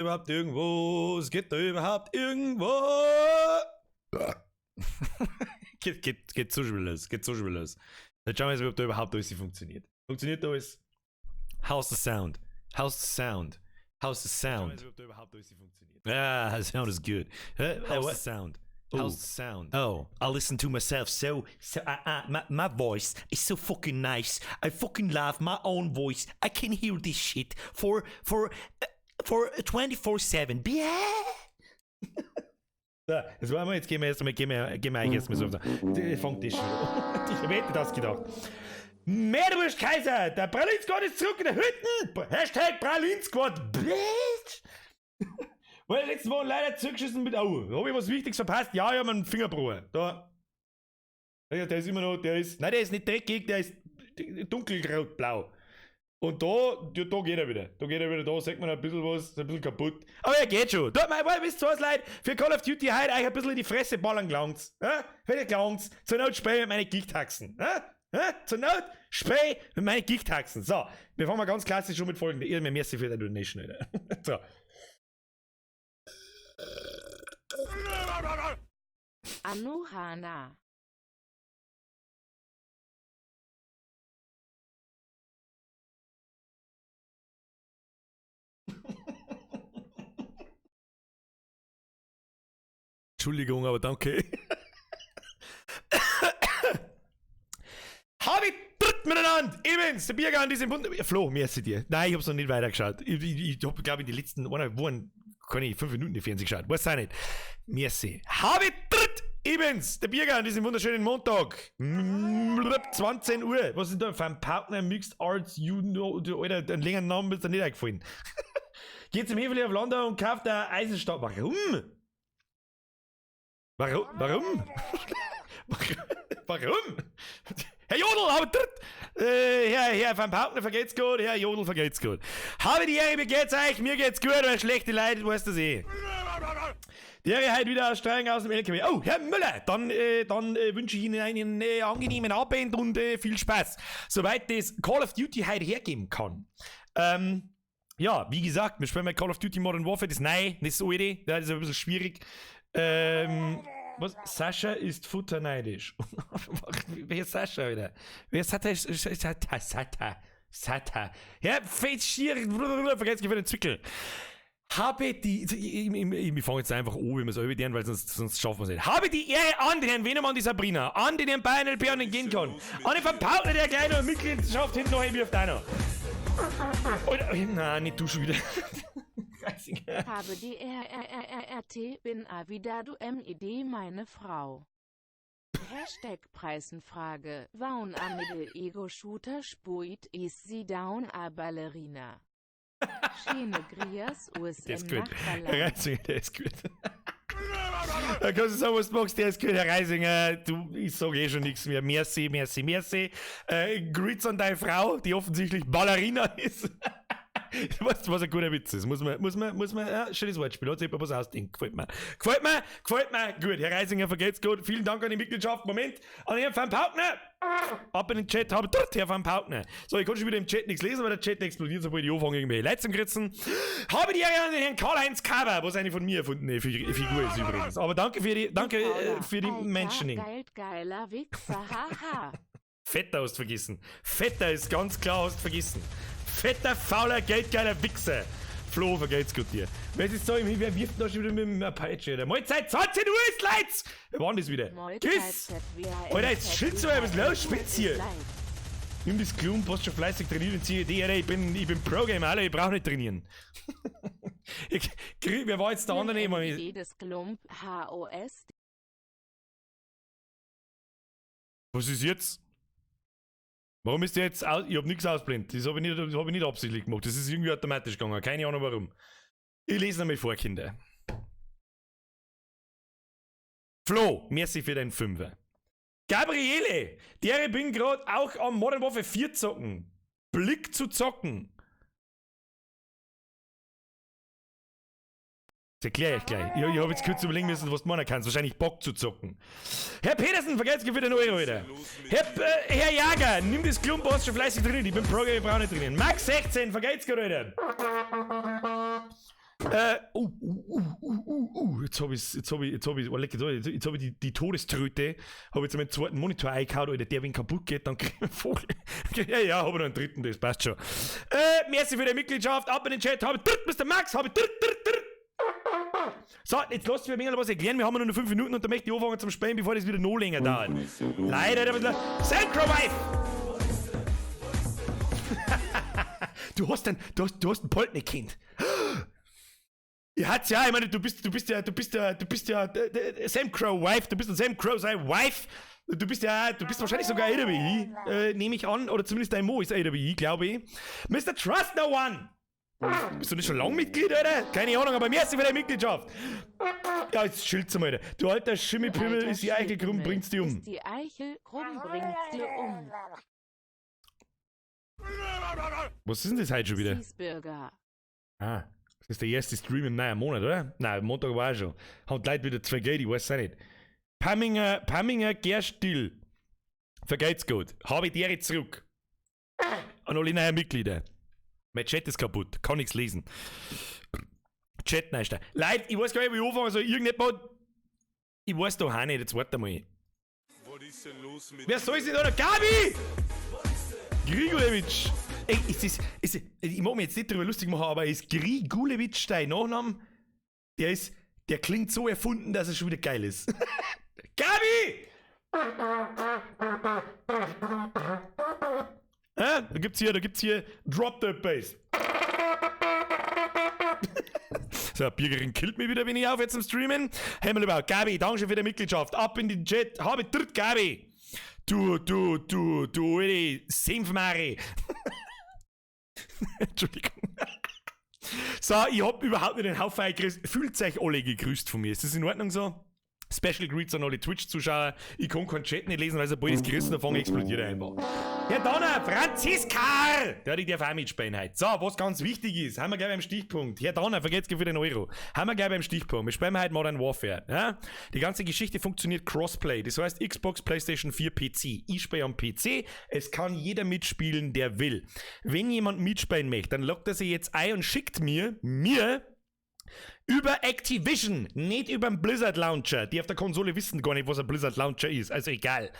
überhaupt irgendwo? Es geht da überhaupt irgendwo? geht so schnell los. Jetzt schauen wir mal, ob da überhaupt alles funktioniert. Funktioniert da alles? How's the sound? How's the sound? How's the sound? Ah, the sound is good. How's the sound? How's the sound? Oh, I listen to myself my voice is so fucking nice. I fucking love my own voice. I can hear this shit for 24/7. So, das war mal, jetzt gehen wir eigentlich erstmal so. Fängt das schon an. Ich hätte das gedacht. Meerwurst Kaiser, der Pralinskort ist zurück in der Hütten. Hashtag Pralinskort, bitch. Weil letztes Mal leider zurückgeschissen mit, habe ich was Wichtiges verpasst? Ja, ich habe einen Fingerbruch. Da. Ja, der ist immer noch, der ist nicht dreckig, der ist dunkelgrau-blau. Und da geht er wieder. Da sagt man ein bisschen was, ein bisschen kaputt. Aber er geht schon. Da, wisst ihr was, Leute? Für Call of Duty heute euch ein bisschen in die Fresse ballern gelangt's. Wenn ihr gelangt's, zur Not Spray mit meinen Gichthaxen. Zur Not Spray mit meinen Gichthaxen. So, wir fangen mal ganz klassisch schon mit folgendem. Ihr mir merci für die Donation, Alter. So. Anuhana. Entschuldigung, aber danke. Hab ich dritt miteinander! Evans, der Biergarten ist im Bund. Flo, merci dir. Nein, ich hab's noch nicht weitergeschaut. Ich hab, glaube ich, in den letzten 5 Minuten die Fernsehen geschaut. Weiß auch nicht. Merci. Hab ich dritt! Evans, der Biergarten ist im wunderschönen Montag. 20 Uhr. Was ist da für ein Partner Mixed Arts? Alter, den längeren Namen ist dir nicht eingefallen. Geht zum Hefeli auf Landau und kauft eine Eisenstab. Warum? Warum? Herr Jodl, hab dritt! Herr Van Pauten, vergeht's gut? Herr Jodl, vergeht's gut. Habe die Ehre, wie geht's euch? Mir geht's gut, weil schlechte Leute, du weißt das eh. Die Ehre heute wieder aussteigen aus dem LKW. Oh, Herr Müller, dann wünsche ich Ihnen einen angenehmen Abend und viel Spaß. Soweit das Call of Duty heute hergeben kann. Ja, wie gesagt, wir spielen mal Call of Duty Modern Warfare, das Neue, nicht das Alte, das ist ein bisschen schwierig. Was? Sascha ist futterneidisch. Wer ist Sascha wieder? Wer ist Sata? Ja, Fettschier, vergesst für den Zwickel. Habe die. Ich fange jetzt einfach an, wie wir es überdienen, weil sonst schaffen wir es nicht. Habe die Ehre an den Herrn Venemann, die Sabrina, an den Herrn Bayern LP an den gehen kann. An den Verpauten, der kleine Mitgliedschaft hinten noch irgendwie auf deiner. Nein, nicht du schon wieder. Habe die RRRRT, bin wieder du MID meine Frau. Hashtag Preisenfrage, waun amidel Ego-Shooter spuit is sie down a Ballerina. Schiene Grias USM Nachbarland. Der ist gut. Da kannst du sagen, was du magst, der ist gut, Herr Reisinger. Ich sag eh schon nichts mehr. Merci. Grüß an deine Frau, die offensichtlich Ballerina ist. Weißt du, was ein guter Witz ist? Muss man, ja, schönes Wortspiel, hat sich was ausdenken. Gefällt mir. Gut, Herr Reisinger, vergeht's gut. Vielen Dank an die Mitgliedschaft. Moment, an Herrn Van Pautner. Ab in den Chat, habe dort Herr Van Pautner. So, ich kann schon wieder im Chat nichts lesen, weil der Chat explodiert, sobald ich anfange, irgendwie Leute zum Kritzen. Habe die Ehre an den Herrn Karl-Heinz Kaber, was eine von mir erfundene Figur ist übrigens. Aber danke für die Mentioning. Geiler Wichser, haha. Fetter hast du vergessen. Fetter ist ganz klar, hast du vergessen. Fetter, fauler, geldgeiler Wichser. Flo, vergeht's gut dir. Wer wirft da schon wieder mit dem Peitsche? Oder? Mahlzeit, 20 Uhr ist Leitz! Wer war denn das wieder? Tschüss! Alter, jetzt schützt mal, was los, Spitz hier? Nimm das Klump, hast schon fleißig trainiert und ziehe die, ich bin Pro-Gamer, Alter, ich brauch nicht trainieren. Wer war jetzt der andere neben das Klump, HOS. Was ist jetzt? Warum ist der jetzt aus? Ich hab nichts ausblendet. Das hab ich nicht absichtlich gemacht. Das ist irgendwie automatisch gegangen. Keine Ahnung warum. Ich lese nochmal vor, Kinder. Flo, merci für deinen Fünfer. Gabriele, der bin gerade auch am Modern Warfare 4 zocken. Blick zu zocken. Das erkläre ich gleich. Ich habe jetzt kurz überlegen müssen, was du meinen kannst. Wahrscheinlich Bock zu zocken. Herr Petersen, vergesst für den Euro wieder. Herr Jager, nimm das Klump, hast schon fleißig drin. Ich bin Pro, ich brauche nicht drinnen. Max 16, vergesst gerade wieder. Jetzt hab ich die Todeströte, hab jetzt meinen zweiten Monitor eingehauen, Alter, der wenn kaputt geht, dann krieg ich einen Vogel. ja, hab ich noch einen dritten, das passt schon. Merci für die Mitgliedschaft, ab in den Chat, Mr. Max, So, jetzt lasst mir ein wenig was erklären, wir haben nur noch 5 Minuten und da möchte ich anfangen zum Spielen, bevor das wieder noch länger dauert. Leider, der bisschen... Sandcrow-Wife! Du hast ein Poltneck-Kind. Ihr hat's ja, ich meine, du bist ja Sam Crow Wife, du bist ein Sam Crow sein Wife. Du bist wahrscheinlich sogar älter wie ich, nehme ich an, oder zumindest dein Mo ist älter wie ich, glaube ich. Mr. Trust No One! Bist du nicht schon lang Mitglied, Alter? Keine Ahnung, aber merci für deine Mitgliedschaft. Ja, jetzt schild's mal, Alter. Du alter Schimmelpimmel, ist die Eichel krumm, bringt's die um. Ist die Eichel krumm, bringt's die um. Was ist denn das heute schon wieder? Cheeseburger. Ah, das ist der erste Stream im neuen Monat, oder? Nein, Montag war auch schon. Haben die Leute wieder 2 Geld, ich weiß auch nicht. Pamminger Gerstil. Vergeht's gut. Habe ich dir zurück. An alle neuen Mitglieder. Mein Chat ist kaputt, kann nichts lesen. Chat nein. Leute, ich weiß gar nicht, wie ich anfangen soll. Irgendjemand. Ich weiß doch auch nicht, jetzt warte mal. Was ist denn los mit... Wer soll es denn da? Gabi! Grigulewitsch! Ey, ich mag mich jetzt nicht darüber lustig machen, aber ist Grigulewitsch dein Nachname? Der klingt so erfunden, dass er schon wieder geil ist. Gabi! Da gibt's hier Drop the Bass. So, Bürgerin killt mich wieder, wenn ich auf jetzt zum Streamen. Himmelüber, Gabi, danke für die Mitgliedschaft. Ab in den Chat. Habe dritt, Gabi. Du, Senfmari. Entschuldigung. So, ich hab überhaupt nicht den Haufen eingegrüßt. Fühlt euch alle gegrüßt von mir. Ist das in Ordnung so? Special Greets an alle Twitch-Zuschauer. Ich kann keinen Chat nicht lesen, weil sobald das gerissen davon explodiert einfach. Herr Donner, Franziska! Der darf auch mitspielen heute. So, was ganz wichtig ist, haben wir gleich beim Stichpunkt. Herr Donner, vergesst für den Euro. Haben wir gleich beim Stichpunkt. Wir spielen heute Modern Warfare. Ja? Die ganze Geschichte funktioniert Crossplay. Das heißt Xbox, PlayStation 4, PC. Ich spiele am PC. Es kann jeder mitspielen, der will. Wenn jemand mitspielen möchte, dann loggt er sich jetzt ein und schickt mir über Activision, nicht über den Blizzard Launcher. Die auf der Konsole wissen gar nicht, was ein Blizzard Launcher ist, also egal.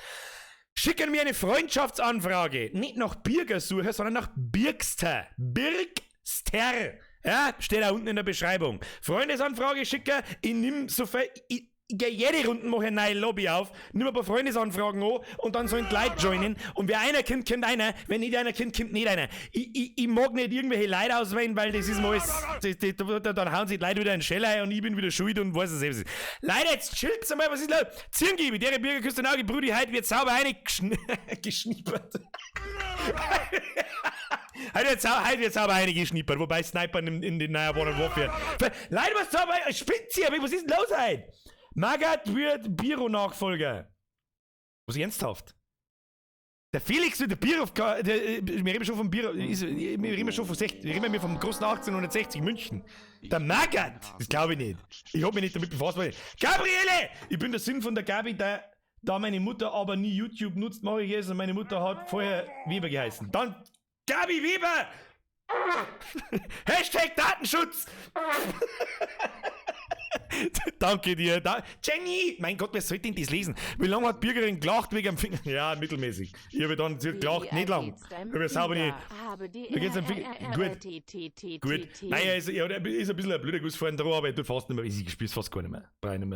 Schicken mir eine Freundschaftsanfrage, nicht nach Birgersuche, sondern nach Birgster. Birgster. Ja, steht da unten in der Beschreibung. Freundesanfrage schicken, ich nimm so viel... Ich gehe jede Runde, mache eine neue Lobby auf, nimm ein paar Freundesanfragen an und dann sollen die Leute joinen. Und wer einer kommt, kommt einer. Wenn nicht einer kommt, kommt nicht einer. Ich mag nicht irgendwelche Leute auswählen, weil das ist mal alles. Dann hauen sich die Leute wieder einen Schell ein und ich bin wieder schuld und weiß es selbst. Leute, jetzt chillt's einmal, was ist los? Zirngibi, der Bürgerküste Auge, Brudi, heute wird sauber geschnippert. Heute wird sauber geschnippert, wobei Snipern in den neuen Modern Warfare. Leute, was sauber? Spinnt sie, was ist denn los heute? Magat wird Biro-Nachfolger. Was ernsthaft? Der Felix wird der Biro... Wir reden schon vom Biro... Wir reden schon von 60... Wir reden vom großen 1860 München. Der Magat! Das glaube ich nicht. Ich habe mich nicht damit befasst. Gabriele! Ich bin der Sinn von der Gabi, da meine Mutter aber nie YouTube nutzt, mache ich es und meine Mutter hat vorher Weber geheißen. Dann Gabi Weber! Hashtag Datenschutz! Danke dir. Jenny! Mein Gott, wer sollte denn das lesen? Wie lange hat die Bürgerin gelacht wegen dem Finger? Ja, mittelmäßig. Ich habe dann gelacht, nicht lang. Aber sauber nicht. Da geht's am Finger. Gut. Naja, ist ein bisschen ein blöder Guss vorhin dran, aber ich tue fast nicht mehr. Ich spiele fast gar nicht mehr. Bei einem,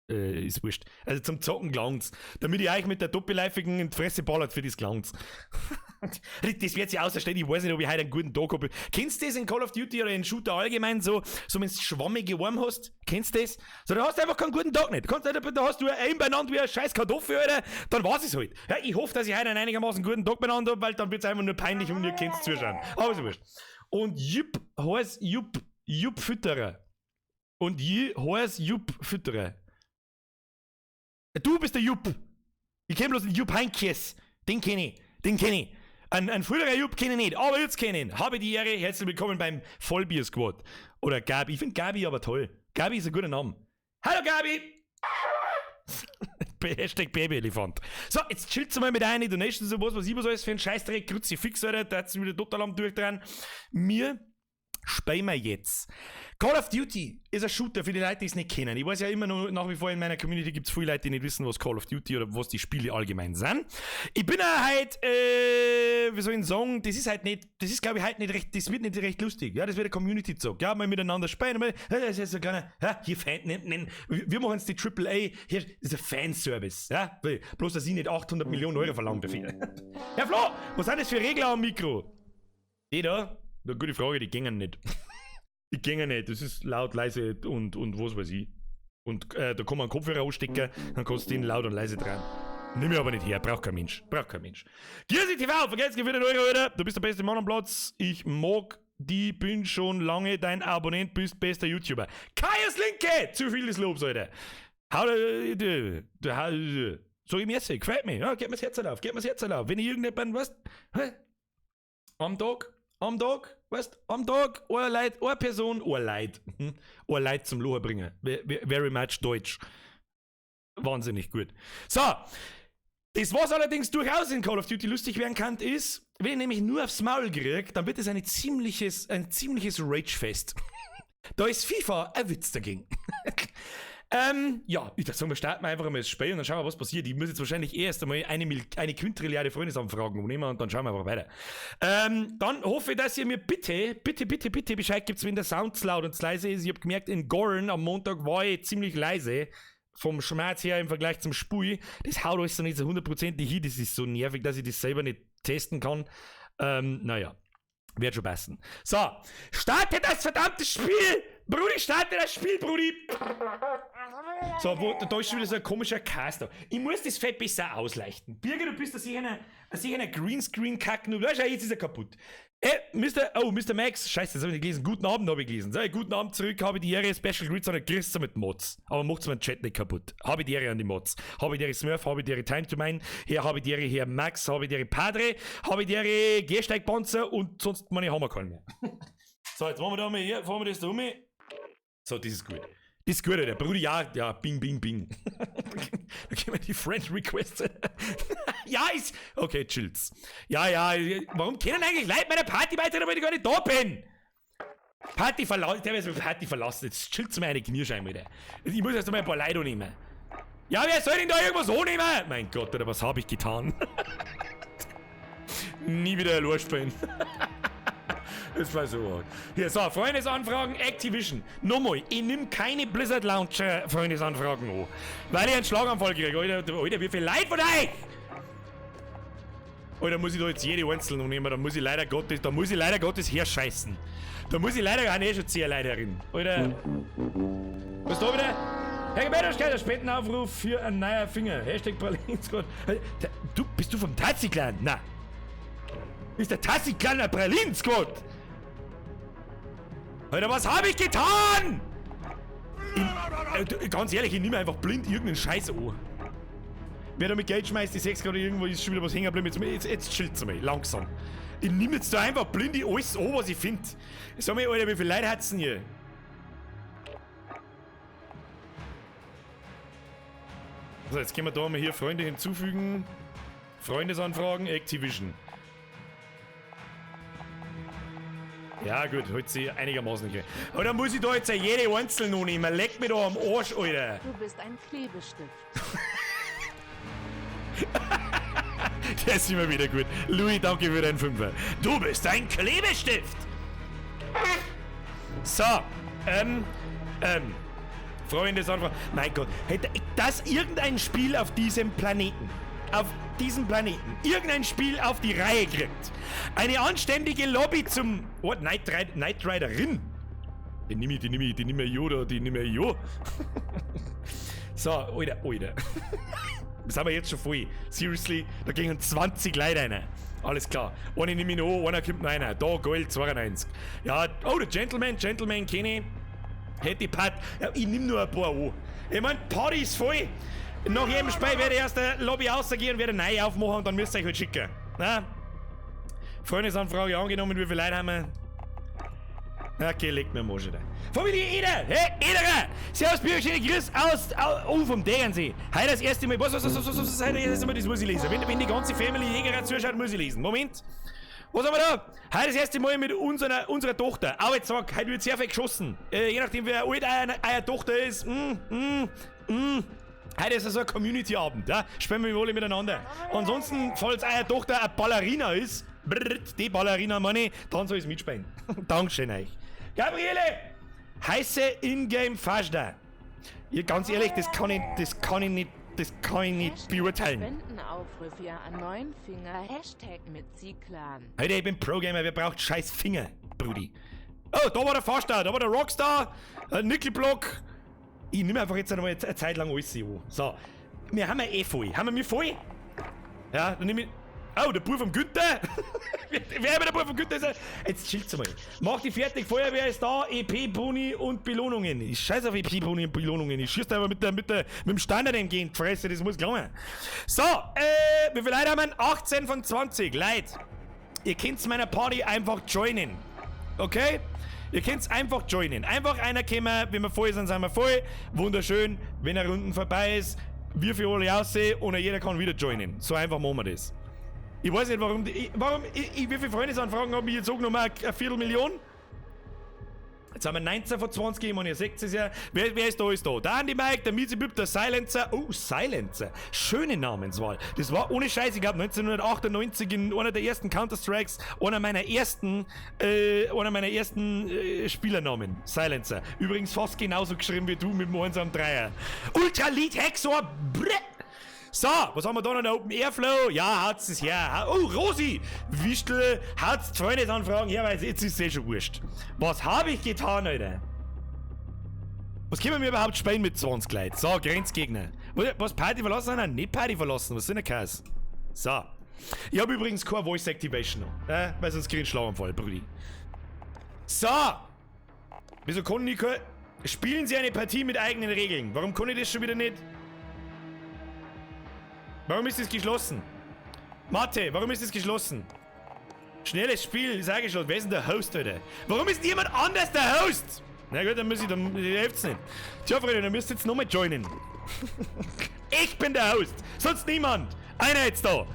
ist wurscht. Also zum Zocken gelangt's. Damit ich euch mit der Doppelleifigen in die Fresse ballert, für das gelangt's. Das wird sich außerstellen, ich weiß nicht, ob ich heute einen guten Tag habe. Kennst du das in Call of Duty oder in Shooter allgemein so wenn du schwammige Arme hast? Kennst du das? So, da hast du einfach keinen guten Tag nicht. Da hast du ein beieinander wie ein scheiß Kartoffel, Alter. Dann war's es halt. Ja, ich hoffe, dass ich heute einen einigermaßen guten Tag beieinander habe, weil dann wird's einfach nur peinlich und ihr könnt's zuschauen. Aber so wurscht. Und Jupp heißt Jupp Fütterer. Und je heißt Jupp Fütterer. Du bist der Jupp. Ich kenn bloß den Jupp Heinkes. Den kenn ich. Ein früherer Jupp kenne ich nicht, aber jetzt kenne ich ihn. Habe die Ehre, herzlich willkommen beim Vollbier-Squad. Oder Gabi. Ich finde Gabi aber toll. Gabi ist ein guter Name. Hallo Gabi! Hashtag Babyelefant. So, jetzt chillt's mal mit einer Donation, so was ich was alles für ein Scheißdreck, Kruzifix, Alter, da hat's wieder total am Durchdrehen. Spielen wir jetzt. Call of Duty ist ein Shooter für die Leute, die es nicht kennen. Ich weiß ja immer noch, nach wie vor in meiner Community gibt es viele Leute, die nicht wissen, was Call of Duty oder was die Spiele allgemein sind. Ich bin halt, wie soll ich sagen, das ist halt nicht, das ist glaube ich halt nicht recht, das wird nicht recht lustig. Ja, das wird eine Community gesagt. Ja, mal miteinander spielen, mal, das ist jetzt so kleiner, hier Fan, wir machen es die AAA, hier ist ein Fanservice. Ja, bloß, dass ich nicht 800 Millionen Euro verlange dafür. Herr Flo, was sind das für Regler am Mikro? Die da? Eine gute Frage, die gingen nicht. Die gingen nicht, das ist laut, leise und was weiß ich. Und da kann man einen Kopfhörer ausstecken, dann kannst du den laut und leise dran. Nimm ich aber nicht her, braucht kein Mensch. Girsi TV, vergesst für den Euro, Alter. Du bist der beste Mann am Platz. Ich mag die, bin schon lange dein Abonnent, bist bester YouTuber. Kaius Linke! Zu viel des Lobs, Alter. So im Jesse, gefällt mir. Ja, geht mir das Herz auf. Wenn ich irgendjemanden, weißt am Tag, weißt am Tag, eine Person, ein Leid zum Lohen bringen. Very much Deutsch. Wahnsinnig gut. So, das, was allerdings durchaus in Call of Duty lustig werden kann, ist, wenn ich nämlich nur aufs Maul kriege, dann wird es ein ziemliches Ragefest. Da ist FIFA ein Witz dagegen. Ja, ich würde sagen, wir starten einfach einmal das Spiel und dann schauen wir, was passiert. Ich muss jetzt wahrscheinlich erst einmal eine Quintrilliarde Freundesanfragen nehmen und dann schauen wir einfach weiter. Dann hoffe ich, dass ihr mir bitte Bescheid gibt, wenn der Sound zu laut und zu leise ist. Ich habe gemerkt, in Gorn am Montag war ich ziemlich leise. Vom Schmerz her im Vergleich zum Spui. Das haut euch so nicht so 100% hin. Das ist so nervig, dass ich das selber nicht testen kann. Naja, wird schon passen. So, starte das verdammte Spiel! Brudi, starte das Spiel, Brudi! So, da ist schon wieder so ein komischer Caster. Ich muss das Fett besser ausleuchten. Birger, du bist da sicher einer Greenscreen-Kacken. Schau, jetzt ist er kaputt. Mr. Max, scheiße, das habe ich nicht gelesen. Guten Abend habe ich gelesen. So, guten Abend zurück, habe ich die Ehre, Special Greets an der Christa mit Mods. Aber macht's meinen Chat nicht kaputt. Habe ich die Ehre an die Mods. Habe ich die Ehre Smurf, habe ich die Ehre Time to Mine, hier habe ich die Ehre Herr Max, habe ich die Ehre Padre, habe ich die Ehre Gehsteigpanzer und sonst meine Hammer keinen mehr. So, jetzt machen wir da mal hier, fahren wir das da um. So, das ist gut. Das ist gut, Alter. Bruder, ja, bing. Da können wir die Friend Requests. Ja, ist. Okay, chillt's. Ja, warum kennen eigentlich Leute meine Party weiter, weil ich gar nicht da bin? Party verlassen. Jetzt chillt's mir eine Knirscheibe, Alter. Ich muss erst einmal ein paar Leute nehmen. Ja, wer soll denn da irgendwas annehmen? Mein Gott, Alter, was habe ich getan? Nie wieder allein spielen. Das war so hart. Hier, so, Freundesanfragen, Activision. Nochmal, ich nehme keine Blizzard Launcher Freundesanfragen an. Weil ich einen Schlaganfall kriege. Alter, wie viel Leid von euch? Alter, muss ich da jetzt jede einzelne nehmen. Da muss ich leider Gottes herscheißen. Da muss ich leider auch schon 10 Leute herin. Alter. Was ist da wieder? Herr Gebäuderskeiter, Spendenaufruf für ein neuer Finger. Hashtag Pralinskot. Bist du vom Tazi-Clan? Na. Ist der Tazi-Clan ein Pralinskot? Alter, was habe ich getan? Ganz ehrlich, ich nehme einfach blind irgendeinen Scheiß an. Wer da mit Geld schmeißt, ich sechs gerade irgendwo, ist schon wieder was hängen geblieben. Jetzt chillt's mal, langsam. Ich nehme jetzt da einfach blind alles an, was ich finde. Sag mal, Alter, wie viele Leute hat's denn hier? So, jetzt können wir da mal hier Freunde hinzufügen. Freundesanfragen, Activision. Ja gut, heute sie einigermaßen nicht. Aber dann muss ich da jetzt jede einzelne noch nehmen. Leck mich da am Arsch, Alter. Du bist ein Klebestift. Der ist immer wieder gut. Louis, danke für deinen Fünfer. Du bist ein Klebestift. So, Freunde, mein Gott, hätte das irgendein Spiel auf diesem Planeten, irgendein Spiel auf die Reihe kriegt, eine anständige Lobby zum Knight Riderin. Die nimm ich. So, Alter. Das haben wir jetzt schon voll. Seriously, da gehen 20 Leute rein. Alles klar. Eine nehme ich noch, einer kommt noch rein. Da, Gold, 92. Ja, der Gentleman kenne ich. Hätte ich Pat. Ja, ich nehme nur ein paar an. Ich mein, Party ist voll. Nach jedem Spiel werde ich aus der Lobby rausgehen und werde eine neue aufmachen und dann müsst ihr euch halt schicken. Na? Freundesanfrage angenommen, wie viele Leute haben wir? Okay, legt mir mal schon da. Familie Eder! Hey, Ederer! Servus, Bürgerchen, Grüß vom Degernsee. Heute das erste Mal. Was? Heute das erste Mal, das muss ich lesen. Wenn die ganze Family Jägerer zuschaut, muss ich lesen. Moment. Was haben wir da? Heute das erste Mal mit unserer Tochter. Auch jetzt sag, heute wird sehr viel geschossen. Je nachdem, wer alt eure Tochter ist. Heute ist so ein Community-Abend, ja? Spielen wir alle miteinander. Ansonsten, falls eure Tochter eine Ballerina ist, die Ballerina, meine, dann soll ich mitspielen. Dankeschön euch. Gabriele! Heiße Ingame-Fasta. Ja, ganz ehrlich, das kann ich nicht beurteilen. Spendenaufruf für einen neuen Finger. Hashtag mit Clan. Alter, ich bin Pro-Gamer, wer braucht scheiß Finger, Brudi? Oh, da war der Fasta, da war der Rockstar, Nickelblock. Ich nehme einfach jetzt einmal eine Zeit lang alles an. So, wir haben ja eh voll. Haben wir mich voll? Ja, dann nehme ich... Oh, der Bub vom Günther! Wer ist der Bub vom Günther? Jetzt chillt's mal. Mach die fertig, Feuerwehr ist da, EP, Boni und Belohnungen. Ich scheiß auf EP, Boni und Belohnungen. Ich schieß da aber mit dem Standard entgegen, Fresse, das muss glauben. So, wie viele Leute haben wir? 18 von 20, Leute. Ihr könnt meiner Party einfach joinen. Okay? Ihr könnt einfach joinen. Einfach einer kommen, wenn wir voll sind wir voll. Wunderschön, wenn eine Runde vorbei ist, wir für alle aussehen und jeder kann wieder joinen. So einfach machen wir das. Ich weiß nicht, wie viele Freundesanfragen habe ich jetzt angenommen? Eine Viertelmillion? Jetzt haben wir 19 von 20, ich meine, ihr seht es ja. Wer ist da, ist da? Der Andy Mike, der Miezebüb, der Silencer. Oh, Silencer. Schöne Namenswahl. Das war ohne Scheiß, ich glaube 1998 in einer der ersten Counter-Strikes, einer meiner ersten Spielernamen. Silencer. Übrigens fast genauso geschrieben wie du mit dem 1 am 3er. Ultra Lead Hexor. So, was haben wir da noch? Der Open Airflow? Ja, haut's es her. Oh, Rosi! Wichtel, haut's die Freundesanfragen her, weil jetzt ist es eh schon wurscht. Was habe ich getan, Alter? Was können wir überhaupt spielen mit 20 Leuten? So, Grenzgegner. Was, Party verlassen? Nein, nicht Party verlassen. Was sind denn Kass? So. Ich habe übrigens keine Voice Activation noch. Weil sonst krieg ich einen Schlaganfall, Brudi. So. Wieso kann ich nicht... Spielen Sie eine Partie mit eigenen Regeln. Warum kann ich das schon wieder nicht? Warum ist es geschlossen? Mathe, warum ist es geschlossen? Schnelles Spiel, ist auch geschlossen. Wer ist denn der Host, Alter? Warum ist niemand anders der Host? Na gut, dann hilft's nicht. Tja, Freunde, dann müsst ihr jetzt nochmal joinen. Ich bin der Host, sonst niemand. Einer jetzt da.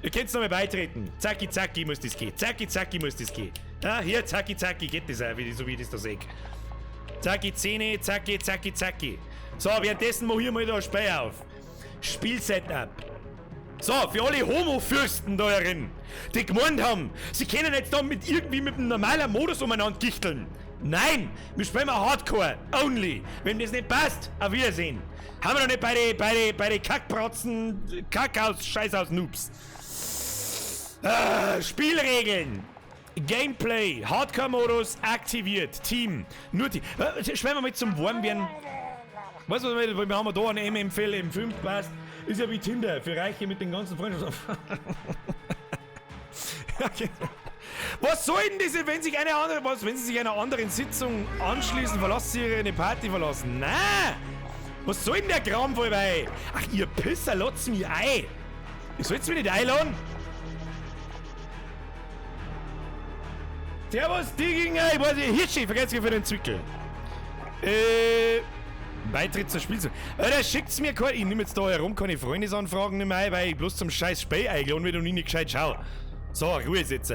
Ihr könnt's nochmal beitreten. Zacki, zacki muss das gehen. Zacki, zacki muss das gehen. Ja, hier, zacki, zacki geht das auch, so wie ich das da sehe. Zacki, Zähne, zacki, zacki, zacki. So, währenddessen machen wir mal da ein Spiel auf. Spielsetup. So, für alle Homo-Fürsten da herin, die gemeint haben, sie können jetzt da mit einem normalen Modus umeinander gichteln. Nein, wir spielen mal Hardcore, only. Wenn das nicht passt, auf Wiedersehen. Haben wir doch nicht bei den Kackbratzen, Kackaus, Scheiß aus Noobs. Spielregeln. Gameplay, Hardcore-Modus aktiviert, Team. Nur Team. Spielen wir mal zum Warmwerden. Weißt du, wir haben da einen MMFL im 5 passt. Ist ja wie Tinder für Reiche mit den ganzen Freunden. Was soll denn das, wenn sie sich einer anderen Sitzung anschließen, verlassen sie ihre Party verlassen? Nein! Was soll denn der Kram voll bei? Ach, ihr Pisser, lasst mich ein! Ihr sollt mich nicht einladen? Servus, Digging, ich weiß nicht, Hirschi, vergesst ihr für den Zwickel. Beitritt zur Spielzeit. Alter, schickt's mir kein... Ich nehme jetzt da herum keine Freundesanfragen nicht mehr ein, weil ich bloß zum scheiß Spiel eingeladen wird und ich nicht gescheit schau. So, Ruhe jetzt.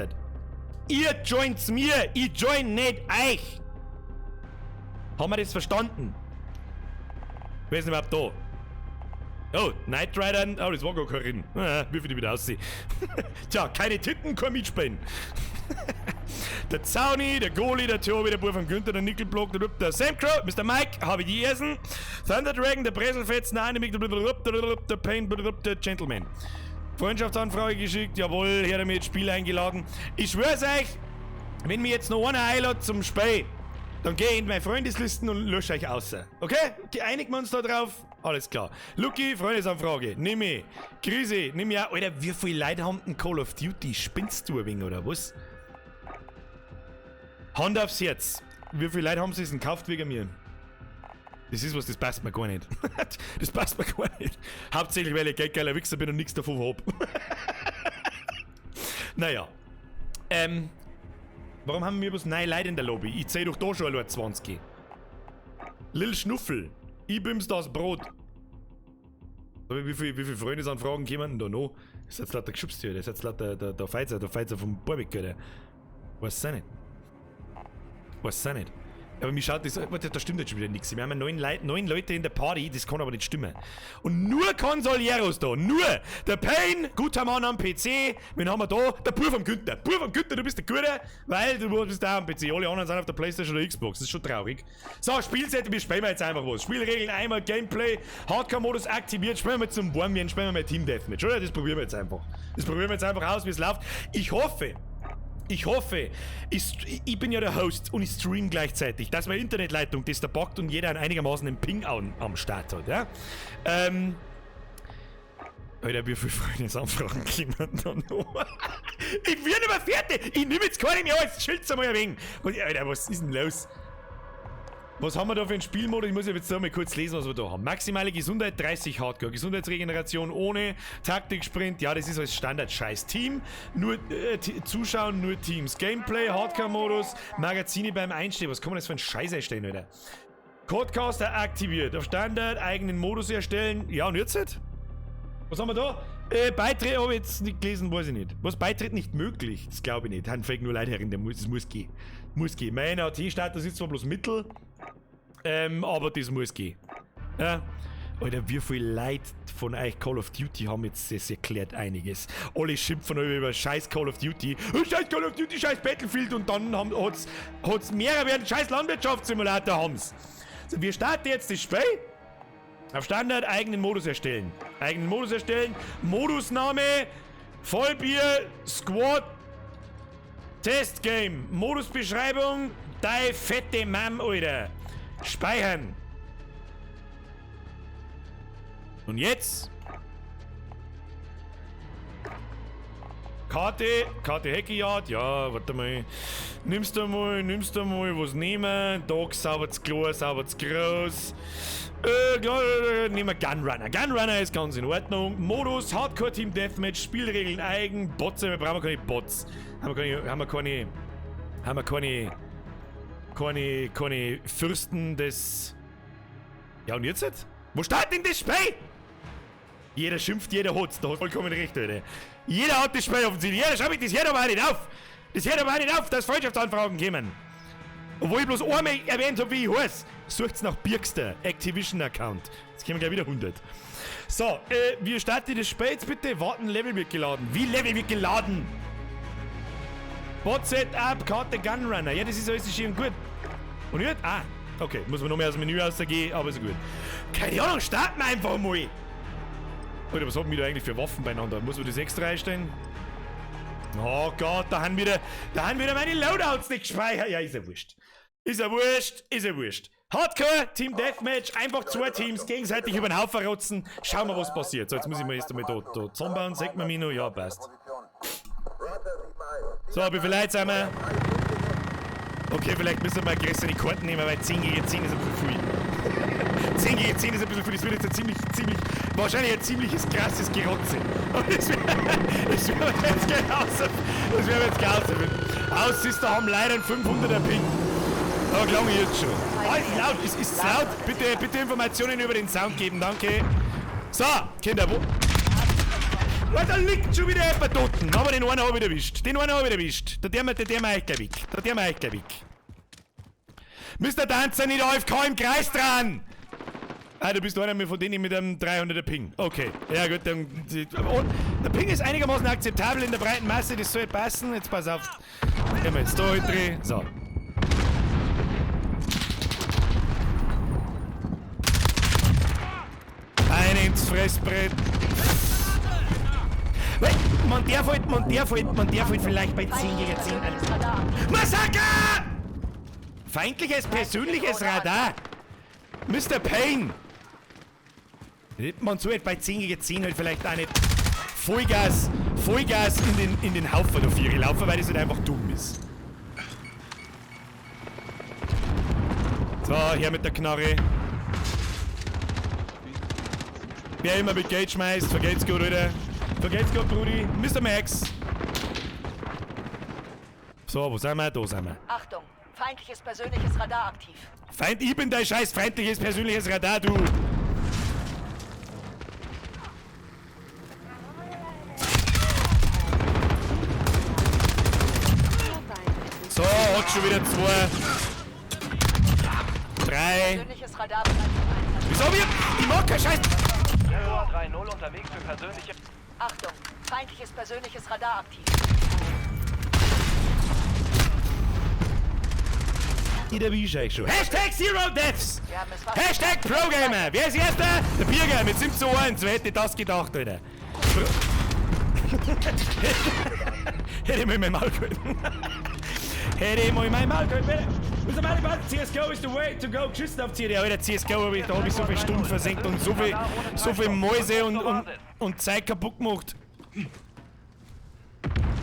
Ihr joint's mir, ich join nicht euch. Haben wir das verstanden? Wer ist denn überhaupt da? Oh, Knight Rider. Oh, das war gar kein Rennen. Wie viel die wieder aussehen. Tja, keine Titten, kann mitspielen. Der Zauni, der Goalie, der Tobi, der Bub von Günther, der Nickelblock, der Sam Crow, Mr. Mike, habe ich die ersten. Thunder Dragon, der Breselfetzen, der Anime, der Pain, der Gentleman. Freundschaftsanfrage geschickt, jawohl, her damit, Spiel eingeladen. Ich schwör's euch, wenn mir jetzt noch einer einlädt zum Spiel, dann geh in meine Freundeslisten und lösche euch außer. Okay? Einigen wir uns da drauf? Alles klar. Lucky, Freundesanfrage, nimm ich. Krise, nimm ich auch. Alter, wie viele Leute haben denn Call of Duty? Spinnst du ein wenig, oder was? Hand aufs Herz. Wie viele Leute haben sie es denn gekauft wegen mir? Das ist was, das passt mir gar nicht. Das passt mir gar nicht. Hauptsächlich, weil ich geldgeiler Wichser bin und nichts davon hab. Naja. Warum haben wir bloß 9 Leute in der Lobby? Ich zähl doch da schon allein 20. Lil Schnuffel. Ich bims das Brot. Aber wie viele Freundesanfragen kommen denn da noch? Das ist jetzt lauter geschubst hier, das ist jetzt lauter der Pfeizer vom Barbecue, der. Weiß auch nicht. Weiß auch nicht. Aber mir schaut das, warte, da stimmt jetzt schon wieder nichts. Wir haben ja 9 Leute in der Party, das kann aber nicht stimmen. Und nur Consolieros da, nur! Der Pain, guter Mann am PC, wen haben wir da? Der Pur vom Günther. Pur vom Günther, du bist der Gute, weil du bist da am PC. Alle anderen sind auf der Playstation oder Xbox, das ist schon traurig. So, Spielseite, wir spielen jetzt einfach was. Spielregeln einmal, Gameplay, Hardcore-Modus aktiviert, spielen wir zum Warmieren, spielen wir mal Team Deathmatch, oder? Das probieren wir jetzt einfach. Das probieren wir jetzt einfach aus, wie es läuft. Ich hoffe, ich bin ja der Host und ich stream gleichzeitig, dass meine Internetleitung das da bockt und jeder einigermaßen einen Ping am Start hat, ja? Alter, wie viele Freundesanfragen kommen da noch? Ich bin nicht mehr fertig! Ich nehme jetzt keine mehr als Schild's einmal ein wenig! Alter, was ist denn los? Was haben wir da für einen Spielmodus? Ich muss jetzt da mal kurz lesen, was wir da haben. Maximale Gesundheit 30 Hardcore. Gesundheitsregeneration ohne Taktik-Sprint. Ja, das ist als Standard-Scheiß. Team, nur Zuschauen, nur Teams. Gameplay, Hardcore-Modus, Magazine beim Einstehen. Was kann man das für einen Scheiß erstellen, Alter? Codecaster aktiviert. Auf Standard, eigenen Modus erstellen. Ja, und jetzt? Was haben wir da? Beitritt habe ich jetzt nicht gelesen, weiß ich nicht. Was Beitritt nicht möglich? Das glaube ich nicht. Han fängt nur Leute herin, das muss gehen. Muss gehen. Mein AT-Status ist zwar bloß Mittel, aber das muss gehen. Ja. Alter, wie viele Leute von euch Call of Duty haben jetzt das erklärt einiges. Alle schimpfen über scheiß Call of Duty. Scheiß Call of Duty, scheiß Battlefield und dann hat's mehrere werden scheiß Landwirtschaftssimulator haben's. So, wir starten jetzt das Spiel. Auf Standard eigenen Modus erstellen. Eigenen Modus erstellen. Modusname Vollbier Squad Testgame. Modusbeschreibung Dei fette Mam, Alter. Speichern. Und jetzt Karte Heckejagd, ja, warte mal. Nimmst du mal, was nehmen? Dog, saubert's Klo, saubert's groß. Nehmen wir Gunrunner. Gunrunner ist ganz in Ordnung. Modus, Hardcore Team Deathmatch, Spielregeln eigen, Bots, wir brauchen keine Bots. Haben wir keine Fürsten des... Ja, und jetzt? Wo steht denn das Spiel? Jeder schimpft, jeder hat's. Da hat vollkommen recht, Alter. Jeder hat das Spiel offensichtlich. Jeder schreibt das hört aber auch nicht auf. Das hört aber auch nicht auf, dass Freundschaftsanfragen kommen. Obwohl ich bloß einmal erwähnt habe, wie ich heiße. Sucht's nach Birkster, Activision-Account. Jetzt kommen gleich wieder 100. So, wir starten das Spiel jetzt bitte. Warten, Level wird geladen. Wie Level wird geladen? Bot-Setup, Karte Gunrunner. Ja, das ist alles schön gut. Und jetzt? Ah, okay. Muss man noch mehr aus dem Menü rausgehen, aber ist gut. Keine Ahnung, starten wir einfach mal. Alter, was haben wir da eigentlich für Waffen beieinander? Muss man das extra einstellen? Oh Gott, da haben wieder meine Loadouts nicht gespeichert. Ja, ist ja wurscht. Ist ja wurscht. Hardcore, Team Deathmatch, einfach 2 Teams gegenseitig über den Haufen rotzen. Schauen wir, was passiert. So, jetzt muss ich mir erst einmal da zusammenbauen. Sagt man mir noch? Ja, passt. So, wie viele Leute sind wir? Okay, vielleicht müssen wir mal größere Karten nehmen, weil 10 gegen 10 ist ein bisschen viel. 10 gegen 10 ist ein bisschen viel. Das wird jetzt ein wahrscheinlich ein ziemliches krasses Gerotze. Aber das werden wir jetzt genauso. Aussister haben leider einen 500er Ping. Aber klang jetzt schon. Ah, ist laut. Ist es laut? Bitte Informationen über den Sound geben, danke. So, Kinder, wo... Da liegt schon wieder jemand dort. Aber den einen habe ich erwischt. Der mir eigentlich weg. Mr. Danzer, nicht AFK im Kreis dran! Ah, du bist einer von denen mit einem 300er Ping. Okay, ja gut, dann... Der Ping ist einigermaßen akzeptabel in der breiten Masse, das soll passen. Jetzt pass auf. Gehen wir jetzt da drehen. So. Ein ins Fressbrett. Man darf halt vielleicht bei 10 gegen 10... Massaker! Feindliches, persönliches Radar! Mr. Payne! Man soll halt bei 10 gegen 10 halt vielleicht auch nicht Vollgas in den Haufen der Viere laufen, weil das halt einfach dumm ist. So, her mit der Knarre. Wer immer mit Geld schmeißt, vergelt's gut, Alter. Vergelt's gut, Brudi. Mr. Max. So, wo sind wir? Da sind wir. Achtung, feindliches persönliches Radar aktiv. Ich bin dein scheiß feindliches persönliches Radar, du. schon wieder 2. 3. Persönliches Radar bereit zum Einsatz. Wieso wir? Ich mag keinen Scheiß. Terror 3-0 unterwegs für persönliche... Achtung, feindliches persönliches Radar aktiv. Ich erwische euch schon. Hashtag Zero Deaths! Wir haben es fast... Hashtag ProGamer! Wer ist Erster? Der Bierger mit 7:1. Wer hätte das gedacht, Alter? Hätte ich mal in mein Maul gehalten. Hätte ich mal in mein Maul gehalten. Also meine Mann, CSGO is the way to go. Geschissen auf CD. Alter, CSGO, da hab ich so viele Stunden versenkt und so viel Mäuse und Zeit kaputt gemacht.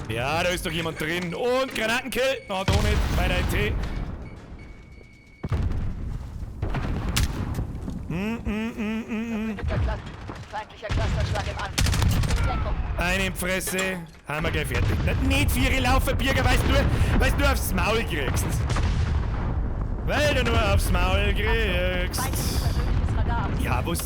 Ja, da ist doch jemand drin. Und Granatenkill. Ah, da nicht. Bei der IT. Feindlicher Clusterschlag im Anflug. Deckung. Eine Fresse, haben wir gleich fertig. Nicht 4 laufen, Bürger, weißt du aufs Maul kriegst. Weil du nur aufs Maul kriegst. Feindliches persönliches Radar aktiv. Ja, was.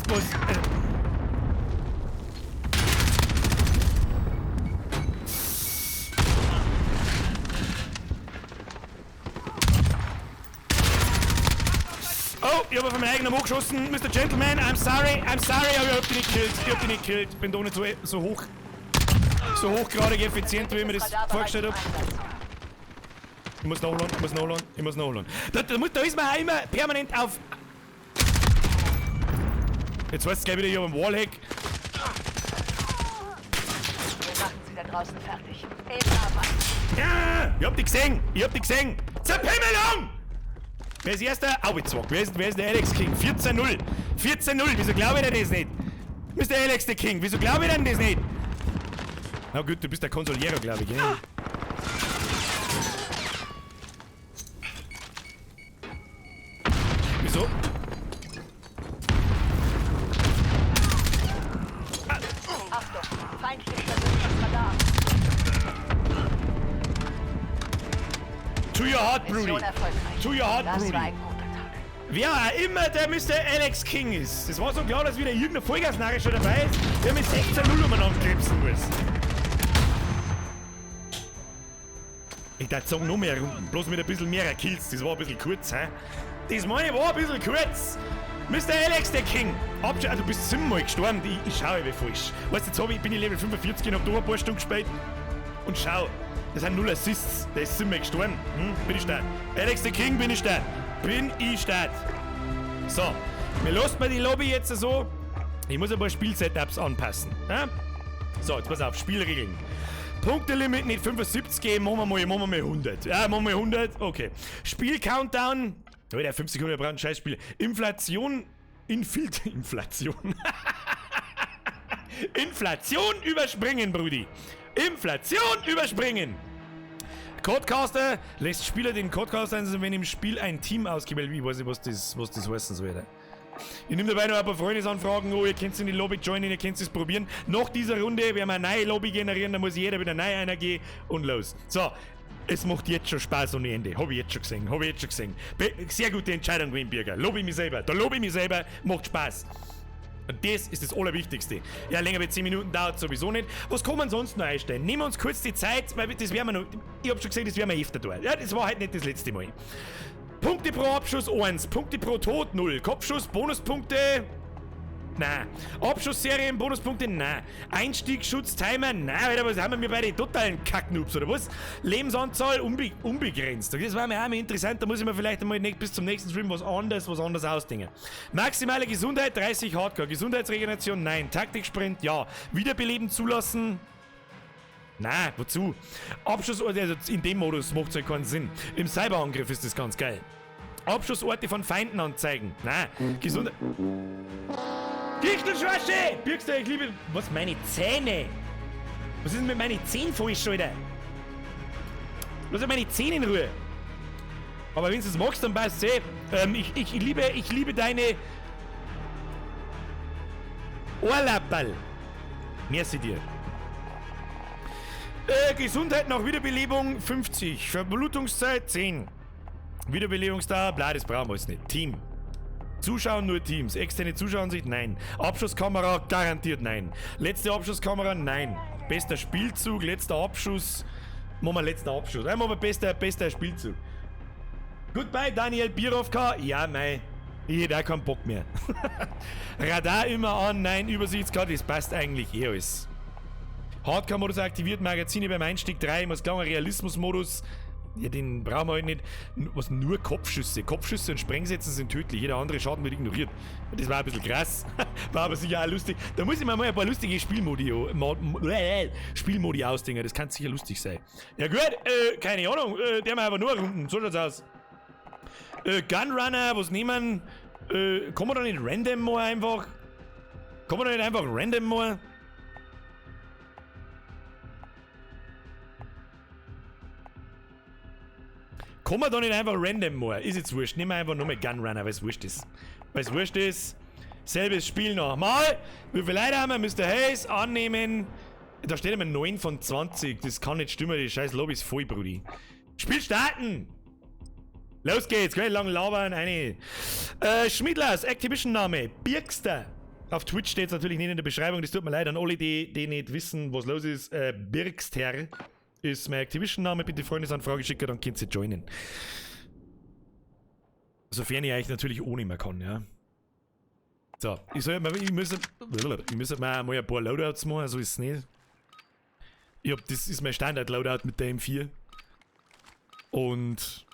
Oh, ich hab auf meinen eigenen Mann geschossen. Mr. Gentleman, I'm sorry, aber ich hab dich nicht gekillt. Bin da nicht so hochgradig effizient, wie ich mir das vorgestellt hab. Ich muss nachladen. Da ist man auch immer permanent auf... Jetzt weißt du gleich wieder hier am Wallhack. Wir machen sie da draußen fertig. Eben aber. Ja, ich hab dich gesehen. Zerpimmelung! Wer ist Erster? Aubitzwag. Wer ist der Alex King? 14-0. Wieso glaube ich denn das nicht? Mr. Alex the King. Wieso glaube ich denn das nicht? Na gut, du bist der Consolero, glaube ich. Ja. Wieso? Achtung, feindliches persönliches Radar. To your heart, Brody. Mission erfolgreich. To your heart, Das Brody. war ein guter Tag. Wer auch immer der Mr. Alex King ist. Es war so klar, dass wieder irgendein Vollgasnarrischer dabei ist, der mit 16-0 umeinander klipsen muss. Ich darf sagen, noch mehr Runden. Bloß mit ein bisschen mehr Kills. Das war ein bisschen kurz, hä? Das meine war ein bisschen kurz. Mr. Alex the King. Also, du bist 7-mal gestorben. Ich schaue wie falsch. Weißt du, jetzt bin ich Level 45 und hab da ein paar Stunden gespielt. Und schau, das sind 0 Assists. Der ist 7-mal gestorben. Bin ich da. Alex the King, bin ich da. So, wir lassen mal die Lobby jetzt so. Ich muss ein paar Spielsetups anpassen. Ja? So, jetzt pass auf, Spielregeln. Punktelimit nicht 75 geben, machen wir mal 100. Ja, machen wir 100, okay. Spiel-Countdown. Oh, der 5 Sekunden braucht ein Scheißspiel. Inflation überspringen, Brudi. Inflation überspringen. Codecaster lässt Spieler den Codecaster einsetzen, wenn im Spiel ein Team ausgewählt wird. Ich weiß nicht, was das heißen soll. Ich nehme dabei noch ein paar Freundesanfragen. Oh, ihr könnt in die Lobby joinen, ihr könnt es probieren. Nach dieser Runde werden wir eine neue Lobby generieren, da muss jeder wieder neu einer gehen und los. So, es macht jetzt schon Spaß ohne Ende. Habe ich jetzt schon gesehen. Sehr gute Entscheidung, Wien-Bürger. Lobe ich mich selber. Macht Spaß. Und das ist das Allerwichtigste. Ja, länger wie 10 Minuten dauert sowieso nicht. Was kann man sonst noch einstellen? Nehmen wir uns kurz die Zeit, weil das werden wir noch... Ich hab schon gesehen, das werden wir öfter tun. Ja, das war halt nicht das letzte Mal. Punkte pro Abschuss 1, Punkte pro Tod 0, Kopfschuss, Bonuspunkte... Nein. Abschussserien, Bonuspunkte, nein. Einstiegsschutz, Timer, nein. Alter, was haben wir bei den totalen Kacknoobs, oder was? Lebensanzahl unbegrenzt. Das war mir auch mal interessant, da muss ich mir vielleicht einmal bis zum nächsten Stream was anderes ausdenken. Maximale Gesundheit, 30 Hardcore. Gesundheitsregeneration, nein. Taktiksprint, ja. Wiederbeleben zulassen... Nein, wozu? Abschuss, also in dem Modus macht es halt keinen Sinn. Im Cyberangriff ist das ganz geil. Abschussorte von Feinden anzeigen. Nein. Gesundheit... Gichtelschwasche! Birgster, ich liebe... Was, meine Zähne? Was ist denn mit meinen Zähnen falsch, Alter? Lass meine Zähne in Ruhe. Aber wenn du es magst, dann passt es ich liebe deine... Ohrlapperl. Merci dir. Gesundheit nach Wiederbelebung 50. Verblutungszeit 10. Wiederbelebungsdauer, bla, das brauchen wir jetzt nicht. Team. Zuschauen nur Teams. Externe Zuschaueransicht? Nein. Abschusskamera? Garantiert nein. Letzte Abschusskamera? Nein. Bester Spielzug, letzter Abschuss. Machen wir letzter Abschuss. Machen wir bester Spielzug. Goodbye, Daniel Birovka. Ja, mei. Ich hätte auch keinen Bock mehr. Radar immer an, nein, Übersichtskarte, das passt eigentlich eh alles. Hardcore-Modus aktiviert, Magazine beim Einstieg 3, muss klar, Realismus-Modus. Ja, den brauchen wir halt nicht. Was, nur Kopfschüsse. Kopfschüsse und Sprengsätze sind tödlich. Jeder andere Schaden wird ignoriert. Das war ein bisschen krass. War aber sicher auch lustig. Da muss ich mir mal ein paar lustige Spielmodi ausdenken. Das kann sicher lustig sein. Ja gut, keine Ahnung. Der haben aber nur Runden. So schaut's aus. Gunrunner, was nehmen? Kann man da nicht random mal einfach? Kann man da nicht einfach random mal? Kann man da nicht einfach random mal? Ist jetzt wurscht. Nehmen wir einfach nur mal Gunrunner, weil es wurscht ist. Weil es wurscht ist. Selbes Spiel nochmal. Wie viele Leute haben wir? Mr. Hayes annehmen. Da steht immer 9 von 20. Das kann nicht stimmen. Die scheiß Lobby ist voll, Brudi. Spiel starten! Los geht's. Gleich lang labern. Eine. Schmidlers Activision-Name. Birkster. Auf Twitch steht es natürlich nicht in der Beschreibung. Das tut mir leid an alle, die nicht wissen, was los ist. Birkster ist mein Activision-Name. Bitte Freundesanfrage schicken, dann könnt ihr joinen. Sofern ich euch natürlich ohne mehr kann, ja. So, ich müsste mal ein paar Loadouts machen, so ist es nicht. Das ist mein Standard-Loadout mit der M4. Und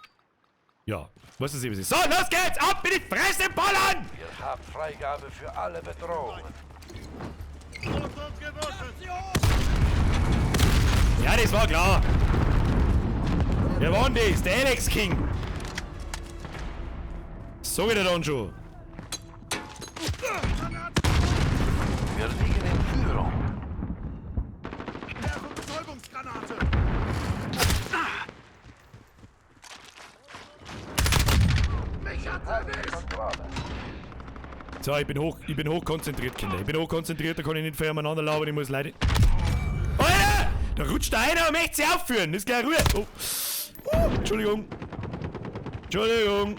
ja, was ist es? So, los geht's! Ab mit die Fresse ballern! Ihr habt Freigabe für alle Bedrohungen. Ja, das war klar. Wer war denn das? Der Alex King. So geht er dann schon. Wir liegen in Führung. Betäubungsgranate! Mich hat Kontrolle. So, ich bin hoch konzentriert, Kinder. Ich bin hoch konzentriert, da kann ich nicht voneinander labern, ich muss leider. Alter! Da rutscht da einer und möchte sie aufführen. Das ist gleich Ruhe. Oh. Entschuldigung. Entschuldigung.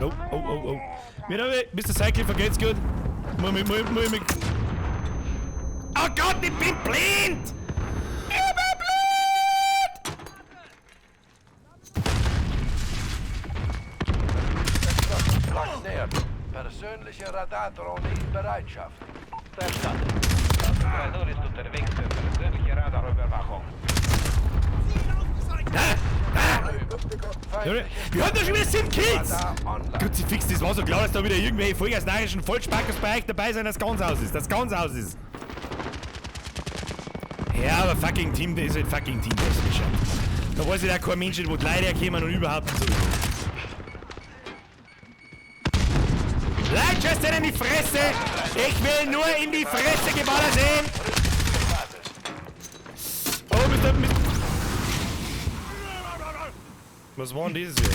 Oh, oh, oh, oh. Mr. Cycle, vergeht's gut? Muss ich mich. Oh Gott, ich bin blind! Ich bin blind! Schlag näher. Persönliche Radardrohne in Bereitschaft. Verstanden. Das 3-0 ist unterwegs für persönliche Radarüberwachung. Wir haben doch schon wieder 7 Kills! Kruzifix, das war so klar, dass da wieder irgendwelche vollgasnarischen Vollspackers bei euch dabei sind, das ganz aus ist. Das ganz aus ist. Ja, aber fucking Team, das ist halt fucking Team, das ist schon. Da weiß ich auch kein Mensch, wo die Leute herkommen und überhaupt so. Leute, schaust dir in die Fresse! Ich will nur in die Fresse geballert sehen! Oh, Mr. Was war denn dieses hier?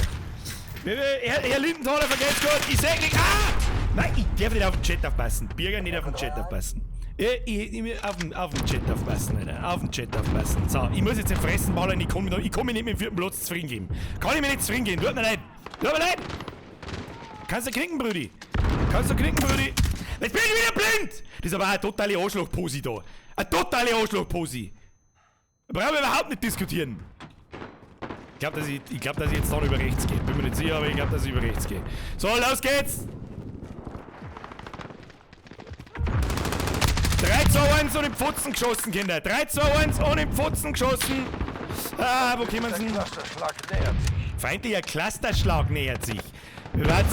Herr Lindenthaler, vergesst gut, ich sag nicht. Ah! Nein, ich darf nicht auf den Chat aufpassen. Bürger, nicht auf den Chat aufpassen. Auf den Chat aufpassen, Alter. Auf den Chat aufpassen. So, ich muss jetzt den Fressen ballern, ich kann mich nicht mit dem 4. Platz zufrieden geben. Kann ich mir nicht zufrieden geben, tut mir leid. Tut mir leid. Kannst du knicken, Brüdi? Kannst du knicken, Brüdi? Jetzt bin ich wieder blind! Das ist aber auch eine totale Arschloch-Posi da. Eine totale Arschloch-Posi. Da brauchen wir überhaupt nicht diskutieren. Ich glaub, dass ich jetzt dann über rechts gehe. Bin mir nicht sicher, aber ich glaube, dass ich über rechts gehe. So, los geht's! 3, 2, 1 und im Pfotzen geschossen, Kinder. 3, 2, 1 und im Pfotzen geschossen. Ah, wo kommen sie denn? Clusterschlag nähert sich. Feindlicher Clusterschlag nähert sich. Was?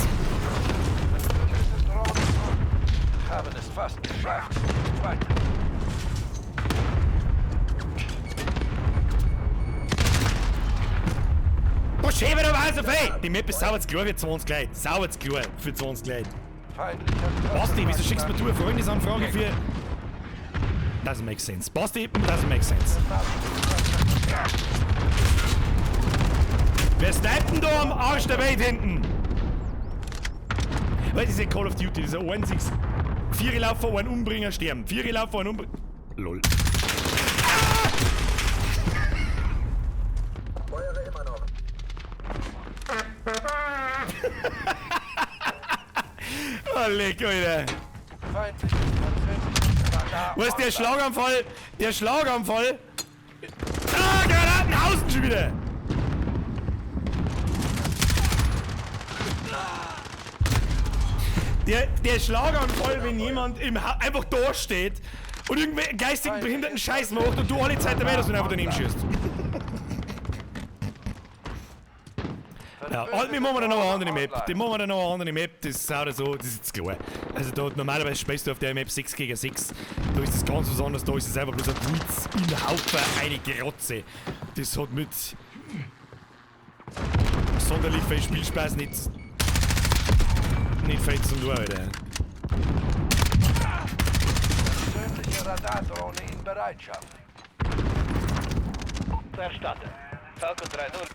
Haben es fast geschafft. Weiter. Da schäbe doch mal so viel! Die Map ist sauber zu klar für 20 Leute. Sauber zu klar für 20 Leute. Basti, wieso schickst du mir eine Freundesanfrage für... Doesn't make sense. Basti, doesn't make sense. Wer sniped denn da am Arsch der Welt hinten? Weil das ist ja Call of Duty, das ist ein 1-6. 4 Lauf vor einen Umbringer sterben. 4 Lauf vor einen Umbringer... LOL. Feuere immer noch. Oh, leck, Alter. Feindliches persönliches Radar. Wo ist der Schlaganfall? Der Schlaganfall? Ah, Granatenhausen schon wieder! Der Schlaganfall, wenn jemand einfach da steht und irgendwelchen geistigen behinderten Scheiß macht und du alle Zeit der Welt hast und einfach daneben schießt. Ja, wir machen dann noch eine andere Map. Die machen wir dann noch eine andere Map, das ist auch so, das ist jetzt klar. Also da normalerweise spielst du auf der Map 6 gegen 6. Da ist es ganz was anderes, da ist es einfach bloß ein Witz in Haufen, eine Grotze. Das hat mit sonderlich viel Spielspaß nicht viel zu tun, Alter. Persönliche Radardrohne in Bereitschaft. Verstanden. Falcon 3-0.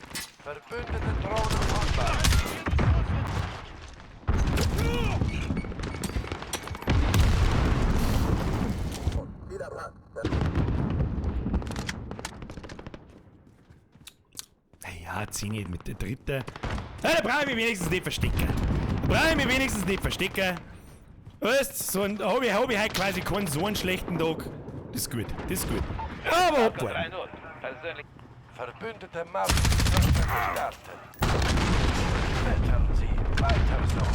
Verbündete Drohne online. Wieder Platz. Ja, zieh nicht mit der dritten. Ja, da brauche ich mich wenigstens nicht verstecken. Weißt, so ein, hab ich halt quasi keinen so einen schlechten Tag. Das ist gut. Aber hoppla. 3-0. Persönlich. Verbündete Massenwaffe gestartet. Wettern Sie weiter so.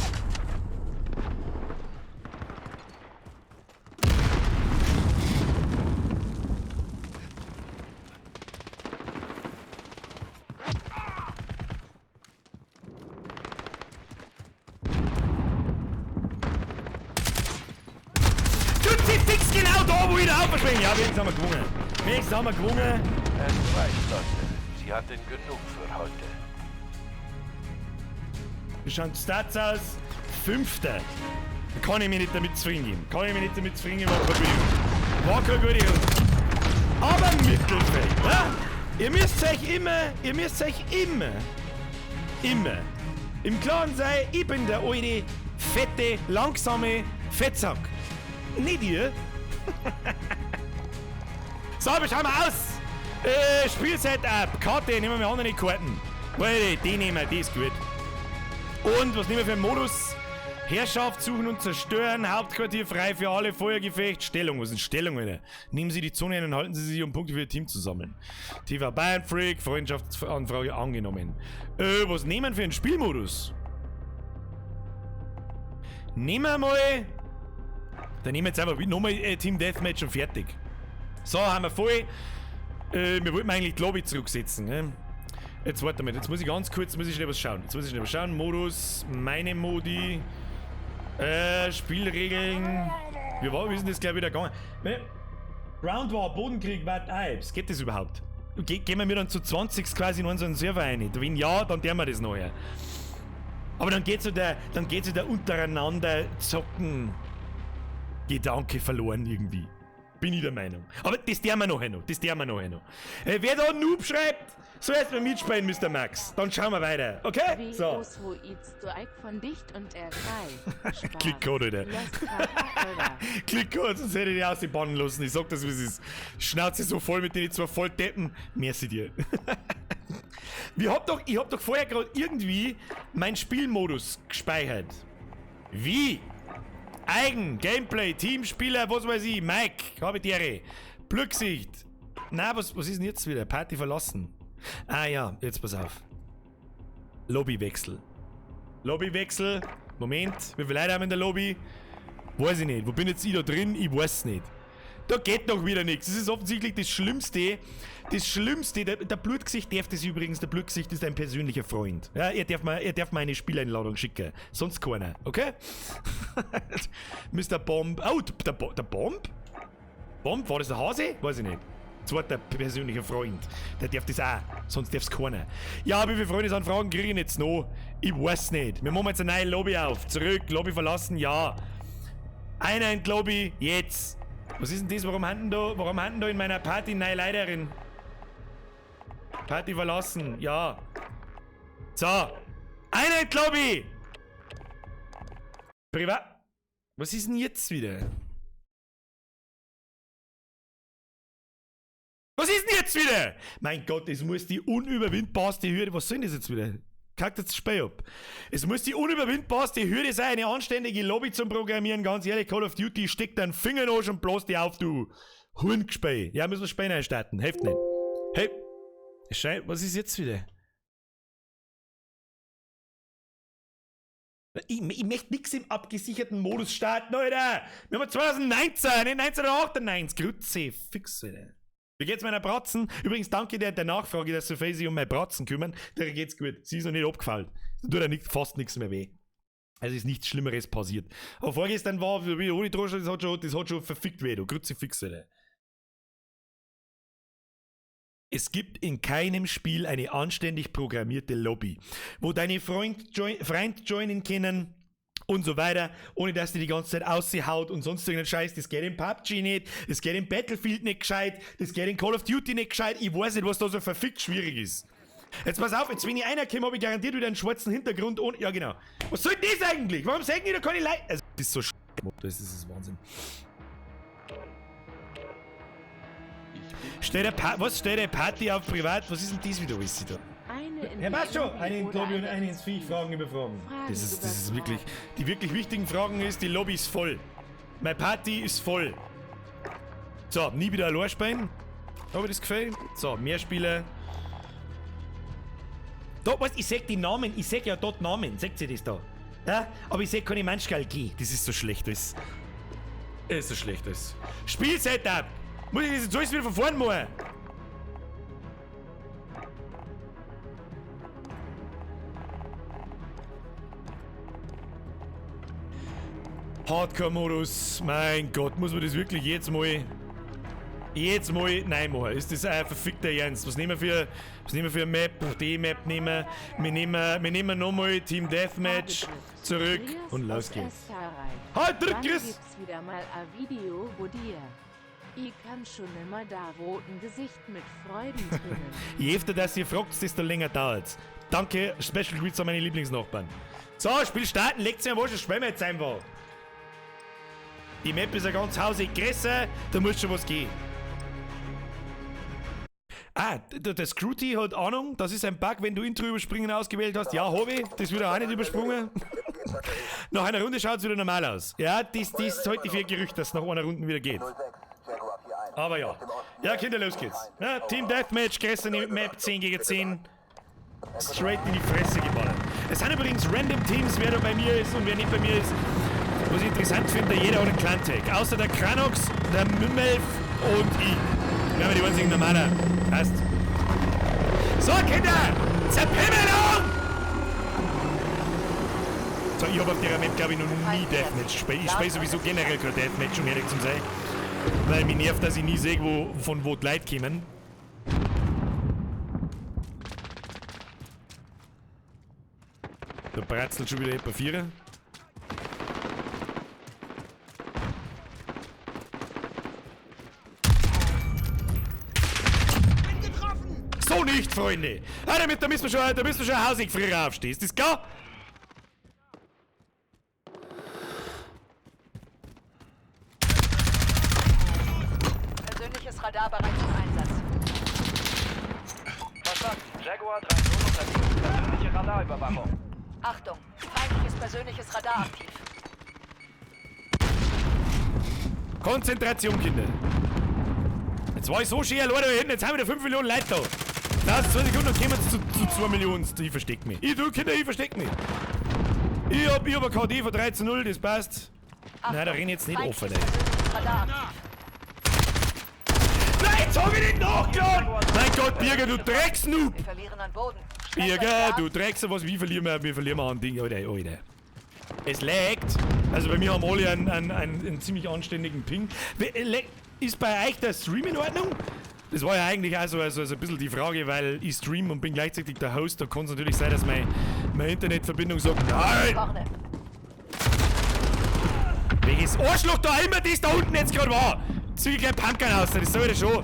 Du ziehst fix genau da, wo ich da aufspringe. Ja, wenigstens haben wir gewonnen. Es reicht, Leute. Sie hatten genug für heute. Wie schaut die Stats aus? 5. Da kann ich mich nicht damit zufrieden geben. War keine gute Runde. Aber Mittelfeld, ja? Ihr müsst euch immer im Klaren sein, ich bin der alte, fette, langsame Fettsack. Nicht ihr. So, aber schauen wir aus. Spielsetup, Karte, nehmen wir andere Karten. Leute, die nehmen wir, die ist gut. Und was nehmen wir für einen Modus? Herrschaft suchen und zerstören, Hauptquartier frei für alle, Feuergefecht, Stellung. Was ist Stellung, Alter? Nehmen Sie die Zone ein und halten Sie sich um Punkte für Ihr Team zusammen. TV Bayern Freak, Freundschaftsanfrage angenommen. Was nehmen wir für einen Spielmodus? Nehmen wir mal. Dann nehmen wir jetzt einfach nochmal Team Deathmatch und fertig. So, haben wir voll. Wir wollten eigentlich die Lobby zurücksetzen. Ne? Jetzt warte mal, jetzt muss ich ganz kurz, schnell was schauen. Modus, meine Modi, Spielregeln. Wie ist denn das gleich wieder gegangen? Round War, Bodenkrieg, What Alps. Geht das überhaupt? Gehen wir dann zu 20 quasi in unseren Server rein? Wenn ja, dann tun wir das nachher. Aber dann geht so der untereinander zocken Gedanke verloren irgendwie. Bin ich der Meinung. Aber das tun wir nachher noch. Wer da Noob schreibt, so erstmal mitspielen, Mr. Max. Dann schauen wir weiter. Okay? Wie So. groß, wo it's du Eik von dicht und R3. Klickcode, Alter. Klickcode, sonst hätte ich die aus den Bannen lassen. Ich sag das, wie es ist. Schnauze so voll mit den zwei Volldeppen. Merci dir. Ich hab doch vorher gerade irgendwie meinen Spielmodus gespeichert. Wie? Eigen, Gameplay, Teamspieler, was weiß ich, Mike, Habitäre, Blücksicht. Na, was ist denn jetzt wieder? Party verlassen. Ah ja, jetzt pass auf. Lobbywechsel. Moment, wie viele Leute haben in der Lobby? Weiß ich nicht. Wo bin jetzt ich da drin? Ich weiß nicht. Da geht doch wieder nichts. Das ist offensichtlich das Schlimmste. Der Blutgesicht darf das übrigens. Der Blutgesicht ist ein persönlicher Freund. Ja, er darf mir eine Spieleinladung schicken. Sonst keiner. Okay? Mr. Bomb. Oh, der Bomb? Bomb? War das der Hase? Weiß ich nicht. Das war der persönliche Freund. Der darf das auch. Sonst darf es keiner. Ja, wie viele Freundesanfragen kriege ich jetzt noch? Ich weiß nicht. Wir machen jetzt eine neue Lobby auf. Zurück. Lobby verlassen. Ja. Einer in die Lobby. Jetzt. Was ist denn das? Warum haben da in meiner Party eine neue Leiterin? Party verlassen, ja. So. Einer in die Lobby! Privat. Was ist denn jetzt wieder? Was ist denn jetzt wieder? Mein Gott, das muss die unüberwindbarste Hürde. Was soll denn das jetzt wieder? Kackt jetzt das Spiel ab. Es muss die unüberwindbarste Hürde sein, eine anständige Lobby zum Programmieren. Ganz ehrlich, Call of Duty, steck deinen Finger noch und bloß die auf, du Hundgespäh. Ja, müssen wir Spiel einstarten. Hilft nicht. Hey. Was ist jetzt wieder? Ich möchte nichts im abgesicherten Modus starten, Alter. Wir haben 2019, nicht 1998. Grütze, fix, Alter. Wie geht's meiner Bratzen? Übrigens, danke der Nachfrage, dass Sophie sich um meine Bratzen kümmern. Der geht's gut. Sie ist noch nicht abgefallen. Da tut ja fast nichts mehr weh. Also ist nichts Schlimmeres passiert. Aber vorgestern war, wie ohne Droschen, das hat schon verfickt weh, du. Grütze, fix, Alter. Es gibt in keinem Spiel eine anständig programmierte Lobby, wo deine Freund joinen können und so weiter, ohne dass die ganze Zeit aushaut und sonst irgendeinen Scheiß. Das geht in PUBG nicht, das geht in Battlefield nicht gescheit, das geht in Call of Duty nicht gescheit. Ich weiß nicht, was da so verfickt schwierig ist. Jetzt pass auf, jetzt wenn ich einer komme, habe ich garantiert wieder einen schwarzen Hintergrund und ja genau. Was soll denn das eigentlich? Warum sagen die da keine Leute? Also, das ist so das ist Wahnsinn. Was steht der Party auf privat? Was ist denn das wieder alles da? Ja, passt schon. Eine in Lobby und eine ins Viech, Fragen überfragen. Das ist wirklich, die wirklich wichtigen Fragen ist, die Lobby ist voll. Meine Party ist voll. So, nie wieder allein spielen. Habe ich das gefällt? So, mehr Spieler. Da, was, ich sag die Namen, ich sag ja dort Namen, seht ihr das da? Ja? Aber ich sag keine Menschkalki. Das ist so schlecht, das. ist so schlecht, das. Spielsetup! Muss ich das jetzt alles wieder von vorne machen? Hardcore-Modus, mein Gott, muss man das wirklich jetzt mal nein machen? Ist das ein verfickter Ernst? Was nehmen wir für eine Map? Die Map nehmen wir nehmen nochmal Team Deathmatch zurück und los geht's. Halt, drück, Chris! Gibt's wieder mal ein Video, wo dir ich kann schon immer da roten Gesicht mit Freudentränen. Je öfter das ihr fragt, desto länger dauert's. Danke, Special Greets an meine Lieblingsnachbarn. So, Spiel starten, legt's mir was, das spielen wir jetzt einfach. Die Map ist ja ganz hausig größer, da muss schon was gehen. Ah, der Scrutty hat Ahnung, das ist ein Bug, wenn du Intro überspringen ausgewählt hast. Ja, habe ich, das wird auch nicht übersprungen. Nach einer Runde schaut es wieder normal aus. Ja, das halte ich für Gerücht, dass es nach einer Runde wieder geht. Aber ja. Ja, Kinder, los geht's. Ja, Team Deathmatch, gestern die Map 10 gegen 10. Straight in die Fresse geballert. Es sind übrigens random Teams, wer da bei mir ist und wer nicht bei mir ist. Was ich interessant finde, jeder hat einen Clan-Tag. Außer der Kranox, der Mimmelf und ich. Wir haben die einzigen Normaler. Passt. So, Kinder! Zerpimmelung! So, ich habe auf der Map, glaube ich, noch nie Deathmatch gespielt. Ich spiele sowieso generell kein Deathmatch, um ehrlich zu sein. Weil mich nervt, dass ich nie sehe, von wo die Leute kommen. Da bratzelt schon wieder etwa Vierer. So nicht, Freunde! Ah, da müssen wir schon ein Hausig früher aufstehen. Ist das klar? Persönliches Radar bereit zum Einsatz. Verstanden. Jaguar 3 unterwegs. Persönliche Radarüberwachung. Achtung, feindliches persönliches Radar aktiv. Konzentration, Kinder. Jetzt war ich so schön allein da hinten, jetzt haben wir 5 Millionen Leute da. Da ist 2 Sekunden, dann kommen wir zu 2 Millionen. Ich versteck mich. Kinder, ich versteck mich. Ich hab ein KD von 13-0, das passt. Achtung, Nein, da renn jetzt nicht offen, ey. persönliches Radar aktiv. Nein, jetzt hab ich nicht nachgeladen! Mein Gott, Birger, du Drecksnoob! Wir verlieren an Boden. Birger, du Dreckser, was, wie verlieren wir an Ding, Alter. Es laggt. Also bei mir haben alle einen ziemlich anständigen Ping. Ist bei euch der Stream in Ordnung? Das war ja eigentlich auch so ein bisschen die Frage, weil ich stream und bin gleichzeitig der Host. Da kann es natürlich sein, dass meine Internetverbindung sagt, nein! Vorne. Welches Arschloch da immer das da unten jetzt gerade war! Zieh ich gleich Pumpkin aus, das soll ich schon.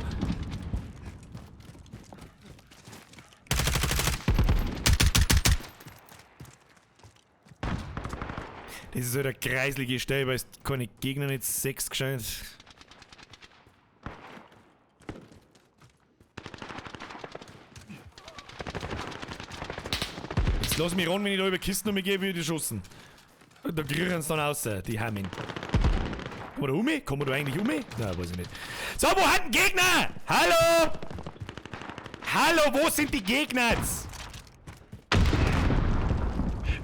Das ist halt eine kreislige Stelle, weil es keine Gegner nicht 6 gescheit. Lass mich ran, wenn ich da über Kisten umgehe, wie die Schussen. Da kriegen sie dann raus, die Hammin. Kann man da um? Kann man da eigentlich um? Nein, weiß ich nicht. So, wo hat ein Gegner? Hallo? Hallo, wo sind die Gegner?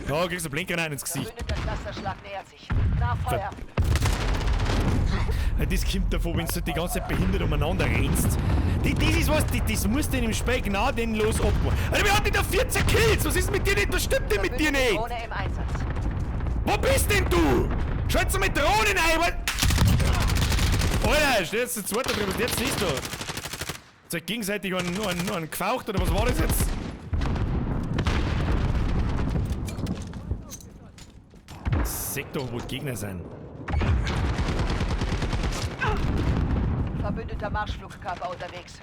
Da kriegst du Blinker ins Gesicht. Verbündeter Clusterschlag nähert sich. Nach Feuer. Das kommt davon, wenn du die ganze Zeit behindert umeinander rennst. Das ist was, das musst du in dem Spiel genau den los abmachen. Alter, wir hatten da 14 Kills, was ist mit dir nicht? Was stimmt denn mit dir nicht? Drohne im Einsatz. Wo bist denn du? Schalt du mit Drohnen ein? Alter, steh jetzt zu zweit drüber, was jetzt siehst du? Jetzt hat gegenseitig einen gefaucht, oder was war das jetzt? Sag doch, wo die Gegner sind. Verbündeter Marschflugkörper unterwegs.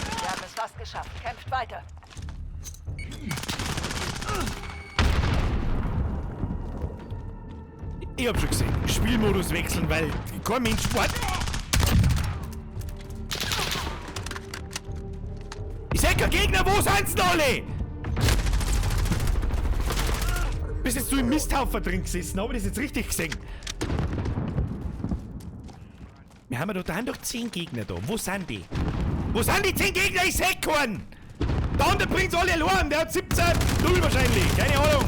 Wir haben es fast geschafft. Kämpft weiter. Ich hab schon gesehen, Spielmodus wechseln, weil kein Mensch Sport. Ich seh kein Gegner, wo sind sie alle? Bist jetzt du im Misthaufen drin gesessen, habe ich das jetzt richtig gesehen? Wir haben doch 10 Gegner da. Wo sind die? Wo sind die 10 Gegner? Ich seh keinen! Der andere bringt's alle allein, der hat 17, 0 wahrscheinlich, keine Ahnung.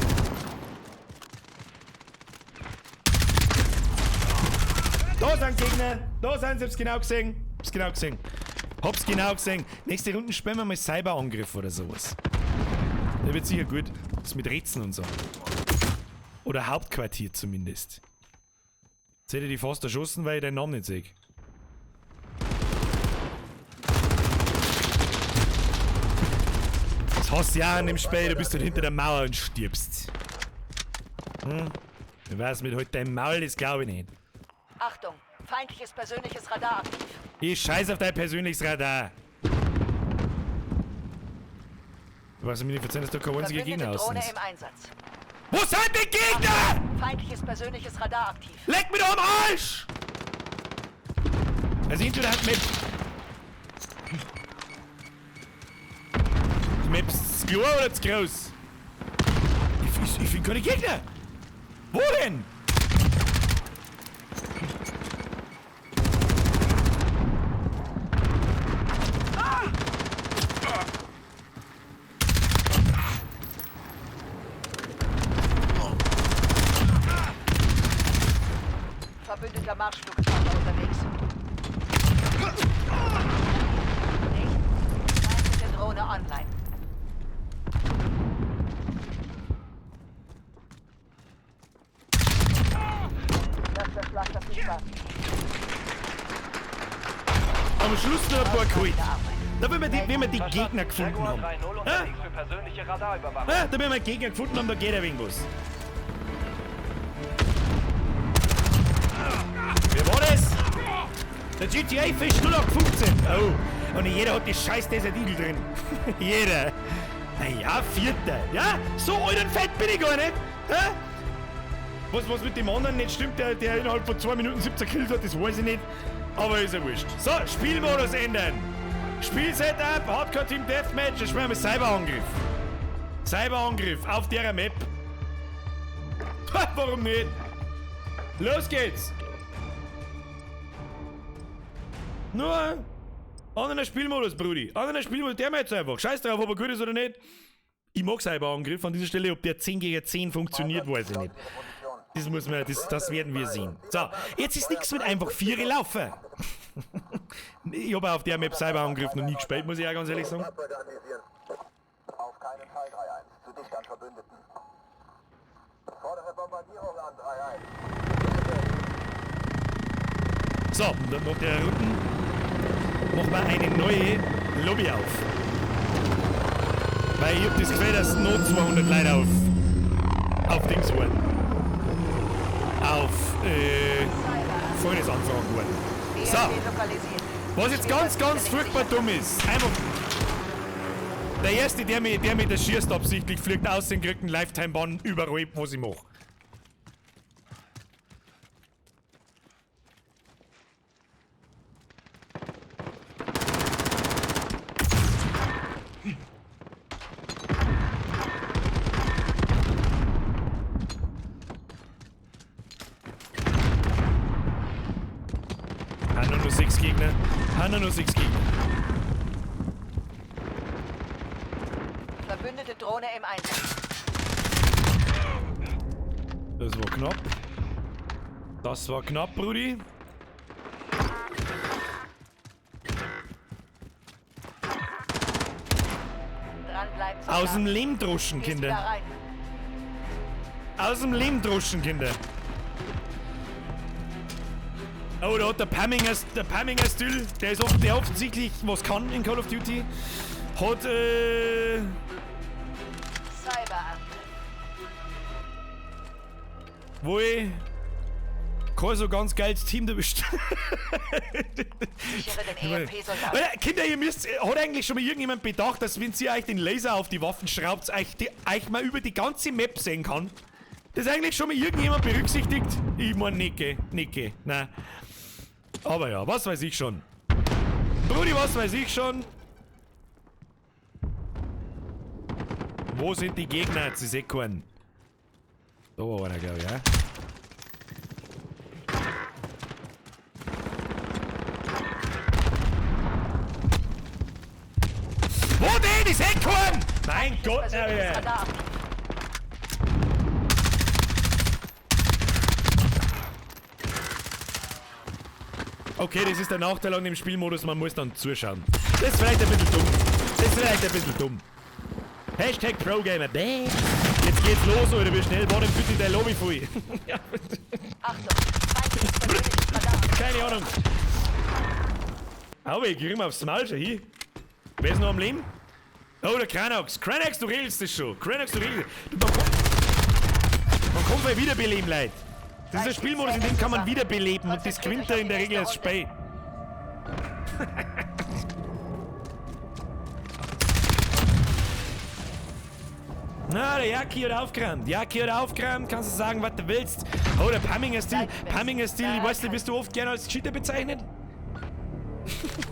Da sind Gegner, da sind sie, hab's genau gesehen. Hab's genau gesehen. Nächste Runde spielen wir mal Cyberangriff oder sowas. Der wird sicher gut. Das mit Rätseln und so. Oder Hauptquartier zumindest. Jetzt hätte ich die fast erschossen, weil ich deinen Namen nicht sehe. Das hast du ja an dem Spiel, du bist halt hinter der Mauer und stirbst. Ich weiß, mit halt deinem Maul, das glaube ich nicht. Achtung, feindliches persönliches Radar aktiv. Ich scheiß auf dein persönliches Radar. Du weißt mir nicht verzeihen, dass du kein einziger Gegner Drohne aussehst. im Einsatz. Wo sind die Gegner? Feindliches persönliches Radar aktiv. Leck mich doch am Arsch! Also entweder hat Map... Die Map ist zu klein oder zu groß? Ich finde keine Gegner! Wo denn? Verbündeter Marschflugkörper unterwegs. Feindliche Drohne online. Clusterschlag verfügbar. Am Schluss noch ein paar geholt. Da wenn wir die Gegner gefunden Jaguar haben. 3-0 unterwegs für persönliche Radarüberwachung. Da wenn wir Gegner gefunden haben, da geht ein wenig was. Wer war das? Der GTA Fish 0815. Oh, und jeder hat die scheiß Desert Eagle drin. Jeder. Naja, 4. Ja, so alt und fett bin ich gar nicht. Hä? Was mit dem anderen nicht stimmt, der innerhalb von 2 Minuten 17 Kills hat, das weiß ich nicht. Aber ist ja wurscht. So, Spielmodus ändern. Spielsetup, Hardcore Team Deathmatch, jetzt spielen wir Cyberangriff. Cyberangriff auf der Map. Warum nicht? Los geht's. Nur anderer Spielmodus, Brudi. Anderer Spielmodus, der mal jetzt einfach. Scheiß drauf, ob er gut ist oder nicht. Ich mag Cyberangriff an dieser Stelle, ob der 10 gegen 10 funktioniert, weiß ich nicht. Das werden wir sehen. So, jetzt ist nichts mit einfach 4 laufen. Ich habe auf der Map Cyberangriff noch nie gespielt, muss ich ja ganz ehrlich sagen. Auf keinen Fall 3-1. Zu dicht an Verbündeten. Fordere Bombardierung an 3-1. So, und dann nach der Runden machen wir eine neue Lobby auf. Weil ich hab das Gefühl, dass noch 200 Leute auf Dings waren. Auf Freundesanfragen waren. So, was jetzt ganz furchtbar dumm ist. Einfach. Der Erste, der mich das schießt absichtlich, fliegt aus und kriegt einen Lifetime-Bann überall, was ich mache. Haben nur 6 Gegner. Verbündete Drohne im Einsatz. Das war knapp. Das war knapp, Brudi. Dranbleiben. Aus dem Lehm druschen, Gehst wieder Kinder. rein. Aus dem Lehm druschen, Kinder. Oh, da hat der Pamminger Still, der offensichtlich was kann in Call of Duty, hat, Cyberangriff. wohl kein so ganz geiles Team erwischt. Sichere den EMP-Soldaten. Alter, Kinder, ihr müsst, hat eigentlich schon mal irgendjemand bedacht, dass wenn ihr euch den Laser auf die Waffen schraubt, euch mal über die ganze Map sehen kann? Das ist eigentlich schon mal irgendjemand berücksichtigt? Ich mein, Nicke, nein. Aber ja, was weiß ich schon. Brudi, was weiß ich schon. Wo sind die Gegner? Sie sehen keinen. Da war einer, glaube ich, ja. Wo denn? Ich seh keinen! Mein Gott, Persönliches Alter. Radar. Okay, das ist der Nachteil an dem Spielmodus, man muss dann zuschauen. Das ist vielleicht ein bisschen dumm. Hashtag ProGamer. Bäh. Jetzt geht's los, oder wie schnell war denn bitte der Lobby voll? Achtung, feindliches persönliches Radar. Keine Ahnung. Aber ich krieg mir aufs Maul schon hin. Wer ist noch am Leben? Oh, der Kranax. Kranax, du regelst das schon. Kranax, du regelst das. Man kommt bei Wiederbeleben, Leute. Das ist ein Spielmodus, in dem kann man wiederbeleben und das gewinnt er in der Regel als Spay. Na, der Jacki hat aufgeräumt. Kannst du sagen, was du willst. Oh, der Pamminger Stil, ich weiß nicht, wirst du oft gerne als Cheater bezeichnet?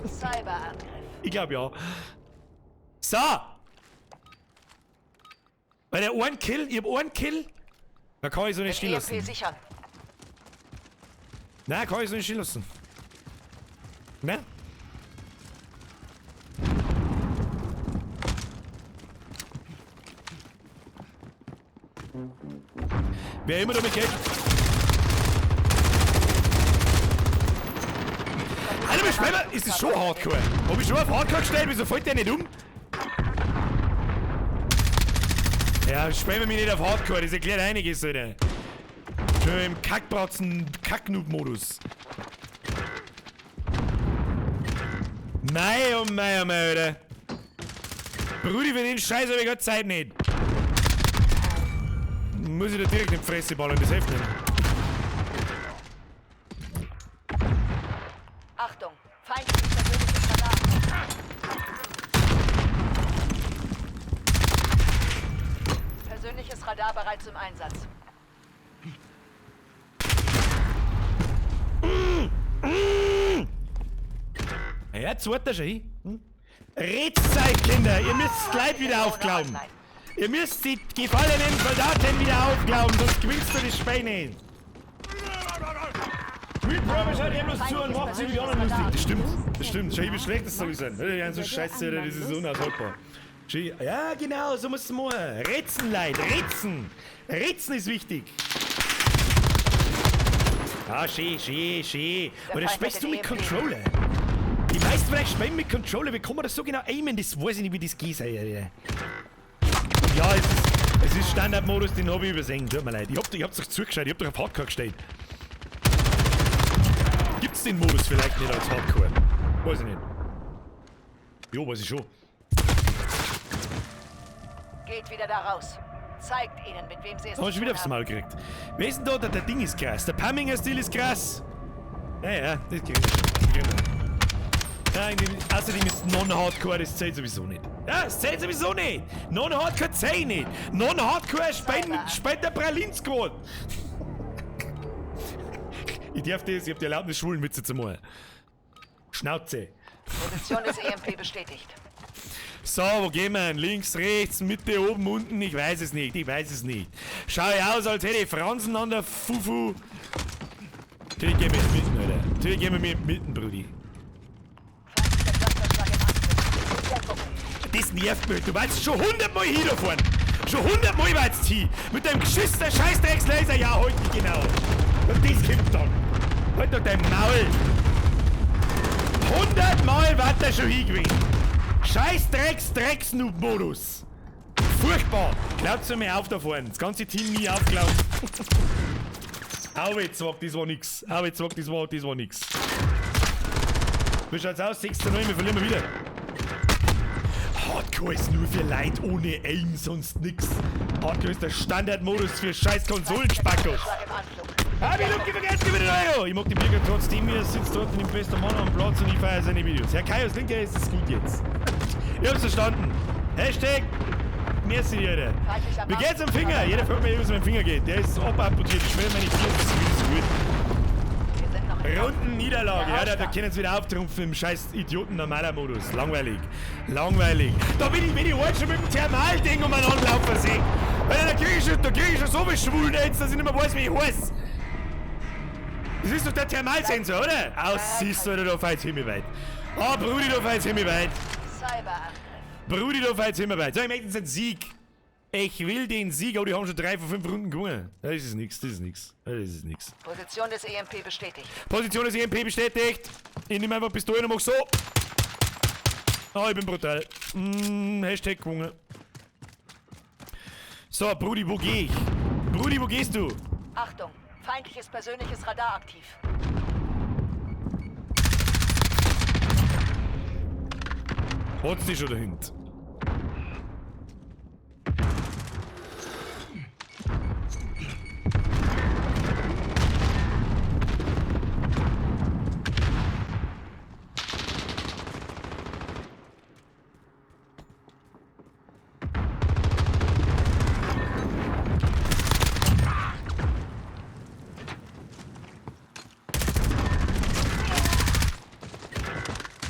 Cyberangriff. Ich glaube ja. So! Bei der einen Kill, ich hab einen Kill. Da kann ich so nicht stehen EMP lassen. sichern. Nein, kann ich so nicht stehen lassen. Ne? Wer immer damit geht. Alter, Schweiber, ist das schon Hardcore? Hab ich schon auf Hardcore gestellt? Wieso fällt der nicht um? Ja, sperren mich nicht auf Hardcore, das erklärt einiges, Alter. Schon im Kackbratzen, Kacknoob-Modus. Mei, oh mei, Alter. Brudi, für den Scheiß hab ich grad Zeit nicht. Muss ich da direkt in die Fresse ballern, das hilft nicht. Achtung, feindliches persönliches Radar. Persönliches Radar bereits im Einsatz. Ja, jetzt wird er schon hin. Retzeit, Kinder, ihr müsst gleich wieder aufglauben. Ihr müsst die gefallenen Soldaten wieder aufglauben, sonst gewinnst du das Spiel nicht. Repromise hat eben bloß zu und macht sie wieder lustig. Das stimmt. Schau, wie schlecht das soll sein. Ja, so scheiße, das ist unaushaltbar. Ja, genau, so muss es machen. Ritzen, Leute, ritzen. Ritzen ist wichtig. Ah, schön. Aber das spielst du mit Controller. Die meisten vielleicht spielen mit Controller. Wie kann man das so genau aimen? Das weiß ich nicht, wie das geht. Ja, es ist Standardmodus, den habe ich übersehen. Tut mir leid. Ich hab's doch zugeschaut, ich hab doch auf Hardcore gestellt. Gibt's den Modus vielleicht nicht als Hardcore? Weiß ich nicht. Jo, weiß ich schon. Geht wieder da raus. Zeigt ihnen, mit wem sie es Hab ich schon wieder aufs Maul gekriegt. Wer ist denn da? Der Ding ist krass. Der Pamminger Stil ist krass. Ja, das kriegen wir. Ja, außerdem ist Non-Hardcore, das zählt sowieso nicht. Ja, das zählt sowieso nicht. Non-Hardcore zählt nicht. Non-Hardcore spielt der Pralin-Squad. Ich hab die Erlaubnis, schwulen Witze zu machen. Schnauze. Position des EMP bestätigt. So, wo gehen wir hin? Links, rechts, Mitte, oben, unten? Ich weiß es nicht. Schau ich aus, als hätte ich Fransen an der Fufu. Natürlich gehen wir jetzt mitten, Alter. Natürlich gehen wir mitten, Brudi. das nervt mich. Du warst schon 100 Mal hier da vorne. Schon 100 Mal warst du hier. Mit deinem geschissener Scheißdreckslaser. Ja, halt dich genau. Und das kommt dann. Halt doch dein Maul. 100 Mal war der schon hier gewesen. Scheiß Drecks-Noob-Modus. Furchtbar. Glaubst du mir auf da vorne. Das ganze Team nie aufgelaufen. Au jetzt, das war nix. Au jetzt, das war nix. Wie schaut's aus? 6:9, wir verlieren wieder. Hardcore ist nur für Leute ohne Aim, sonst nix. Hardcore ist der Standardmodus für scheiß Konsolenspackos. Ah, wie Lucky vergessen über den Euro! Ich mag die Bürger trotzdem, er sitzt dort in dem besten Mann am Platz und ich feiere seine Videos. Herr Kaios, denkt ihr, ist es gut jetzt? Ich hab's verstanden. Hashtag merci, Alter. Wie geht's am Finger? Jeder fragt mich, wie es mit dem Finger geht. Der ist abamputiert. Ich schwöre, meine Finger ist gut. Rundenniederlage, ja, da können sie wieder auftrumpfen im scheiß Idioten-normaler-Modus. Langweilig. Langweilig. Da bin ich heute schon mit dem Thermalding um einen Anlauf versehen. Weil da krieg ich schon so viel Schwulen jetzt, dass ich nicht mehr weiß, wie ich heiß. Das ist doch der Thermalsensor, oder? Siehst du, Alter, da feilt's himmelweit. Ah, Brudi, da feilt's himmelweit. Brudi, da feilt's himmelweit. So, ich möchte jetzt einen Sieg. Ich will den Sieg, aber die haben schon 3 von 5 Runden gewonnen. Das ist nix. Position des EMP bestätigt. Position des EMP bestätigt. Ich nehme einfach Pistole und mach so. Ah, ich bin brutal. Hashtag gewonnen. So, Brudi, wo geh ich? Brudi, wo gehst du? Achtung, feindliches persönliches Radar aktiv. Hat's dich schon dahinter?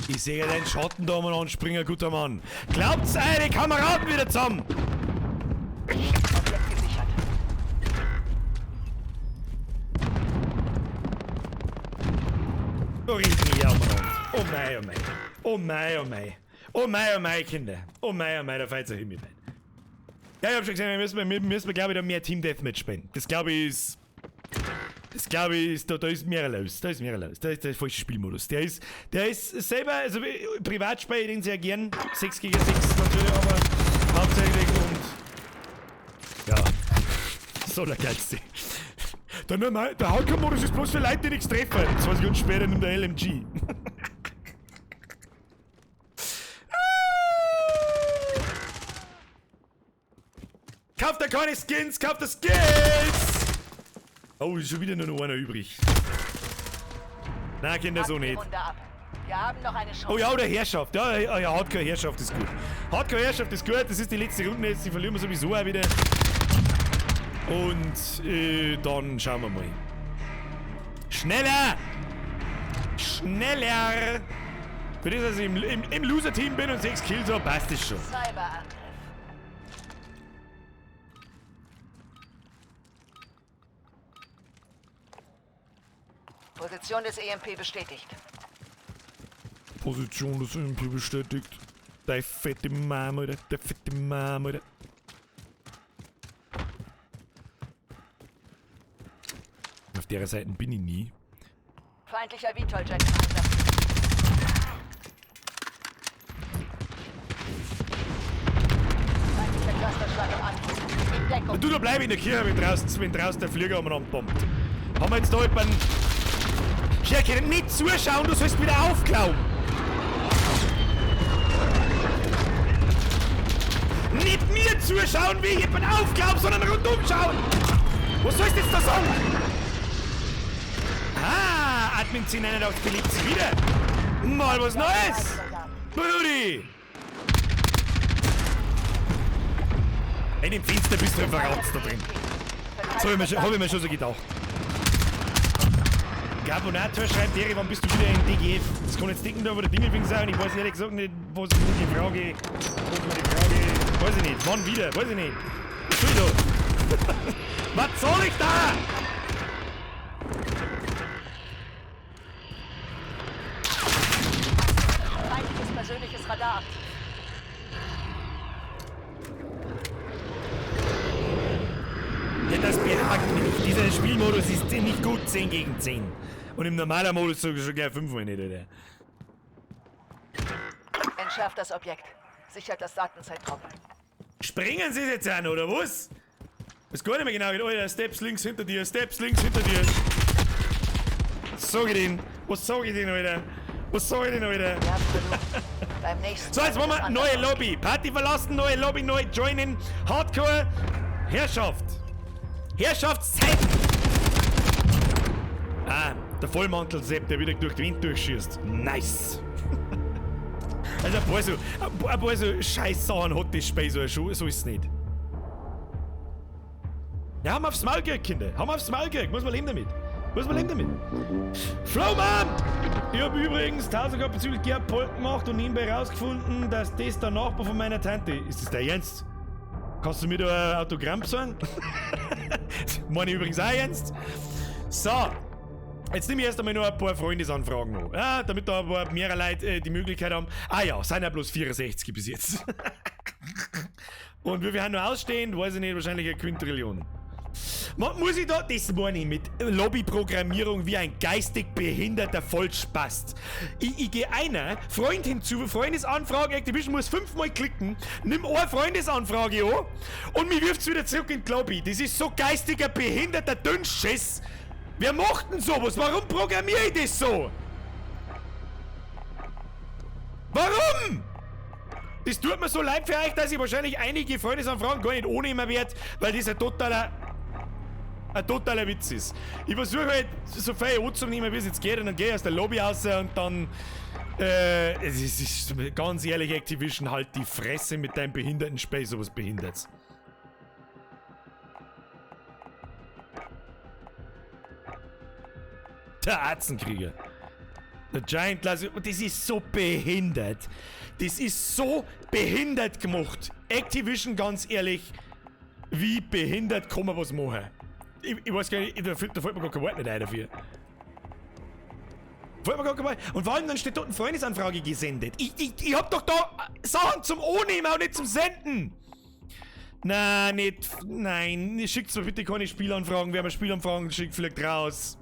Ich sehe deinen Schatten da mal anspringen, guter Mann. Glaubt's eure Kameraden wieder zusammen? Objekt gesichert. Da riechen wir umeinander. Oh mei, oh mei. Oh mei, oh mei. Oh mei, oh mei, Kinder. Oh mei, da fällt's ein Himmel. Ja, ich hab schon gesehen, wir müssen glaube ich, da mehr Team Deathmatch spielen. Das glaube ich ist... da ist mehr los. Da ist der falsche Spielmodus. Der ist selber, also privat spiele ich den sehr gern. 6 gegen 6 natürlich, aber hauptsächlich und... Ja. So der geilste. Der Hardcore-Modus ist bloß für Leute, die nichts treffen. Das weiß ich uns später in der LMG. Kauft er keine Skins, kauft er Skins! Oh, ist schon wieder nur noch einer übrig. Na, Kinder, so nicht. Wir haben noch eine Chance. Oh ja, der Herrschaft. Ja, Hardcore-Herrschaft ist gut. Hardcore-Herrschaft ist gut. Das ist die letzte Runde jetzt. Die verlieren wir sowieso auch wieder. Und dann schauen wir mal. Schneller! Schneller! Für das, dass ich im Loser-Team bin und 6 Kills habe, passt das schon. Cyberangriff. Position des EMP bestätigt. Position des EMP bestätigt. Der fette Mama, Alter. Der fette Mama, Alter. Auf der Seite bin ich nie. Feindlicher VTOL-Jet im Einsatz. Feindlicher Clusterschlag im Anflug. In Deckung. Du, da bleib in der Kirche, wenn draußen der Flieger umeinander bombt. Haben wir jetzt da jemanden... Scherke, nicht zuschauen, du sollst wieder aufklauben. Nicht mir zuschauen, wie ich jemand aufklaub, sondern rundum schauen. Was sollst du jetzt da sagen? Ah, Admin 1081 beliebt sich wieder. Mal was Neues. Brudi. In dem Fenster bist du ein Verratz da drin. So hab ich mir schon so gedacht. Gabonator schreibt, Eri, wann bist du wieder in DGF? Das kann jetzt dicken da, wo der Dingelwing sein. Ich weiß ehrlich gesagt nicht, was die Frage... Weiß ich nicht. Wann wieder? Weiß ich nicht. Entschuldigung. Was soll ich da? Feindliches persönliches Radar aktiv. der Spielmodus ist nicht gut 10 gegen 10. Und im normalen Modus sogar schon gleich 5 nicht, Alter. Entschärft das Objekt. Sichert das Datenzentrum. Springen sie jetzt an, oder was? Das gar nicht mehr genau. Alter, Steps links hinter dir, Steps links hinter dir. Was sag ich denn? Was sag ich denn, Alter? Was sag ich denn, Alter? Ihr habt genug. Beim nächsten So, jetzt machen wir neue Lobby. Party verlassen, neue Lobby, neu joinen. Hardcore. Herrschaft. Herrschaftszeit. Ah, der Vollmantel-Sepp, der wieder durch den Wind durchschießt. Nice. Also ein paar so scheiß Sachen hat das Spiel, so ist es nicht. Ja, haben wir aufs Maul gekriegt, Kinder. Haben wir aufs Maul gekriegt. Muss man leben damit. Flowman! Ich hab übrigens Tausiger bezüglich Gerhard Polk gemacht und nebenbei rausgefunden, dass das der Nachbar von meiner Tante ist. Ist das der Ernst? Kannst du mir da ein Autogramm besorgen? Meine ich übrigens auch ernst. So. Jetzt nehme ich erst einmal noch ein paar Freundesanfragen noch. Ja, damit da ein paar mehrere Leute die Möglichkeit haben. Ah ja, sind ja bloß 64 bis jetzt. Und wie viel haben noch ausstehend? Weiß ich nicht, wahrscheinlich eine Quintrillion. Muss ich da, das meine ich mit Lobbyprogrammierung wie ein geistig behinderter Vollspast. Ich gehe einer, Freund hinzu, Freundesanfrage, Activision muss 5-mal klicken, nimm eine Freundesanfrage an und mich wirft's wieder zurück in die Lobby. Das ist so geistiger behinderter Dünnschiss. Wer macht denn sowas? Warum programmiere ich das so? Warum? Das tut mir so leid für euch, dass ich wahrscheinlich einige Freundesanfragen gar nicht annehmen werde, weil das ein totaler Witz ist. Ich versuche halt so viel anzunehmen, wie es jetzt geht, und dann gehe ich aus der Lobby raus und dann es ist ganz ehrlich, Activision, halt die Fresse mit deinem behinderten Spiel, sowas Behinderts. Der Arzenkrieger. Der Giant Classic. Und das ist so behindert. Das ist so behindert gemacht. Activision, ganz ehrlich, wie behindert kann man was machen? Ich weiß gar nicht, da fällt mir gar kein Wort nicht ein dafür. Fällt mir gar kein Wort. Und vor allem, dann steht dort eine Freundesanfrage gesendet. Ich hab doch da Sachen zum Annehmen, auch nicht zum Senden. Nein, schickt mir bitte keine Spielanfragen. Wer mir Spielanfragen schickt, fliegt raus.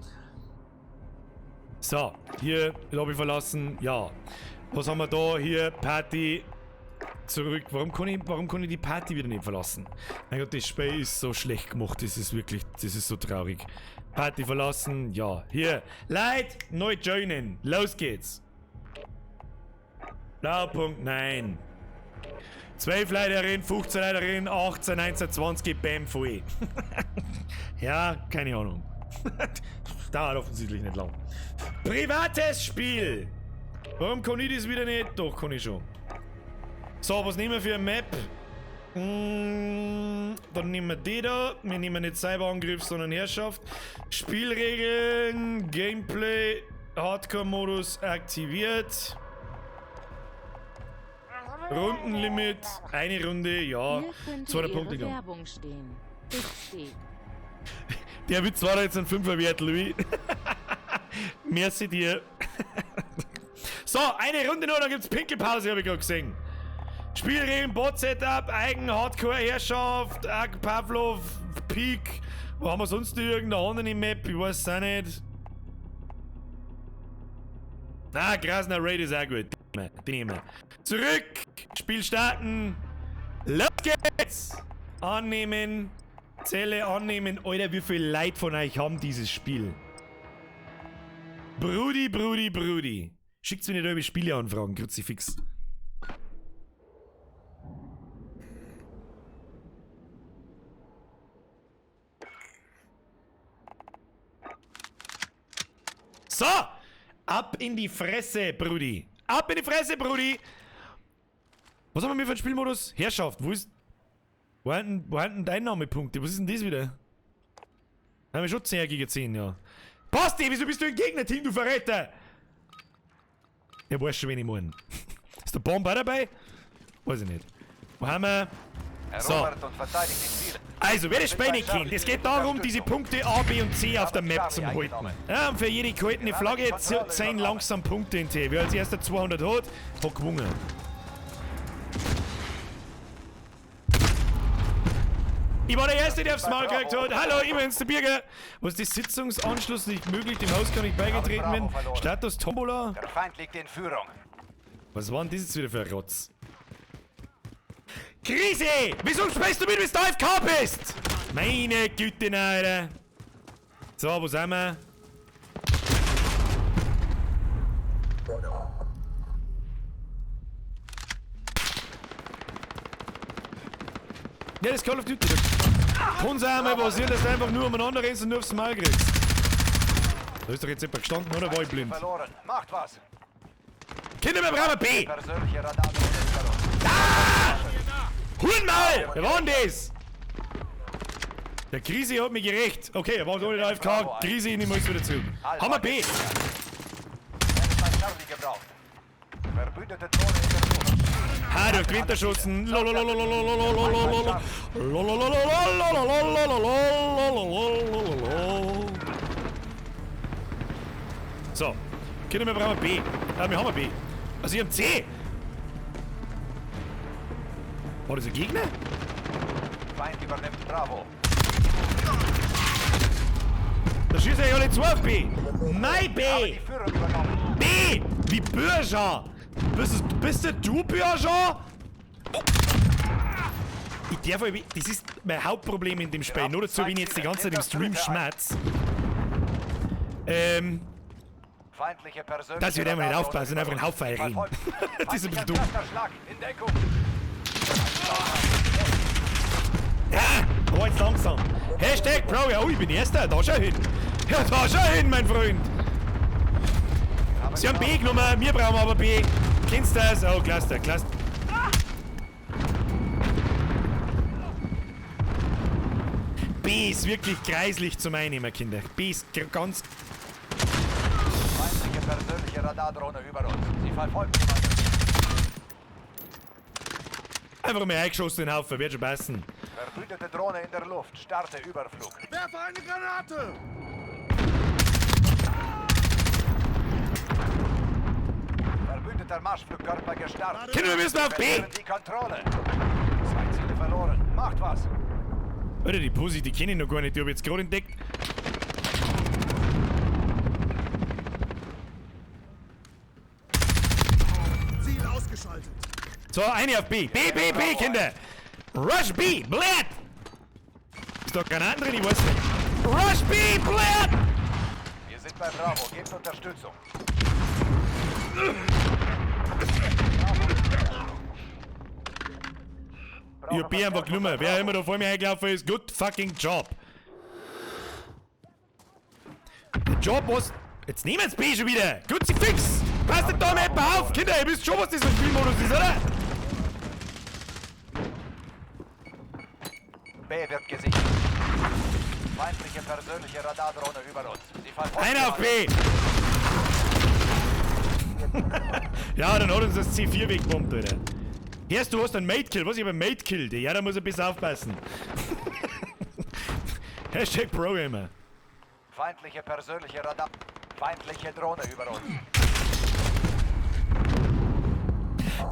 So, hier, Lobby verlassen, ja. Was haben wir da? Hier, Party. Zurück. Warum kann ich die Party wieder nicht verlassen? Mein Gott, das Spiel ist so schlecht gemacht, das ist so traurig. Party verlassen, ja. Hier, Leute, neu joinen. Los geht's. Blaupunkt, nein. 12 Leiterin, 15 Leiterin, 18, 19, 20, bam, voll. Ja, keine Ahnung. Dauert offensichtlich nicht lang. Privates Spiel! Warum kann ich das wieder nicht? Doch, kann ich schon. So, was nehmen wir für eine Map? Dann nehmen wir die da. Wir nehmen nicht Cyberangriff, sondern Herrschaft. Spielregeln, Gameplay, Hardcore-Modus aktiviert. Rundenlimit, eine Runde, ja. 200 Punkte. Werbung stehen. Steht. Der Witz war jetzt ein 5er wert, Louis. Merci dir. So, eine Runde noch, dann gibt's Pinkelpause, habe ich gerade gesehen. Spielregeln, Bot-Setup, Hardcore, Herrschaft, Pavlov, Peak. Wo haben wir sonst irgendeine andere Map? Ich weiß es auch nicht. Ah, Grasner Raid ist auch gut. Die nehmen wir. Zurück! Spiel starten! Los geht's! Annehmen! Zelle annehmen. Alter, wie viele Leute von euch haben dieses Spiel? Brudi. Schickt's mir nicht über Spieleanfragen, Kruzifix. So! Ab in die Fresse, Brudi! Ab in die Fresse, Brudi! Was haben wir für einen Spielmodus? Herrschaft, wo haben denn Einnahmepunkte? Was ist denn das wieder? Haben wir schon 10 gegen 10, ja. Basti, wieso bist du im Gegnerteam, du Verräter? Ja, weiß schon, wen ich meine. Ist der Bomb auch dabei? Weiß ich nicht. Wo haben wir? So. Also, wer das Spiel nicht kennt, es geht darum, diese Punkte A, B und C auf der Map zu halten. Ja, und für jede gehaltene Flagge zählen langsam Punkte in T. Wer als erster 200 hat gewonnen. Ich war der Erste, der aufs Maul gekriegt hat. Hallo, ich bin's, der Birger. Was ist Sitzungsanschluss nicht möglich? Dem Haus kann ich beigetreten werden. Status Tombola. Der Feind liegt in Führung. Was war denn das jetzt wieder für ein Rotz? Krise! Wieso sprichst du mit, bis du AFK bist? Meine Güte, Alter. So, wo sind wir? Ja, das ist Call of Duty. Kann sein, mal passieren, dass du einfach nur umeinander rennst und nur aufs Maul kriegst. Da ist doch jetzt jemand gestanden, oder war ich blind? Verloren. Macht was. Kinder, wir brauchen B! Persönliche Radardrohne über uns. Ah! Huren mal! Wer war denn das? Der Krise hat mich gerecht. Okay, er war ohne den AFK. Krise, ich nehme uns wieder zu. Haben wir B! Wenn es ein Charlie gebraucht. Verbündete Drohne in der Luft. Ah, durch die Winterschutzen. So. Kinder, wir brauchen B. Wir haben B. Also, ich haben C. War das ein Gegner? Feind übernimmt Bravo. Da schießt er ja alle 2 auf B. Mein B. Die Führung übernommen. B. Wie Bürger. Bist du Bürger? Ich darf aber, das ist mein Hauptproblem in dem Spiel. Nur dazu bin ich jetzt die ganze Zeit im Stream schmerz. Feindliche persönliche Das wird einfach nicht Radardrohne aufpassen, einfach einen Haufen reden. Das ist ein bisschen dumm. Clusterschlag in Deckung. Ja, aber jetzt langsam. Hashtag Pro, ja, oh, ich bin Erster, da schau hin. Ja, da schau hin, mein Freund. Sie haben B genommen, wir brauchen aber B. Kennst du das? Oh, Cluster. B ist wirklich kreislich zum Einnehmen, Kinder. B ist ganz... Feindliche persönliche Radardrohne über uns. Sie verfolgt jemanden. Einfach mal eingeschossen den Haufen, wird schon passen. Verbündete Drohne in der Luft. Starte Überflug. Werfe eine Granate! Verbündeter Marschflugkörper gestartet. Kinder, wir müssen auf B! Verlieren die Kontrolle. 2 Ziele verloren. Macht was. Alter, die Pussy, die kenne ich noch gar nicht, die habe ich jetzt gerade entdeckt. Ziel ausgeschaltet. So, eine auf B. B, Kinder! Rush B, blöd! Ist doch Granaten drin, ich weiß nicht. Rush B, blöd! Wir sind bei Bravo. Gebt Unterstützung. Ich hab B einfach genommen. Wer immer da vor mir eingelaufen ist, good fucking job. Der Job was... Jetzt nehmen wir B schon wieder. Gut, sie fix. Passt nicht da mal auf. Kinder, ihr wisst schon, was das für ein Spielmodus ist, oder? B wird gesichert. Feindliche persönliche Radardrohne über uns. Sie verfolgt Einer auf B. Ja, dann hat uns das C4 weggebombt, Alter. Erst du hast einen Mate-Kill. Was, ich hab einen Mate-Kill? Ja, da muss ein bisschen aufpassen. Hashtag Programmer. Feindliche persönliche Radar. Feindliche Drohne über uns.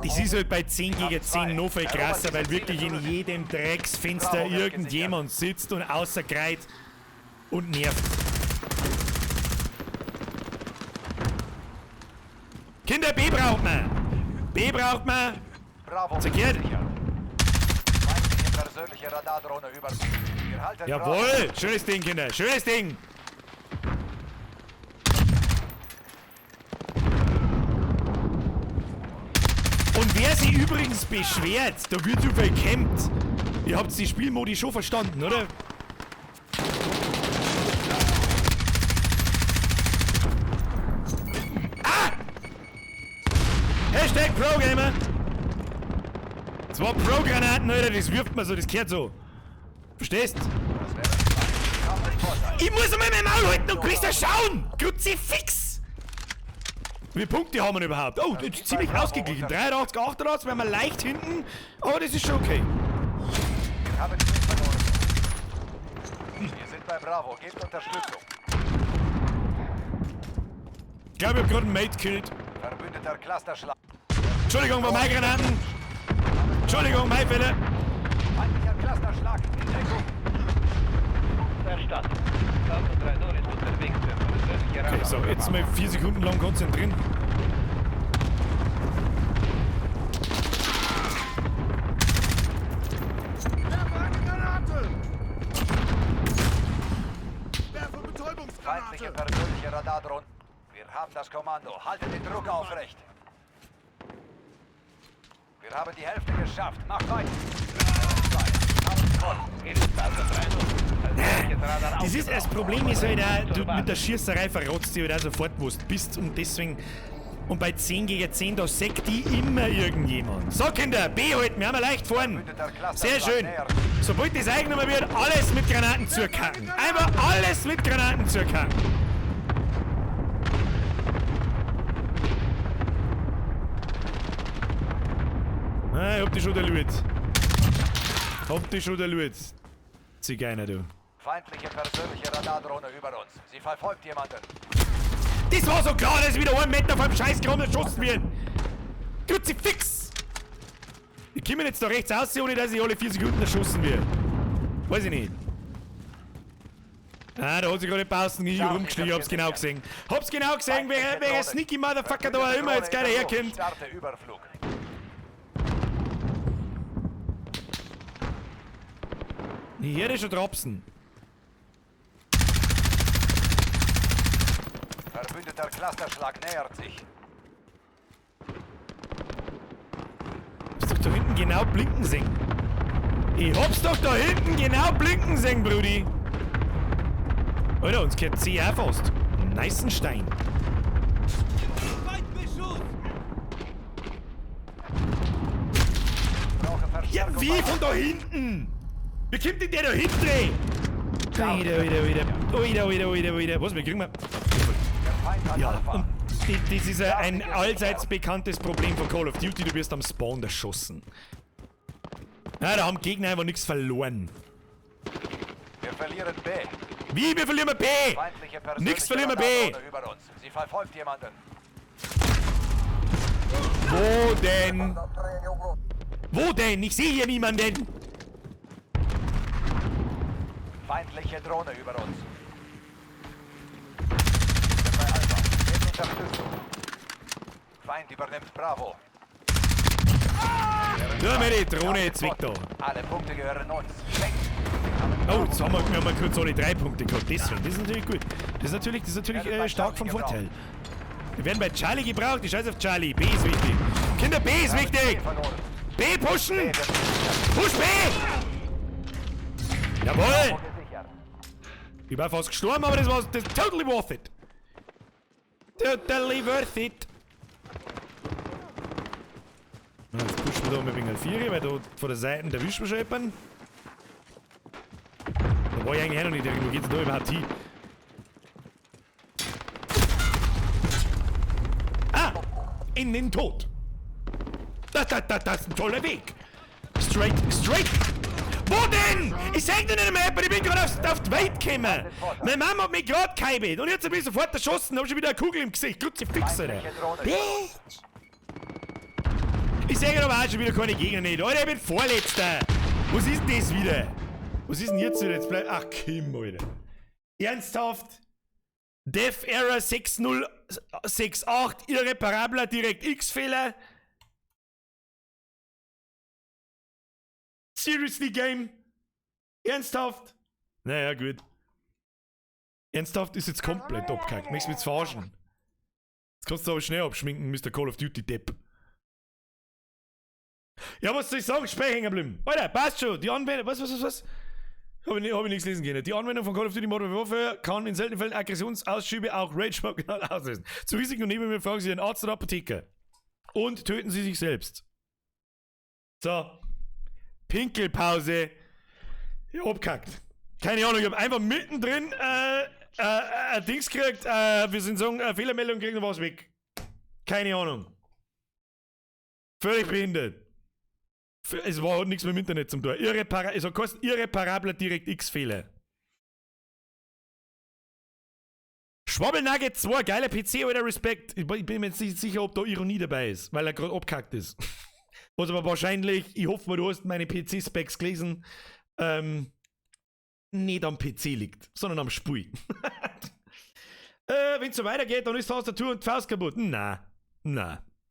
Das ist halt bei 10 gegen 10 noch viel krasser, weil wirklich in jedem Drecksfenster irgendjemand sitzt und außer Kreit und nervt. Kinder, B braucht man! B braucht man! Bravo. Zerkehrt. Feindliche persönliche Radardrohne über uns. Wir halten Jawohl! Schönes Ding, Kinder! Schönes Ding! Und wer sich übrigens beschwert, da wird so viel gecampt. Ihr habt die Spielmodi schon verstanden, oder? Ah! Hashtag Pro-Gamer! 2 Pro-Granaten, Alter, das wirft man so, das gehört so. Verstehst? Ich muss einmal mein Maul halten und kriegst da schauen! Kruzifix! Wie viele Punkte haben wir überhaupt? Oh, das ist ziemlich ausgeglichen. 83, 88, wären wir leicht hinten. Aber das ist schon okay. Wir haben die Luft verloren. Wir sind bei Bravo. Gebt Unterstützung. Ich glaube, ich hab gerade einen Mate gekillt. Verbündeter Clusterschlag. Entschuldigung, war meine Granaten. Entschuldigung, meine Fälle. Feindlicher Clusterschlag. In Deckung. Verstanden. Auto 3-0 ist unterwegs für persönliche Okay, so, jetzt mal 4 Sekunden lang konzentrieren. Werfe eine Granate! Werfe Feindliche Betäubungsgranate! persönliche Radardrohnen. Wir haben das Kommando. Haltet den Druck aufrecht. Wir haben die Hälfte geschafft. Macht weiter. Das ist das Problem, ist halt auch, du mit der Schießerei verrotzt dich halt auch sofort, wo du bist und deswegen. Und bei 10 gegen 10, da sägt die immer irgendjemand. So, Kinder, B halten, wir haben leicht vorn. Sehr schön. Sobald das eingenommen wird, alles mit Granaten zukacken. Einfach alles mit Granaten zukacken. Ah, ich hab dich schon erlaubt. Hab dich schon erlaubt. Zigeuner, du. Feindliche persönliche Radardrohne über uns. Sie verfolgt jemanden. Das war so klar, dass wieder 1 Meter vom Scheißkram erschossen wird. Kruzifix! Ich komme jetzt da rechts aus, ohne dass ich alle 4 Sekunden erschossen werde. Weiß ich nicht. Ah, da hat sich gerade Pausen hier rumgeschlichen, ich hab's genau gesehen. Hab's genau gesehen, wer Sneaky Motherfucker da auch immer jetzt gerade herkommt. Starte Überflug. Hier ist schon Dropsen. Verbündeter Clusterschlag nähert sich. Hab's doch da hinten genau blinken sehen. Ich hab's doch da hinten genau blinken sehen, Brudi. Alter, uns kennt sie auch fast. Neißenstein. Ja, wie von da hinten? Wie kommt denn der da hinten? Oida. Was, wir kriegen wir? Ja, und das ist ein allseits bekanntes Problem von Call of Duty, du wirst am Spawn erschossen. Ja, da haben Gegner einfach nichts verloren. Wir verlieren B. Wie, wir verlieren B? Feindliche Nix persönliche verlieren wir B. Radardrohne über uns. Sie verfolgt jemanden. Wo denn? Wo denn? Ich sehe hier niemanden. Feindliche Drohne über uns. Bei Alpha. Jetzt Unterstützung. Feind übernimmt Bravo. Ja, mir die Drohne jetzt weg da. Alle Punkte gehören uns. Schwenkt. Oh, jetzt haben wir mal kurz alle 3 Punkte gehabt. Deswegen, das ist natürlich gut. Das ist natürlich stark vom Vorteil. Wir werden bei Charlie gebraucht. Ich scheiße auf Charlie. B ist wichtig. Kinder, B ist wichtig. B pushen. Push B. Jawohl. Ich war fast gestorben, aber das war totally worth it. Totally worth it. Jetzt pushen wir da mit wegen 4, weil da von der Seite der erwischen wir schon jemanden. Da war ich eigentlich auch noch nicht irgendwo. Geht's da überhaupt hin? Ah! In den Tod! Das ist ein toller Weg! Straight! Wo denn? Ich sag dir nicht mehr, ich bin gerade auf die Welt gekommen! Meine Mama hat mich gerade geheibelt und jetzt hab ich sofort erschossen, hab schon wieder eine Kugel im Gesicht. Kruzifix, Alter! Bitch! Ich sehe aber auch schon wieder keine Gegner nicht. Alter, ich bin Vorletzter! Was ist denn das wieder? Was ist denn jetzt wieder? Jetzt bleibt. Ach, Kim, Alter. Ernsthaft? Dev Error 6068, irreparabler DirectX-Fehler? Seriously, Game? Ernsthaft? Naja, gut. Ernsthaft ist jetzt komplett abgehackt. Möchtest du mich jetzt verarschen? Jetzt kannst du aber schnell abschminken, Mr. Call of Duty Depp. Ja, was soll ich sagen? Speicher hängen bleiben. Alter, passt schon. Die Anwendung. Was? Hab ich nichts lesen können. Die Anwendung von Call of Duty Modern Warfare kann in seltenen Fällen Aggressionsausschübe, auch Rage-Mode genau auslösen. Zu Risiken und Nebenwirkungen fragen Sie den Arzt oder Apotheker. Und töten Sie sich selbst. So. Pinkelpause. Ja, abkackt. Keine Ahnung, ich hab einfach mittendrin ein Dings gekriegt. Wir sind sagen, eine Fehlermeldung, kriegen wir was weg. Keine Ahnung. Völlig behindert. Es war halt nichts mit dem Internet zum tun. Es hat kostet irreparabler DirectX-Fehler. Schwabbelnugget 2, geiler PC, alter Respekt. Ich bin mir jetzt nicht sicher, ob da Ironie dabei ist, weil er gerade abkackt ist. Was aber wahrscheinlich, ich hoffe mal, du hast meine PC-Specs gelesen. nicht am PC liegt, sondern am Spiel. Wenn es so weitergeht, dann ist Tastatur und die Faust kaputt. Na.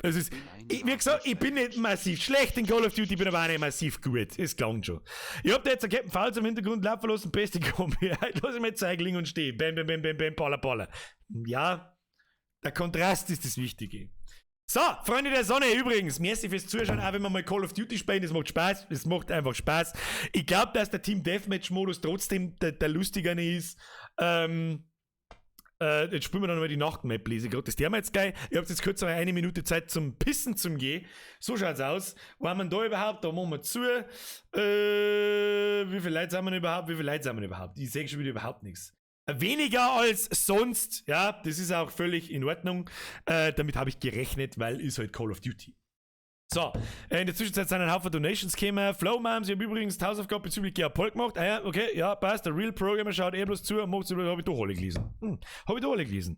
Es ist, wie gesagt, ich bin nicht massiv schlecht in Call of Duty, ich bin aber auch nicht massiv gut. Es klang schon. Ich hab da jetzt einen Captain Falls im Hintergrund laufen lassen, beste Kombi. Lass ich mir zeigen, liegen und stehen. Bam, bam, bam, bam, bam, palla. Ja, der Kontrast ist das Wichtige. So, Freunde der Sonne, übrigens, merci fürs Zuschauen, auch wenn wir mal Call of Duty spielen, das macht Spaß, es macht einfach Spaß. Ich glaube, dass der Team Deathmatch-Modus trotzdem der lustigere ist. Jetzt spielen wir dann mal die Nachtmap, lese ich gerade. Das Thema jetzt geil. Ich habe jetzt kurz eine Minute Zeit zum Pissen zum Gehen. So schaut's aus. Waren wir da überhaupt? Da machen wir zu. Wie viele Leute sind wir überhaupt? Ich sehe schon wieder überhaupt nichts. Weniger als sonst. Ja, das ist auch völlig in Ordnung. Damit habe ich gerechnet, weil ist halt Call of Duty. So, in der Zwischenzeit sind ein Haufen Donations gekommen. Flowmoms, ich habe übrigens die Hausaufgabe bezüglich Geopol gemacht. Ah ja, okay, ja, passt. Der Real Programmer schaut bloß zu und macht es, habe ich doch alle gelesen.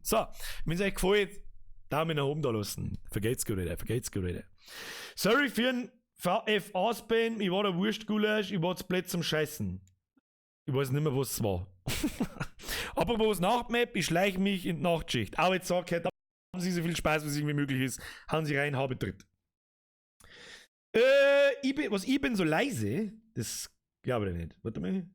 So, wenn es euch gefällt, Daumen nach oben da lassen. Vergeht's gut, Leute. Sorry für den VFA-Spam, ich war der Wurstgulasch, ich war zu blöd zum Scheißen. Ich weiß nicht mehr, was es war. Apropos Nachtmap, ich schleiche mich in die Nachtschicht. Auch jetzt sagt, haben Sie so viel Spaß, was irgendwie möglich ist. Hauen Sie rein, habe Tritt. Ich bin so leise, das glaube ich nicht. Warte mal.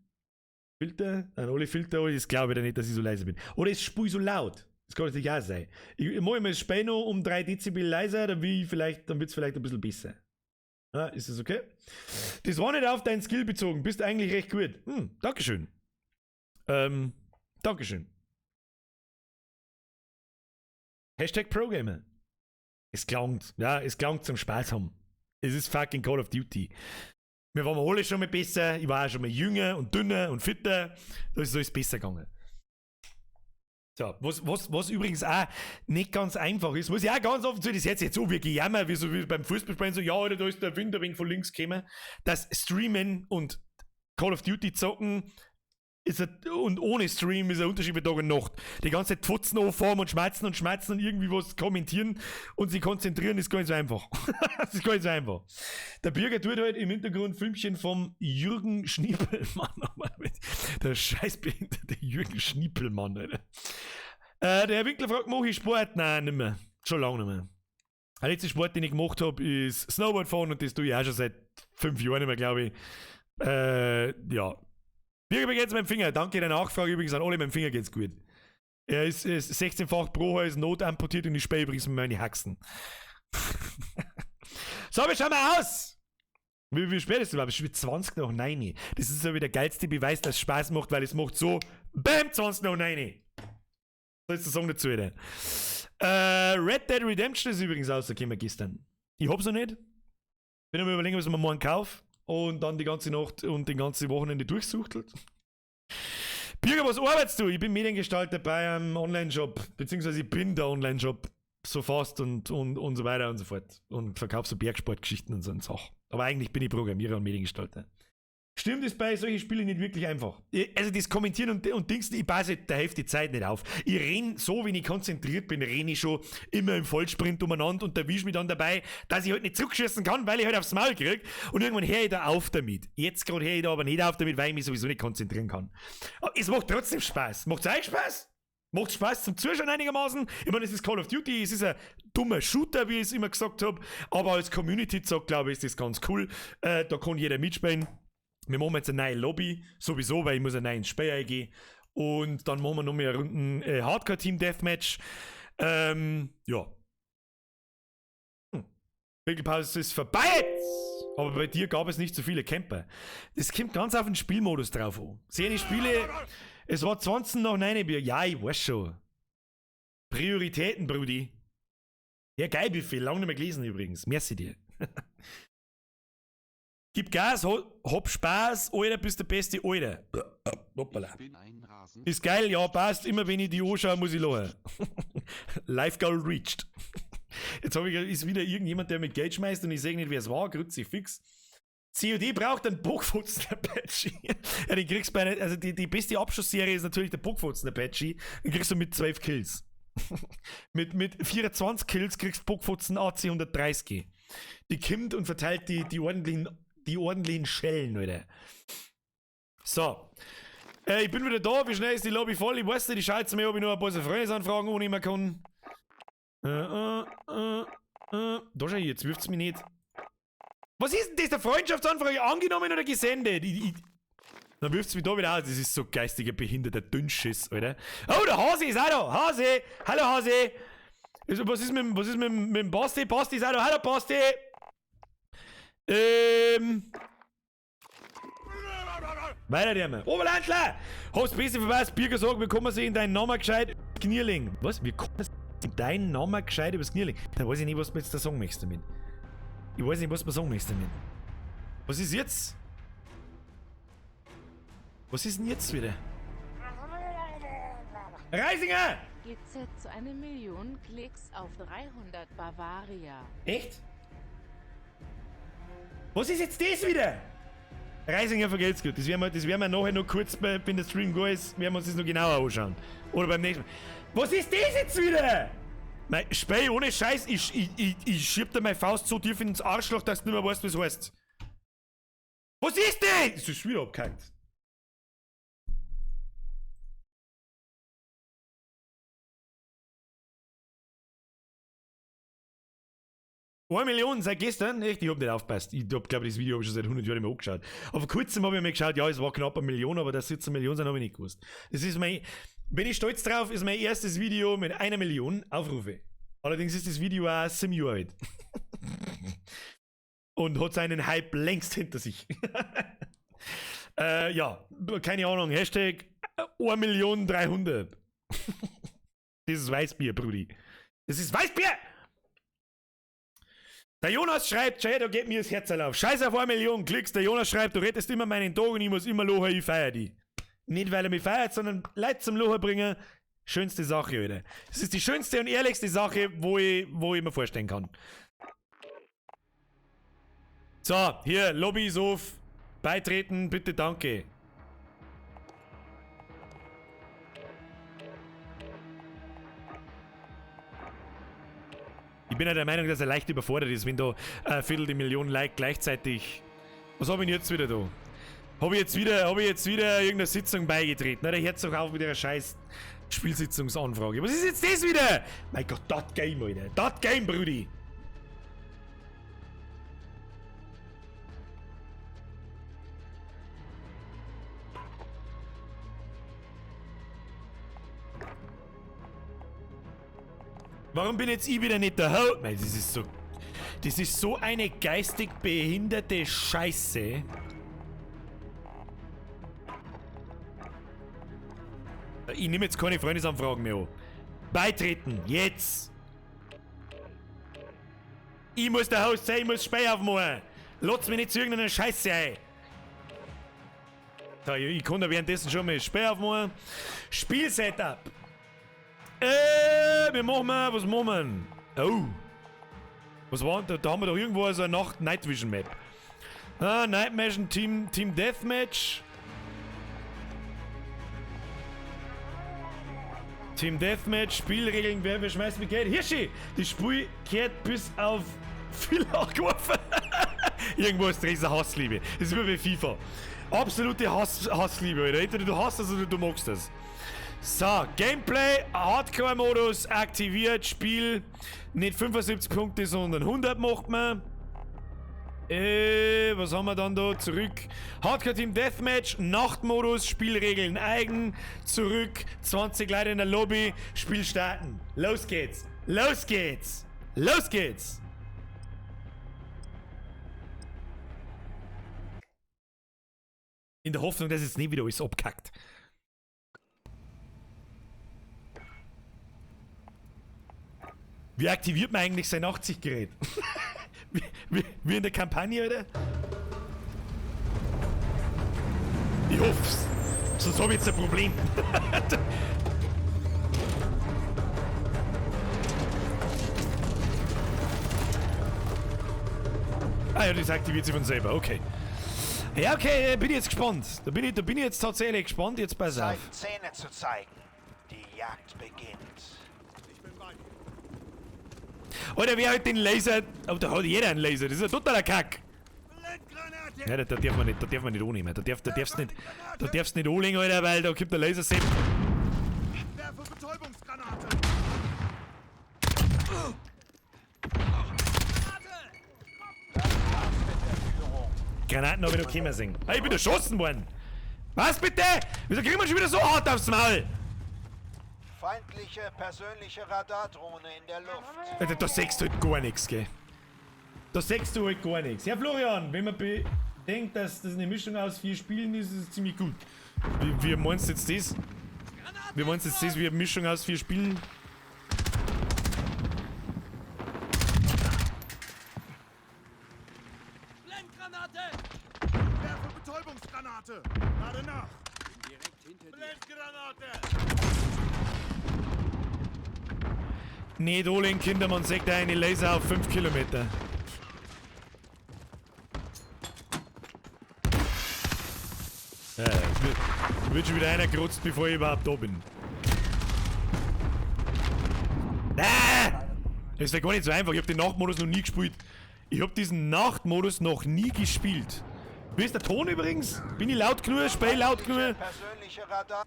Filter, alle Filter, das glaube ich nicht, dass ich so leise bin. Oder ist Spui so laut? Das kann natürlich auch sein. Ich mache mir das Spiel noch um 3 Dezibel leiser, dann wird es vielleicht ein bisschen besser. Ja, ist das okay? Das war nicht auf deinen Skill bezogen, bist eigentlich recht gut. Dankeschön. Dankeschön. Hashtag Progamer. Es klang zum Spaß haben. Es ist fucking Call of Duty. Wir waren alle schon mal besser, ich war auch schon mal jünger und dünner und fitter. Da ist es besser gegangen. So, was übrigens auch nicht ganz einfach ist, was ich auch ganz offen zu, das hört sich jetzt so wie Gejammer, wie beim Fußballspielen, so, ja, Alter, da ist der Wind ein wenig von links gekommen. Das Streamen und Call of Duty zocken und ohne Stream ist ein Unterschied bei Tag und Nacht. Die ganze Zeit Pfotzen anfahren und schmatzen und irgendwie was kommentieren und sich konzentrieren ist gar nicht so einfach. Das ist gar nicht so einfach. Der Bürger tut halt im Hintergrund Filmchen vom Jürgen Schniepelmann. Der scheißbehinderte Jürgen Schniepelmann, Alter. Der Herr Winkler fragt, mache ich Sport? Nein, nicht mehr. Schon lange nicht mehr. Der letzte Sport, den ich gemacht habe, ist Snowboard fahren und das tue ich auch schon seit 5 Jahren nicht mehr, glaube ich. Ja. Wie geht's meinem Finger? Danke der Nachfrage übrigens an alle, meinem Finger geht's gut. Er ist 16-fach Brohals, notamputiert und ich spähe übrigens mit meinen Haxen. So, wir schauen mal aus! Wie spät ist es überhaupt? Es ist 20 nach 9. Das ist so wie der geilste Beweis, dass es Spaß macht, weil es macht so BAM! 20 nach 9. So ist der Song dazu, Alter. Red Dead Redemption ist übrigens rausgekommen gestern. Ich hab's noch nicht. Bin am überlegen, was ich mir morgen kaufe. Und dann die ganze Nacht und den ganzen Wochenende durchsuchtelt. Bürger, was arbeitest du? Ich bin Mediengestalter bei einem Online-Shop, beziehungsweise ich bin der Online-Shop, so fast und so weiter und so fort. Und verkaufe so Bergsportgeschichten und so eine Sachen. Aber eigentlich bin ich Programmierer und Mediengestalter. Stimmt es bei solchen Spielen nicht wirklich einfach? Also das Kommentieren und Dings, ich passe der Hälfte der Zeit nicht auf. Ich renne so, wenn ich konzentriert bin, renne ich schon immer im Vollsprint umeinander und erwische mich dann dabei, dass ich halt nicht zurückschießen kann, weil ich halt aufs Maul kriege. Und irgendwann höre ich da auf damit. Jetzt gerade höre ich da aber nicht auf damit, weil ich mich sowieso nicht konzentrieren kann. Aber es macht trotzdem Spaß. Macht es euch Spaß? Macht Spaß zum Zuschauen einigermaßen? Ich meine, es ist Call of Duty, es ist ein dummer Shooter, wie ich es immer gesagt habe, aber als Community-Zock, glaube ich, ist das ganz cool. Da kann jeder mitspielen. Wir machen jetzt eine neue Lobby, sowieso, weil ich muss eine neue ins Spiel eingehen. Und dann machen wir noch mehr Runden Hardcore-Team-Deathmatch. Ja. Regelpause ist vorbei jetzt! Aber bei dir gab es nicht so viele Camper. Das kommt ganz auf den Spielmodus drauf an. Sehe die Spiele, es war 20 nach 9 Bier. Ja, ich weiß schon. Prioritäten, Brudi. Ja, geil, Befehl. Lange nicht mehr gelesen übrigens. Merci dir. Gib Gas, hab Spaß, Alter, bist der beste, Alter. Hoppala. Ist geil, ja, passt. Immer wenn ich die anschaue, muss ich lachen. Life Goal reached. Jetzt ist wieder irgendjemand, der mit Geld schmeißt und ich sehe nicht, wer es war. Grütze fix. COD braucht einen Bockfotzen-Apache. Ja, den kriegst du bei nicht. Also die beste Abschussserie ist natürlich der Bockfotzen-Apache. Den kriegst du mit 12 Kills. mit 24 Kills kriegst du Bockfotzen AC 130. Die kommt und verteilt die ordentlichen Schellen, Alter. So. Ich bin wieder da. Wie schnell ist die Lobby voll? Ich weiß nicht, ich schalte mir, ob ich noch ein paar Freundesanfragen annehmen kann. Da schau ich, jetzt wirft's mich nicht. Was ist denn das? Der Freundschaftsanfrage angenommen oder gesendet? Dann wirft's mich da wieder aus. Das ist so geistiger, behinderter Dünnschiss, Alter. Oh, der Hase ist auch da. Hase! Hallo, Hase! Was ist mit dem Basti? Basti ist auch da. Hallo, Basti! Weiter, der mal. Oberlandler! Hab's besser vorbei, das Bier gesagt, wie kann man sich in deinen Namen gescheit Knierling? Was? Wie kann man sich in deinen Namen gescheit übers Knierling? Da weiß ich nicht, was du jetzt da sagen möchtest damit. Ich weiß nicht, was man sagen möchtest damit. Was ist jetzt? Was ist denn jetzt wieder? Reisinger! GZ zu 1 Million Klicks auf 300 Bavaria. Echt? Was ist jetzt das wieder? Reisinger vergelt's gut. Das werden wir nachher noch kurz, wenn der Stream go ist, werden wir uns das noch genauer anschauen. Oder beim nächsten Mal. Was ist das jetzt wieder? Mein Spey, ohne Scheiß, ich schieb dir meine Faust so tief ins Arschloch, dass du nicht mehr weißt, was heißt. Was ist das? Das ist wieder abgehackt. Eine Million seit gestern? Echt? Ich hab nicht aufgepasst. Ich glaube, das Video habe ich schon seit 100 Jahren mehr angeschaut. Aber vor kurzem habe ich mir geschaut, ja, es war knapp 1 Million, aber dass es jetzt 1 Million sind, habe ich nicht gewusst. Das ist bin ich stolz drauf, ist mein erstes Video mit 1 Million Aufrufe. Allerdings ist das Video auch 7 Jahre alt. Und hat seinen Hype längst hinter sich. Ja, keine Ahnung. Hashtag 1.300.000. Das ist Weißbier, Brudi. Das ist Weißbier! Der Jonas schreibt, Jay, da geht mir das Herz auf. Scheiß auf 1 Million Klicks. Der Jonas schreibt, du rettest immer meinen Tag und ich muss immer lachen, ich feier die. Nicht, weil er mich feiert, sondern Leute zum Lachen bringen. Schönste Sache, Alter. Das ist die schönste und ehrlichste Sache, wo ich mir vorstellen kann. So, hier, Lobby ist auf. Beitreten, bitte, danke. Ich bin ja der Meinung, dass er leicht überfordert ist, wenn da 250.000 Like gleichzeitig... Was habe ich denn jetzt wieder da? Habe ich jetzt wieder irgendeiner Sitzung beigetreten? Na, der hört doch auf mit der scheiß Spielsitzungsanfrage. Was ist jetzt das wieder? Mein Gott, das Game, Alter. Das Game, Brudi. Warum bin jetzt ich wieder nicht der Ho? Nein, das ist so eine geistig behinderte Scheiße. Ich nehme jetzt keine Freundesanfragen mehr an. Beitreten, jetzt! Ich muss der Host sein, ich muss Spey aufmachen. Lass mich nicht zu irgendeiner Scheiße ein. So, ich kann da währenddessen schon mal Spey aufmachen. Spielsetup. Was machen wir? Oh. Was war denn? Da haben wir doch irgendwo so eine Night Vision Map. Night Vision Team Deathmatch. Team Deathmatch, Spielregeln, wer schmeißt mit Geld? Hirschi! Das Spiel kehrt bis auf viel geworfen. Irgendwo ist diese Hassliebe. Das ist wie bei FIFA. Absolute Hassliebe, Alter. Entweder du hasst das oder du magst das. So, Gameplay, Hardcore-Modus aktiviert, Spiel, nicht 75 Punkte, sondern 100 macht man. Was haben wir dann da? Zurück. Hardcore Team Deathmatch, Nachtmodus, Spielregeln eigen, zurück, 20 Leute in der Lobby, Spiel starten. Los geht's, los geht's, los geht's. In der Hoffnung, dass es nie wieder alles abkackt. Wie aktiviert man eigentlich sein 80-Gerät? wie in der Kampagne, oder? Ich hoff's. Sonst hab ich jetzt ein Problem. Ah ja, das aktiviert sich von selber, okay. Ja, okay, bin ich jetzt gespannt. Da bin ich jetzt tatsächlich gespannt. Jetzt pass auf. Zeit, Zähne zu zeigen. Die Jagd beginnt. Oder wer hat den Laser... Oh, da hat jeder einen Laser. Das ist ein totaler Kack. Ja, da darf man nicht annehmen. Da darfst nicht anlegen, Alter, weil da kommt der Laserset. Werfe Betäubungsgranate! Granaten habe ich noch kommen sehen. Hey, ich bin erschossen worden! Was bitte? Wieso kriegen wir schon wieder so hart aufs Maul? Feindliche persönliche Radardrohne in der Luft. Alter, da siehst du halt gar nichts, gell? Da siehst du halt gar nichts. Ja, Florian, wenn man bedenkt, dass das eine Mischung aus 4 Spielen ist, ist es ziemlich gut. Wie meinst du jetzt das? Wie meinst du jetzt das, wie eine Mischung aus 4 Spielen? Werfe Betäubungsgranate! Lade nach! Direkt hinter dir. Blendgranate! Nicht anlegen, Kinder, man sagt eine Laser auf 5 Kilometer. Ja, wird schon wieder einer gerotzt, bevor ich überhaupt da bin. Das wäre gar nicht so einfach, ich hab den Nachtmodus noch nie gespielt. Ich hab diesen Nachtmodus noch nie gespielt. Wie ist der Ton übrigens? Bin ich laut genug? Spiel laut genug? Persönliche Radar.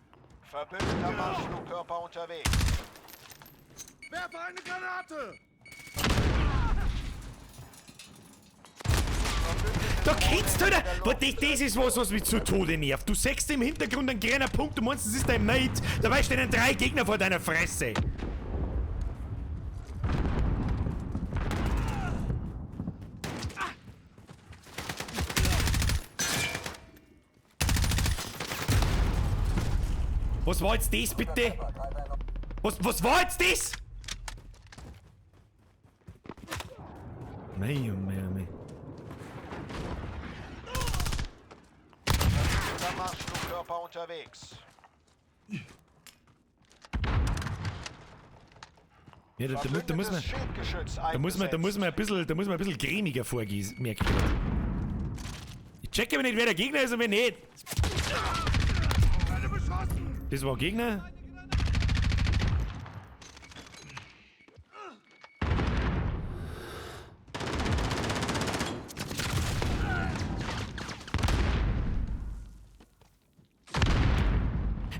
Verbündeter Marschflugkörper unterwegs. Werfe eine Granate! Da kennst du nicht! Das ist was mich zu Tode nervt. Du siehst im Hintergrund einen grünen Punkt, du meinst, das ist dein Mate. Dabei stehen 3 Gegner vor deiner Fresse. Was war jetzt das bitte? Was war jetzt das? Mei, oh mei, oh mei. Verbündeter Marschflugkörper unterwegs. Ja, da muss man ein bisschen cremiger vorgehen, merke ich. Ich checke aber nicht, wer der Gegner ist und wer nicht. Das war ein Gegner?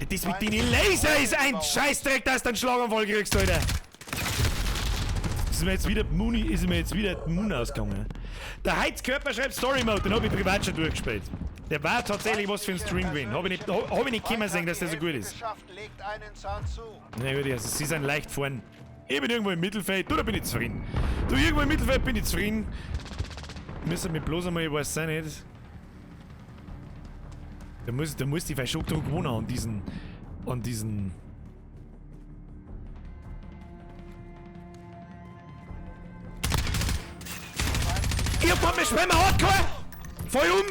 Das mit den Laser ist ein Scheißdreck, dass du einen Schlaganfall kriegst, Alter. Ist mir jetzt wieder Moon ausgegangen. Der Heizkörper schreibt Story Mode, den hab ich privat schon durchgespielt. Der war tatsächlich was für ein Stream gewesen. Hab ich nicht kommen sehen, dass der so gut ist. Na gut, also sie sind leicht vorn. Ich bin irgendwo im Mittelfeld, da bin ich zufrieden. Du, irgendwo im Mittelfeld bin ich zufrieden. Müssen wir bloß einmal, ich weiß nicht. Da muss die Verschubdruck wohnen an diesen. Ich hab mir Schwimmer Hardcore! Voll um!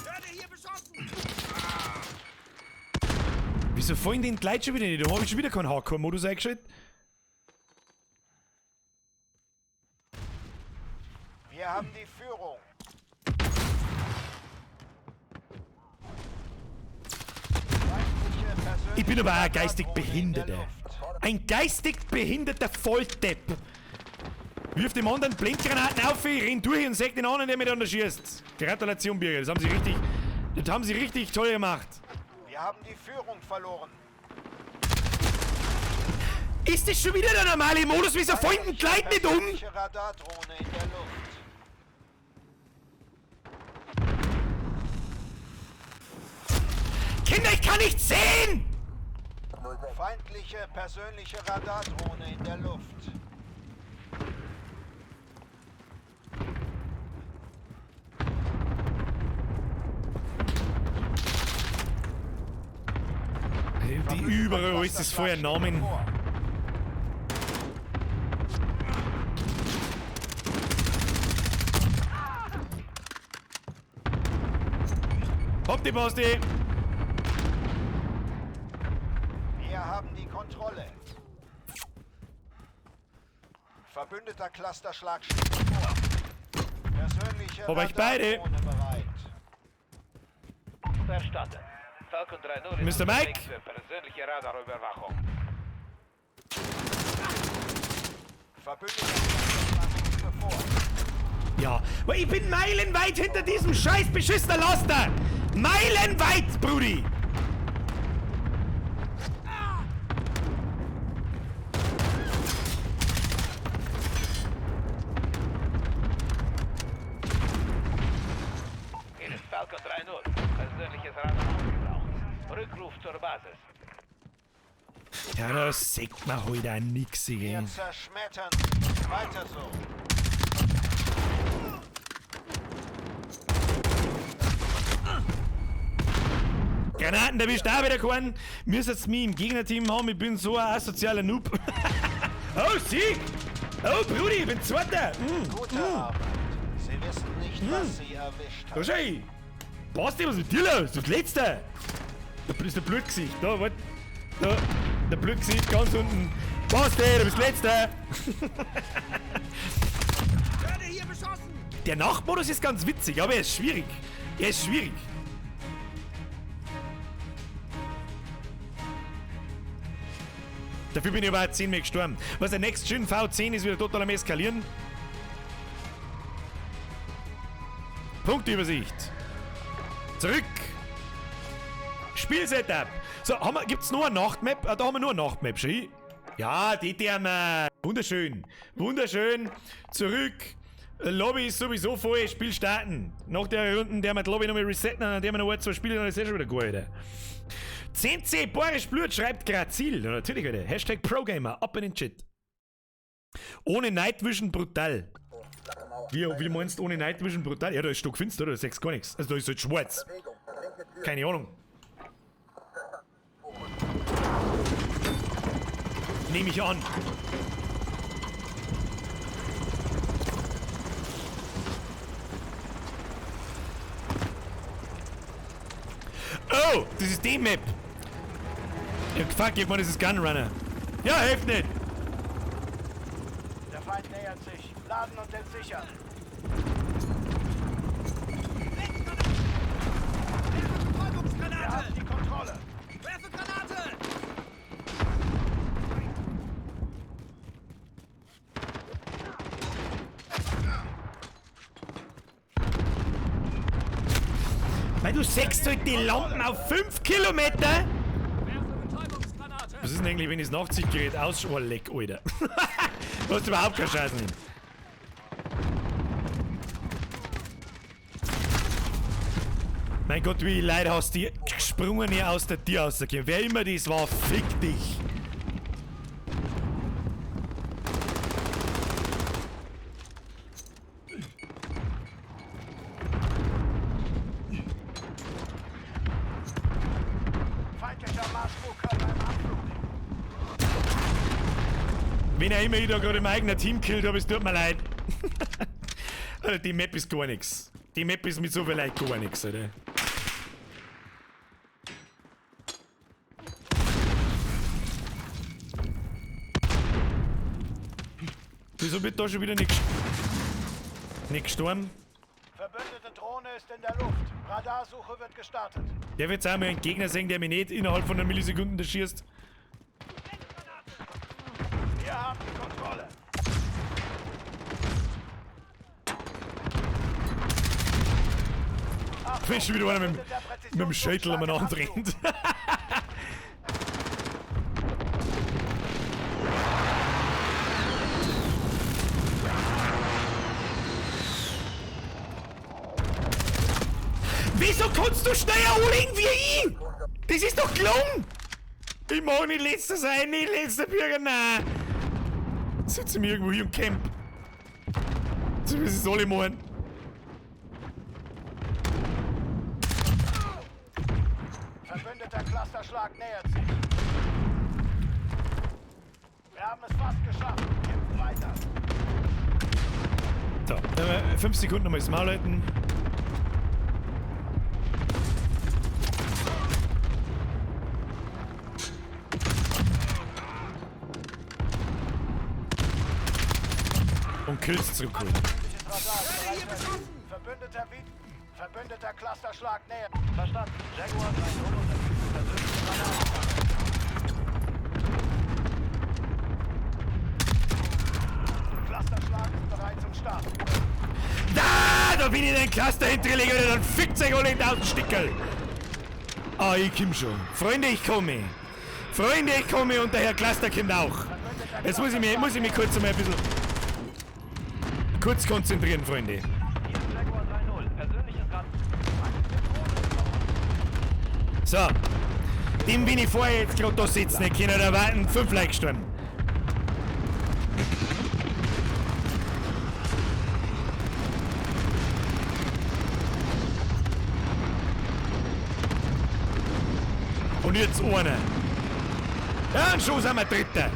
Werde hier beschossen! Wieso fallen den Gleit schon wieder nicht? Da hab ich schon wieder keinen Hardcore-Modus eingeschaltet. Wir haben die Führung. Ich bin aber auch ein geistig Behinderter. Ein geistig behinderter Volldepp. Wirf dem anderen Blendgranaten auf, ich renn durch und säg den anderen, der miteinander schießt. Gratulation, Birger, das haben sie richtig toll gemacht. Wir haben die Führung verloren. Ist das schon wieder der normale Modus? Wieso fallen den Gleit nicht um? Radardrohne in der Luft. Kinder, ich kann nicht sehen! Feindliche persönliche Radardrohne in der Luft. Die überall ist das vorher Namen. Hopp die Basti! Wir haben die Kontrolle. Verbündeter Clusterschlag steht vor. Persönliche Aber ich beide. Radardrohne bereit. Verstanden. Falcon 3-0 Mr. Mike? für persönliche Radarüberwachung. Verbündete schlagen uns bevor. Ja, weil ich bin meilenweit hinter diesem scheiß beschissenen Laster. Meilenweit, Brudi. Hier ist Falcon 3-0. Persönliches Radar aufgebraucht. Rückruf zur Basis. Ja, da sagt man heute auch nix, gell. Wir zerschmettern. Weiter so. Granaten, da bist du auch wieder keinen. Müsstest mich im Gegnerteam haben, ich bin so ein asozialer Noob. Oh, Sieg! Oh, Brudi, ich bin Zweiter! Gute Arbeit. Sie wissen nicht, was sie erwischt Da haben. schau ich! Passt dir, was mit dir los? Du bist Letzter! Da ist der Blutgesicht, da, warte. Da, der Blutgesicht ganz unten. Passt dir, du bist Letzter! Werde hier beschossen! Der Nachtmodus ist ganz witzig, aber er ist schwierig. Er ist schwierig. Dafür bin ich aber 10 Mal gestorben. Was der Next Gen V10 ist wieder total am Eskalieren. Punktübersicht. Zurück. Spielsetup. So, gibt's noch eine Nachtmap? Ah, da haben wir nur eine Nachtmap, schau. Ja, die haben wir. Wunderschön. Wunderschön. Zurück. Lobby ist sowieso voll. Spiel starten. Nach der Runde, der wir die Lobby nochmal resetten, dann der wir noch ein, zwei Spiele, dann ist eh schon wieder gut, Alter. 10C Boris Blut schreibt Grazil. Ja, natürlich, Alter. Hashtag ProGamer. Ab in den Chat. Ohne Night Vision brutal. Wie meinst du ohne Night Vision brutal? Ja, da ist stockfinster, da sagst gar nichts. Also da ist halt schwarz. Keine Ahnung. Nehme ich an. Oh, das ist die Map. Ja, fuck, ich meine, das ist Gunrunner. Ja, hilft nicht. Der Feind nähert sich. Laden und entsichern. Wir Betäubungsgranate! haben die Kontrolle. Werfe Granate! Weil du sägst halt die Lampen auf 5 Kilometer. Werfe Betäubungsgranate! Was ist denn eigentlich, wenn ich das Nachtsichtgerät ausschwalleck, Alter? Du hast überhaupt keine Chance hin. Mein Gott, wie Leute hast die gesprungen hier aus der Tür rausgehen. Wer immer das war, fick dich. Feindlicher Marschflugkörper im Abflug. Wenn er immer wieder gerade im eigenen Team killt, aber es tut mir leid. Alter, die Map ist gar nichts. Die Map ist mit so viel Leid gar nichts, Alter. Wieso wird da schon wieder nicht gestorben? Verbündete Drohne ist in der Luft. Radarsuche wird gestartet. Der wird jetzt einmal einen Gegner sehen, der mich nicht innerhalb von einer Millisekunde da schießt. Wir haben die Kontrolle. Wenn schon wieder einer mit dem Schädel umeinander rennt. Wieso kannst du schneller anlegen wie ich? Das ist doch gelungen! Ich mag nicht letzter sein, nicht letzter Bürger, nein! Sitzen wir irgendwo hier im Camp. So wie sie es alle meinen. Verbündeter Clusterschlag nähert sich. Wir haben es fast geschafft. Kämpfen weiter. So, 5 Sekunden nochmal das Maul halten. Und Kills zurückholen. Verbündeter Clusterschlag nähert. Verstanden. Jaguar 3-0 unterstützt persönliche Radar. da bin ich den Cluster hinterlege und dann fickt euch alle in den Außenstickel. Ah, ich komm schon. Freunde, ich komme. Freunde, ich komme und der Herr Cluster kommt auch. Jetzt muss ich mich kurz mal ein bisschen kurz konzentrieren, Freunde. Hier ist Jaguar 3-0. Persönliches Rat. So. Dem bin ich vorher jetzt gerade da sitzen. Ich kann nicht erwarten, 5 Like gestorben. Und jetzt einer. Ja, und schon sind wir Dritter.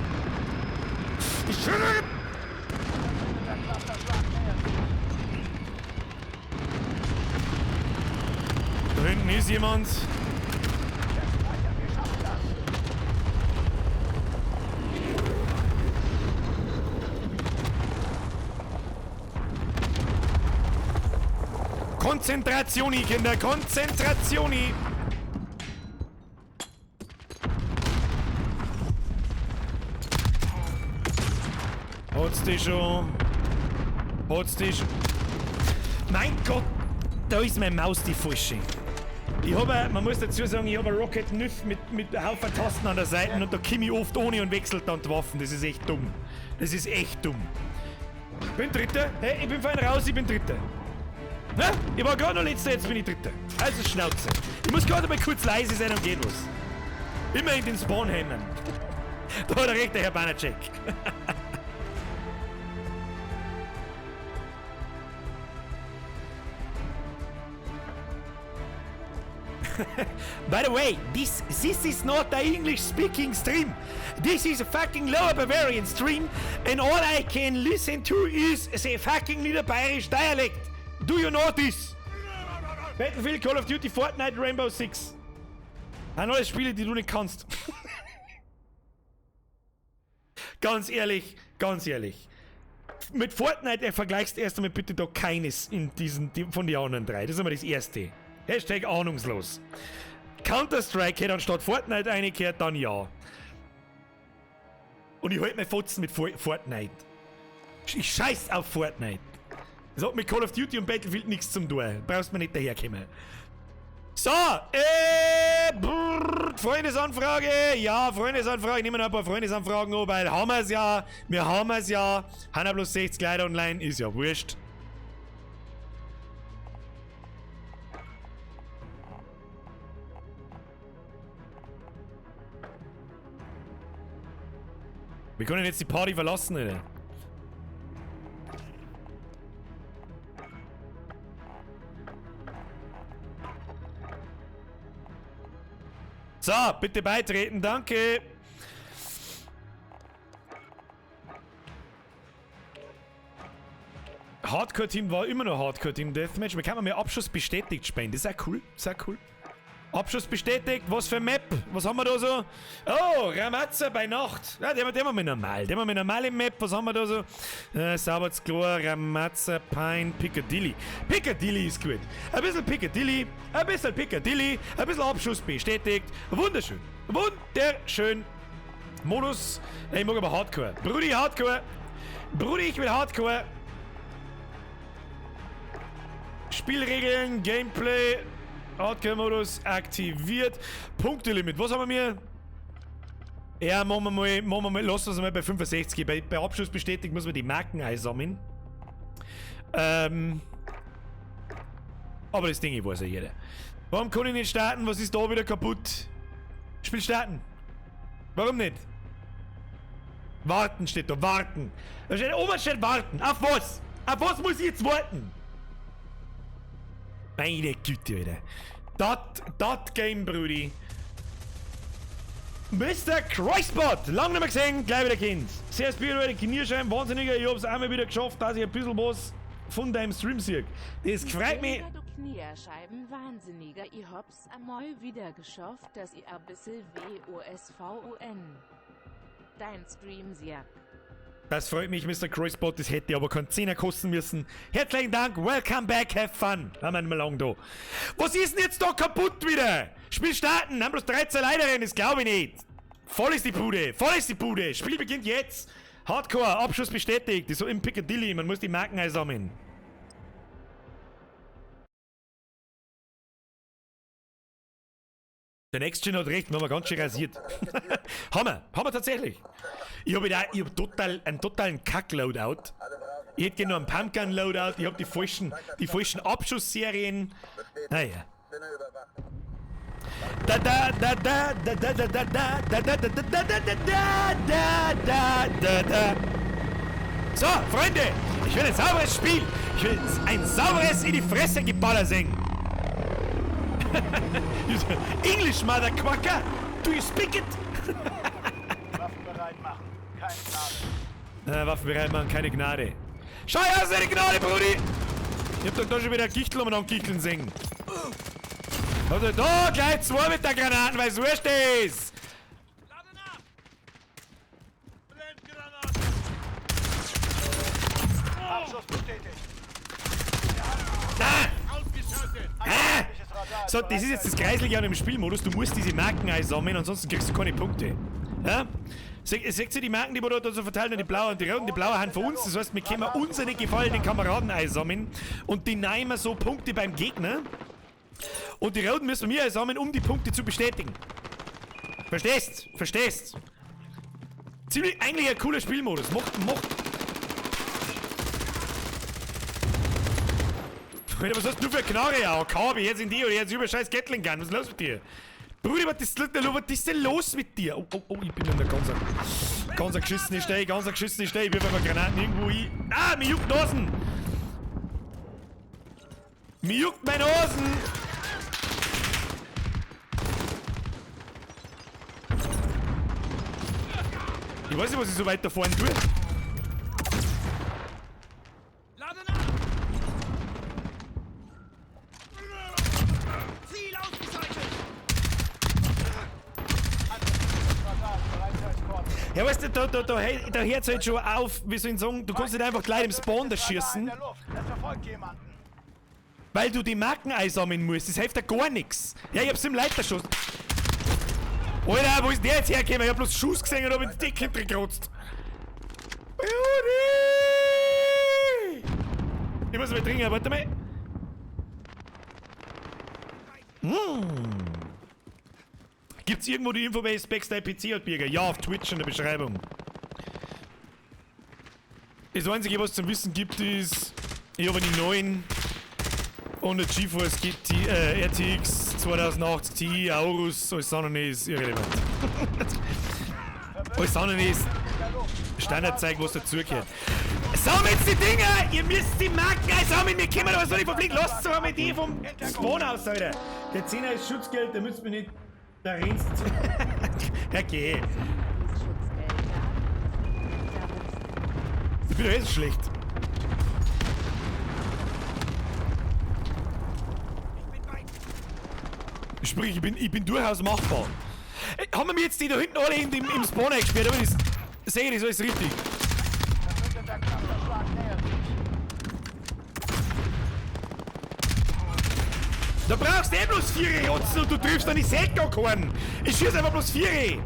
Da hinten ist jemand. Konzentrationi, Kinder, Konzentrationi. Hat's dich schon? Hat's dich? Mein Gott, da ist meine Maus die falsche. Ich habe, man muss dazu sagen, ich habe eine Rocket 9 mit einem Haufen Tasten an der Seite und da komme ich oft ohne und wechselt dann die Waffen. Das ist echt dumm. Das ist echt dumm. Ich bin Dritter. Hey, ich bin fein raus, ich bin Dritter. Na? Ich war gerade noch Letzter, jetzt bin ich Dritter. Also Schnauze. Ich muss gerade mal kurz leise sein und geht was. Immer in den Spawn hängen. Da hat er recht, der Herr Banacek. By the way, this is not an English-speaking stream. This is a fucking Lower Bavarian stream, and all I can listen to is the fucking Niederbayerisch dialect. Do you know this? Battlefield, Call of Duty, Fortnite, Rainbow Six. An alles Spiele, die du nicht kannst. Ganz ehrlich, ganz ehrlich. Mit Fortnite vergleichst du erst einmal bitte da keines in diesen, von den anderen 3. Das ist einmal das erste. Hashtag ahnungslos. Counter-Strike hätte anstatt Fortnite eingekehrt, dann ja. Und ich halte mir Fotzen mit Fortnite. Ich scheiß auf Fortnite. Das hat mit Call of Duty und Battlefield nichts zum tun. Brauchst mir nicht daherkommen. So, Freundesanfrage. Ja, Freundesanfrage. Nehmen wir noch ein paar Freundesanfragen an, weil haben wir es ja. Wir haben es ja. Haben bloß 60 Leute online. Ist ja wurscht. Wir können jetzt die Party verlassen, oder? So, bitte beitreten, danke. Hardcore-Team war immer noch Hardcore-Team Deathmatch. Wir können mehr Abschuss bestätigt spielen. Das ist auch cool. Sehr cool. Abschuss bestätigt. Was für Map? Was haben wir da so? Oh, Ramazza bei Nacht. Ja, den haben wir normal. Den haben wir normal im Map. Was haben wir da so? Sauberts Klar, Ramazza, Pine, Piccadilly. Piccadilly ist gut. Ein bisschen Piccadilly, ein bisschen Abschuss bestätigt. Wunderschön. Wunderschön. Modus. Ich mag aber Hardcore. Brudi, Hardcore. Brudi, ich will Hardcore. Spielregeln, Gameplay. Hardcore-Modus aktiviert. Punktelimit. Was haben wir? Ja, machen wir mal, lassen wir es mal bei 65. Bei Abschluss bestätigt muss man die Marken einsammeln. Aber das Ding weiß ja jeder. Warum kann ich nicht starten? Was ist da wieder kaputt? Spiel starten. Warum nicht? Warten steht da, warten. Da steht oben steht warten. Auf was? Auf was muss ich jetzt warten? Meine Güte, Alter. Das Game, Brudi. Mr. Croissbot. Lang nicht mehr gesehen, gleich wieder Kind. Sehr spirituelle Knierschein, wahnsinniger. Ich hab's einmal wieder geschafft, dass ich ein bisschen was von deinem Stream sehe. Das freut mich. Du Knierscheiben, Wahnsinniger. Ich hab's einmal wieder geschafft, dass ich ein bisschen WOSVUN. Dein Stream sehr. Das freut mich, Mr. Croissbot. Das hätte aber keinen Zehner kosten müssen. Herzlichen Dank. Welcome back. Have fun. Haben wir nicht mehr lang da. Was ist denn jetzt da kaputt wieder? Spiel starten. Haben bloß 13 Leute rein. Das glaube ich nicht. Voll ist die Bude. Voll ist die Bude. Spiel beginnt jetzt. Hardcore. Abschluss bestätigt. Das ist so im Piccadilly. Man muss die Marken einsammeln. Der Next-Gen hat recht, wir haben ganz schön rasiert. haben wir tatsächlich. Ich hab einen totalen Kack-Loadout. Ich hätte gerne noch einen Pumpgun-Loadout, ich hab die falschen Abschussserien. Naja. So, Freunde, ich will ein sauberes Spiel. Ich will ein sauberes in die Fresse geballer singen. English, Motherquacker! Do you speak it? Waffen bereit machen. Keine Gnade. Waffen bereit machen, keine Gnade. Schau aus, eine Gnade, Brudi! Ich hab doch da schon wieder Gichtel um und Gichteln singen. Also da gleich 2 mit der Granaten, weil es wurscht ist! Lade nach! Blendgranate! Abschuss bestätigt. Ausgeschaltet! Feindliches Radar. So, das ist jetzt das Kreislige an dem Spielmodus. Du musst diese Marken einsammeln, ansonsten kriegst du keine Punkte. Ja? Seht ihr die Marken, die wir da so verteilen, die blauen und die roten? Die blauen haben von uns. Das heißt, wir können unsere gefallenen Kameraden einsammeln und die nehmen so Punkte beim Gegner. Und die roten müssen wir einsammeln, um die Punkte zu bestätigen. Verstehst? Verstehst? Ziemlich, eigentlich ein cooler Spielmodus. Macht. Alter, was hast du für eine Knarre, ja? Kabi, jetzt in die oder jetzt über scheiß Gatling Gun. Was ist los mit dir? Bruder, was ist denn los mit dir? Oh, ich bin in der ganz geschissene Stelle, Ich wirf mal Granaten irgendwo hin. Ah, mir juckt Nasen! Mir juckt meine Nasen! Ich weiß nicht, was ich so weit da vorne tue. Lade nach! Ziel ausgeschaltet! Ja, weißt du, da hört's halt schon auf, wie soll ich sagen, du kannst nicht einfach gleich im Spawn da schießen, Es verfolgt jemanden. weil du die Marken einsammeln musst. Das hilft ja gar nichts. Ja, ich hab's im Leiterschuss. Alter, wo ist der jetzt hergekommen? Ich hab bloß Schuss gesehen und hab ins Dick hintergekratzt. Ich muss mal trinken, warte mal. Gibt's irgendwo die Info, wer Specs dein PC hat, Birger? Ja, auf Twitch in der Beschreibung. Das Einzige, was es zum Wissen gibt, ist, ich habe die neuen und der GeForce RTX 2080 Ti, Aorus, alles andere ist irrelevant. Alles andere ist Standardzeug, was dazugehört. Sammelt die Dinger! Ihr müsst die Marken einsammeln! Wir können aber so nicht verfliegen! Lasst so einmal die vom Spawn aus, Alter! Der 10er ist Schutzgeld, da müsst ihr nicht... Da rennst du... Okay. Ich bin doch jetzt schlecht. Sprich, ich bin durchaus machbar. Haben wir mir jetzt die da hinten alle im Spawn eingesperrt, aber ich sehe das alles richtig. Da brauchst du bloß 4 Rotzen und du triffst dann die Säcke keinen. Ich schieße einfach bloß 4.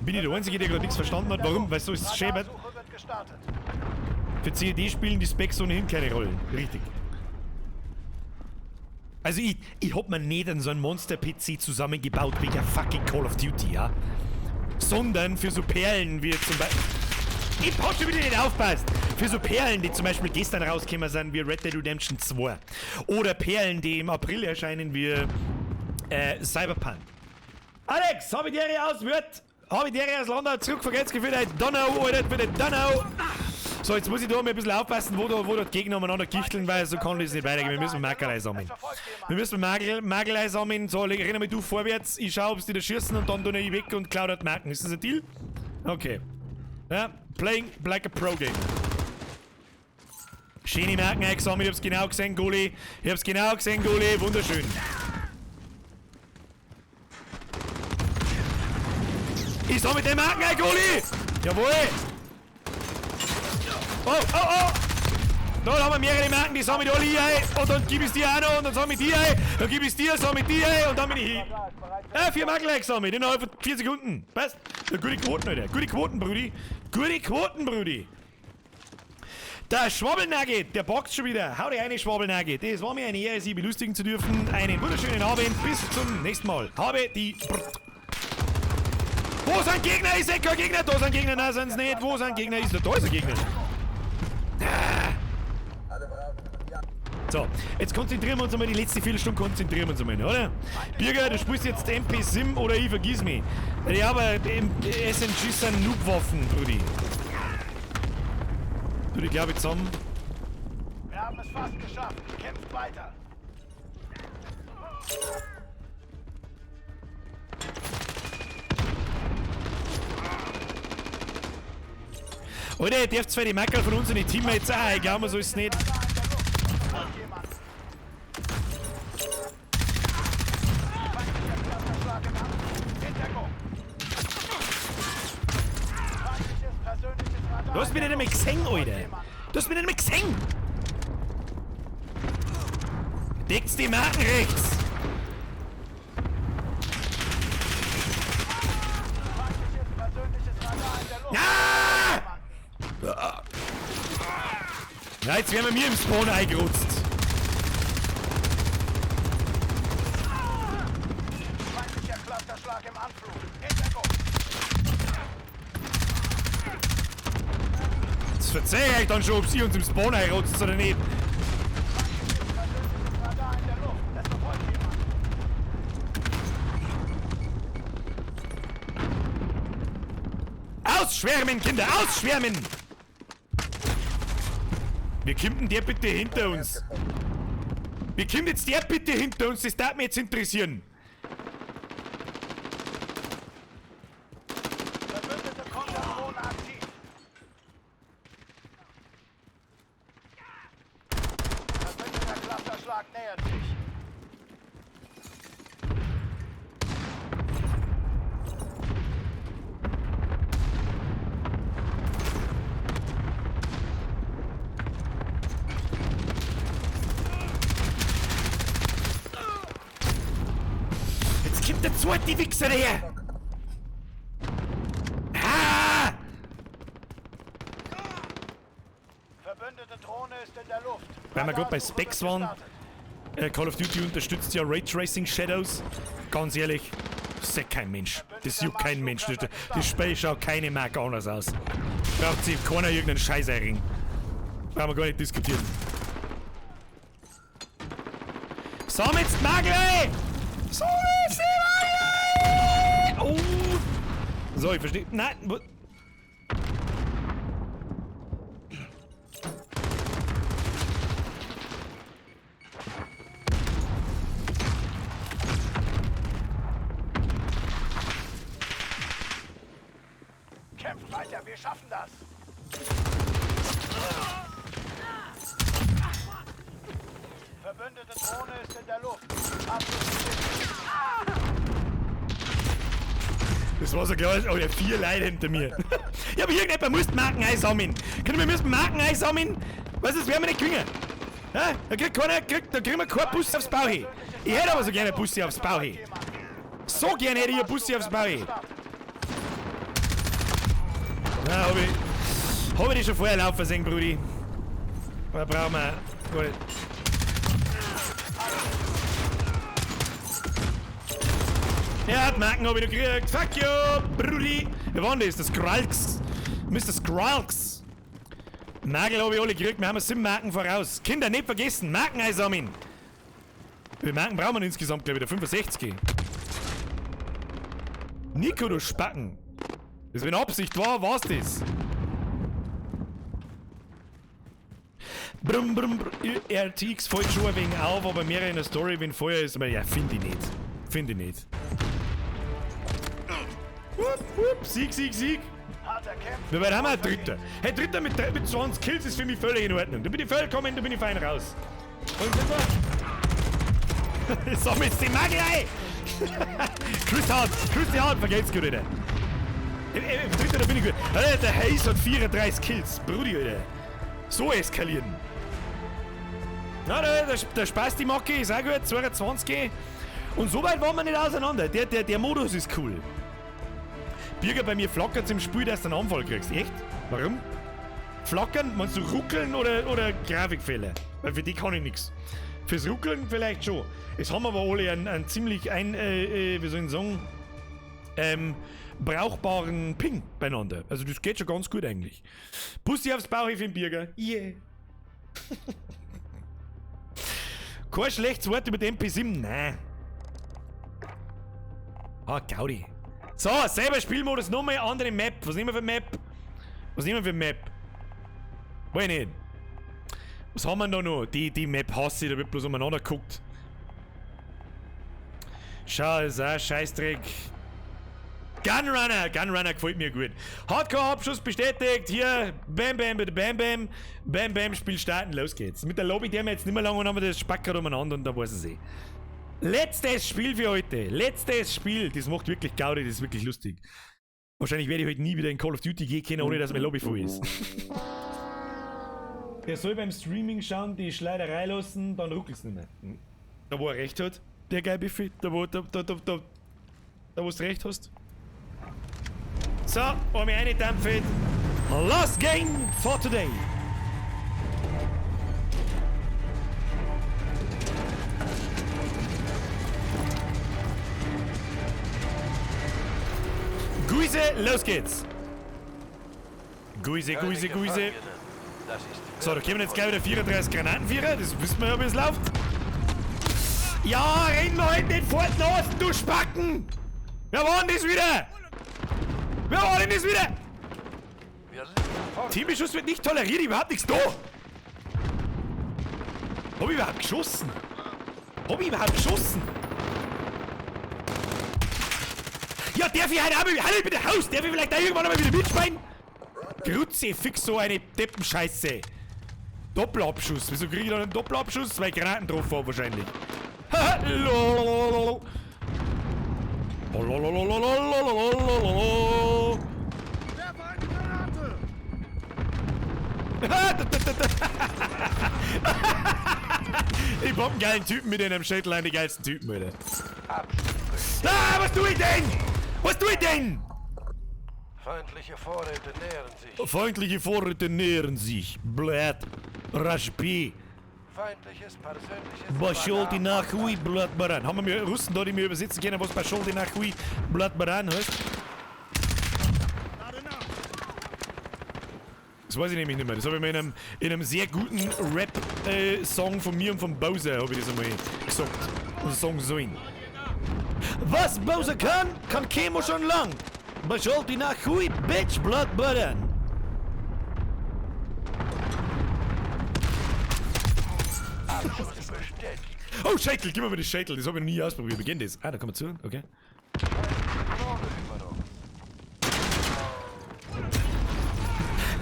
Bin ich der Einzige, der gerade nichts verstanden hat? Warum? Weil so ist es schäbert. Für CAD spielen die Specs ohnehin keine Rolle. Richtig. Also ich hab mir nicht so einen Monster-PC zusammengebaut wegen fucking Call of Duty, ja? Sondern für so Perlen wie zum Beispiel... Ich hab schon wieder nicht aufpasst! Für so Perlen, die zum Beispiel gestern rausgekommen sind, wie Red Dead Redemption 2. Oder Perlen, die im April erscheinen, wie Cyberpunk. Alex, hab ich dir aus London zurückvergessen für den Donau, Alter, für den Donau! So, jetzt muss ich da mal ein bisschen aufpassen, wo da die Gegner umeinander gichteln, weil so kann das nicht weitergehen. Wir müssen Makelei sammeln. Wir müssen Makelei sammeln. So, renn mal du vorwärts, ich schau, ob sie da schießen und dann tue ich weg und klau dort Marken. Ist das ein Deal? Okay. Ja, playing like a Pro Game. Schöne Marken eingesammelt, ich hab's genau gesehen, Gulli. Wunderschön. Ich sammle den Marken ein, Gulli! Jawohl! Oh! Da haben wir mehrere Marken, die sammle ich alle ein. Und dann gib ich dir auch noch und dann sammle ich die ein. Dann gib ich dir, sammle ich die ein und dann bin ich hin. 4 Marken eingesammelt, innerhalb von 4 Sekunden. Passt? Ja, gute Quoten, Alter. Gute Quoten, Brudi. Der Schwabbelnugget, der bockt schon wieder. Hau dir eine, Schwabbelnugget. Das war mir eine Ehre, Sie belustigen zu dürfen. Einen wunderschönen Abend. Bis zum nächsten Mal. Habe die... Wo sind Gegner? Ich sehe kein Gegner. Da sind Gegner. Nein, sind es nicht. Wo sind Gegner? Da ist ein Gegner. So, jetzt konzentrieren wir uns einmal, die letzte Viertelstunde konzentrieren wir uns einmal, oder? Birger, du spielst jetzt MP-Sim oder ich vergiss mich. Ja, aber SMG sind Noob-Waffen, Brudi. Du, die glaube ich zusammen. Wir haben es fast geschafft. Kämpft weiter. Alter, ihr dürft zwar die Mackerl von unseren Teammates auch, ich glaube, so ist es nicht. Du hast mich nicht mehr gesehen, Alter. Du hast mich nicht mehr gesehen. Deckt's die Marken rechts. Ja! Ja, jetzt werden wir mir im Spawn eingerutzt. Feindlicher Clusterschlag im Anflug. Hintergrund. Das verzeih ich euch dann schon, ob sie uns im Spawn einrutzt oder nicht. Persönliches Radar in der Luft. Das verfolgt jemand. Ausschwärmen, Kinder, ausschwärmen! Wie kommt denn der bitte hinter uns? Wie kommt jetzt der bitte hinter uns? Das darf mich jetzt interessieren. Verbündete Konterdrohne aktiv. Verbündeter Clusterschlag nähert sich. Jetzt kommt der zweite Wichser her! Ah! Verbündete Drohne ist in der Luft. Weil wir gerade bei Specs waren, Gestartet. Call of Duty unterstützt ja Raytracing Shadows. Ganz ehrlich, das sieht kein Mensch. Das juckt kein Mensch. Das Spiel schaut keine Marke anders aus. Braucht sich keiner irgendeinen Scheiß einringen. Brauchen wir gar nicht diskutieren. Sammelst Magel! Sammelst die Magel! Oh! So, ich verstehe. Nein, Kämpft weiter, wir schaffen das. Verbündete Drohne ist in der Luft. das war so klar. Oh, ja, 4 Leute hinter mir. Ja, aber irgendjemand muss die Marken einsammeln. Wir müssen Marken einsammeln. Was ist, werden wir nicht kriegen? Ja? Da kriegen wir keinen Bus aufs Bauhe. Ich hätte aber so gerne Busse aufs Bauhe. So gerne hätte ich ein Busse aufs Bauhe. Na, hab ich dich schon vorher laufen sehen, Brudi. Da brauchen wir... Gut. Ja, die Marken hab ich noch gekriegt. Fuck you, Brudi. Wer war denn das? Das Skrulks. Mr. Skrulks. Nagel hab ich alle gekriegt. Wir haben 7 Marken voraus. Kinder, nicht vergessen. Marken einsammeln. Wie viele Marken brauchen wir insgesamt, glaube ich? 65. Nico, du Spacken. Das, wenn Absicht war, war's das. Brumm, brumm, brumm. RTX fällt schon ein wenig auf, aber mehr in der Story, wenn Feuer ist, aber ja, finde ich nicht. Finde ich nicht. Wupp, wupp, Sieg, Sieg, Sieg. Harter Kämpfer. Wir werden haben wir einen Dritter. Hey, Dritter mit 20 Kills ist für mich völlig in Ordnung. Da bin ich vollkommen, da bin ich fein raus. Und super. Sammel jetzt die Magel ein! Grüß die Hand, vergelt's gut, Alter. Dritter, da bin ich gut. Alter, der Hayes hat 34 Kills. Brudi, Alter. So eskalieren. Ja, der Spaß, die Macke ist auch gut, 22. Und so weit waren wir nicht auseinander. Der Modus ist cool. Birger, bei mir flackert's im Spiel, dass du einen Anfall kriegst. Echt? Warum? Flackern, meinst du ruckeln oder Grafikfehler? Weil für die kann ich nichts. Fürs Ruckeln vielleicht schon. Es haben aber alle einen ziemlich wie soll ich sagen, brauchbaren Ping beieinander. Also das geht schon ganz gut eigentlich. Pussy aufs Bauch für den Bürger. Yeah. Kein schlechtes Wort über den MP7, nein. Ah, Gaudi. So, selber Spielmodus, nochmal andere Map. Was nehmen wir für Map? Weiß ich nicht. Was haben wir da noch? Die Map hasse ich, da wird bloß umeinander geguckt. Schau, das ist auch Scheißdreck. Gunrunner gefällt mir gut. Hardcore-Abschuss bestätigt. Hier, bam, bam, Spiel starten, los geht's. Mit der Lobby, die haben wir jetzt nicht mehr lange und haben wir das Spacker umeinander und da weiß es eh. Letztes Spiel für heute. Letztes Spiel. Das macht wirklich Gaudi, das ist wirklich lustig. Wahrscheinlich werde ich heute nie wieder in Call of Duty gehen können, ohne dass meine Lobby voll ist. Der soll beim Streaming schauen, die Schleiderei lassen, dann ruckelt's nicht mehr. Da wo er recht hat, der geil Biffy. Da wo du recht hast. So, haben wir eine Dampfe. Last game for today. Guise, los geht's. Guise. So, da kommen jetzt gleich wieder 34 Granatenvierer. Das wissen wir ja, wie es läuft. Ja, rennen wir halt nicht fort nach Osten, du Spacken! Wer war denn das wieder? Teambeschuss wird nicht toleriert, überhaupt nichts da. Hab ich überhaupt geschossen? Ja, darf ich halt auch mal... Halt bitte Haus! Darf ich vielleicht auch irgendwann mal wieder mitspielen? Grütze, fix so eine Deppenscheiße. Doppelabschuss. Wieso krieg ich da einen Doppelabschuss? Weil ich Granaten drauf habe wahrscheinlich. Werfe eine Granate! Ich hab einen geilen Typen mit einem Schädel, die geilsten Typen, Alter. Ah, was tue ich denn? Feindliche Vorräte nähern sich. Blöd. Raschpi. Bashol Nachui Blatbaran. Haben wir Russen da, die mir übersetzen können, was Bashol Nachui Blatbaran heißt? Das weiß ich nämlich nicht mehr. Das habe ich mir in einem sehr guten Rap-Song von mir und von Bowser, habe ich das einmal gesagt. Und sagen sollen. Was Bowser kann Chemo schon lang. Bashol Nachui Bitch Blatbaran. Oh, Schädel, gib mir mal das Schädel, das habe ich noch nie ausprobiert. Wie geht das? Ah, da kann man zu, okay.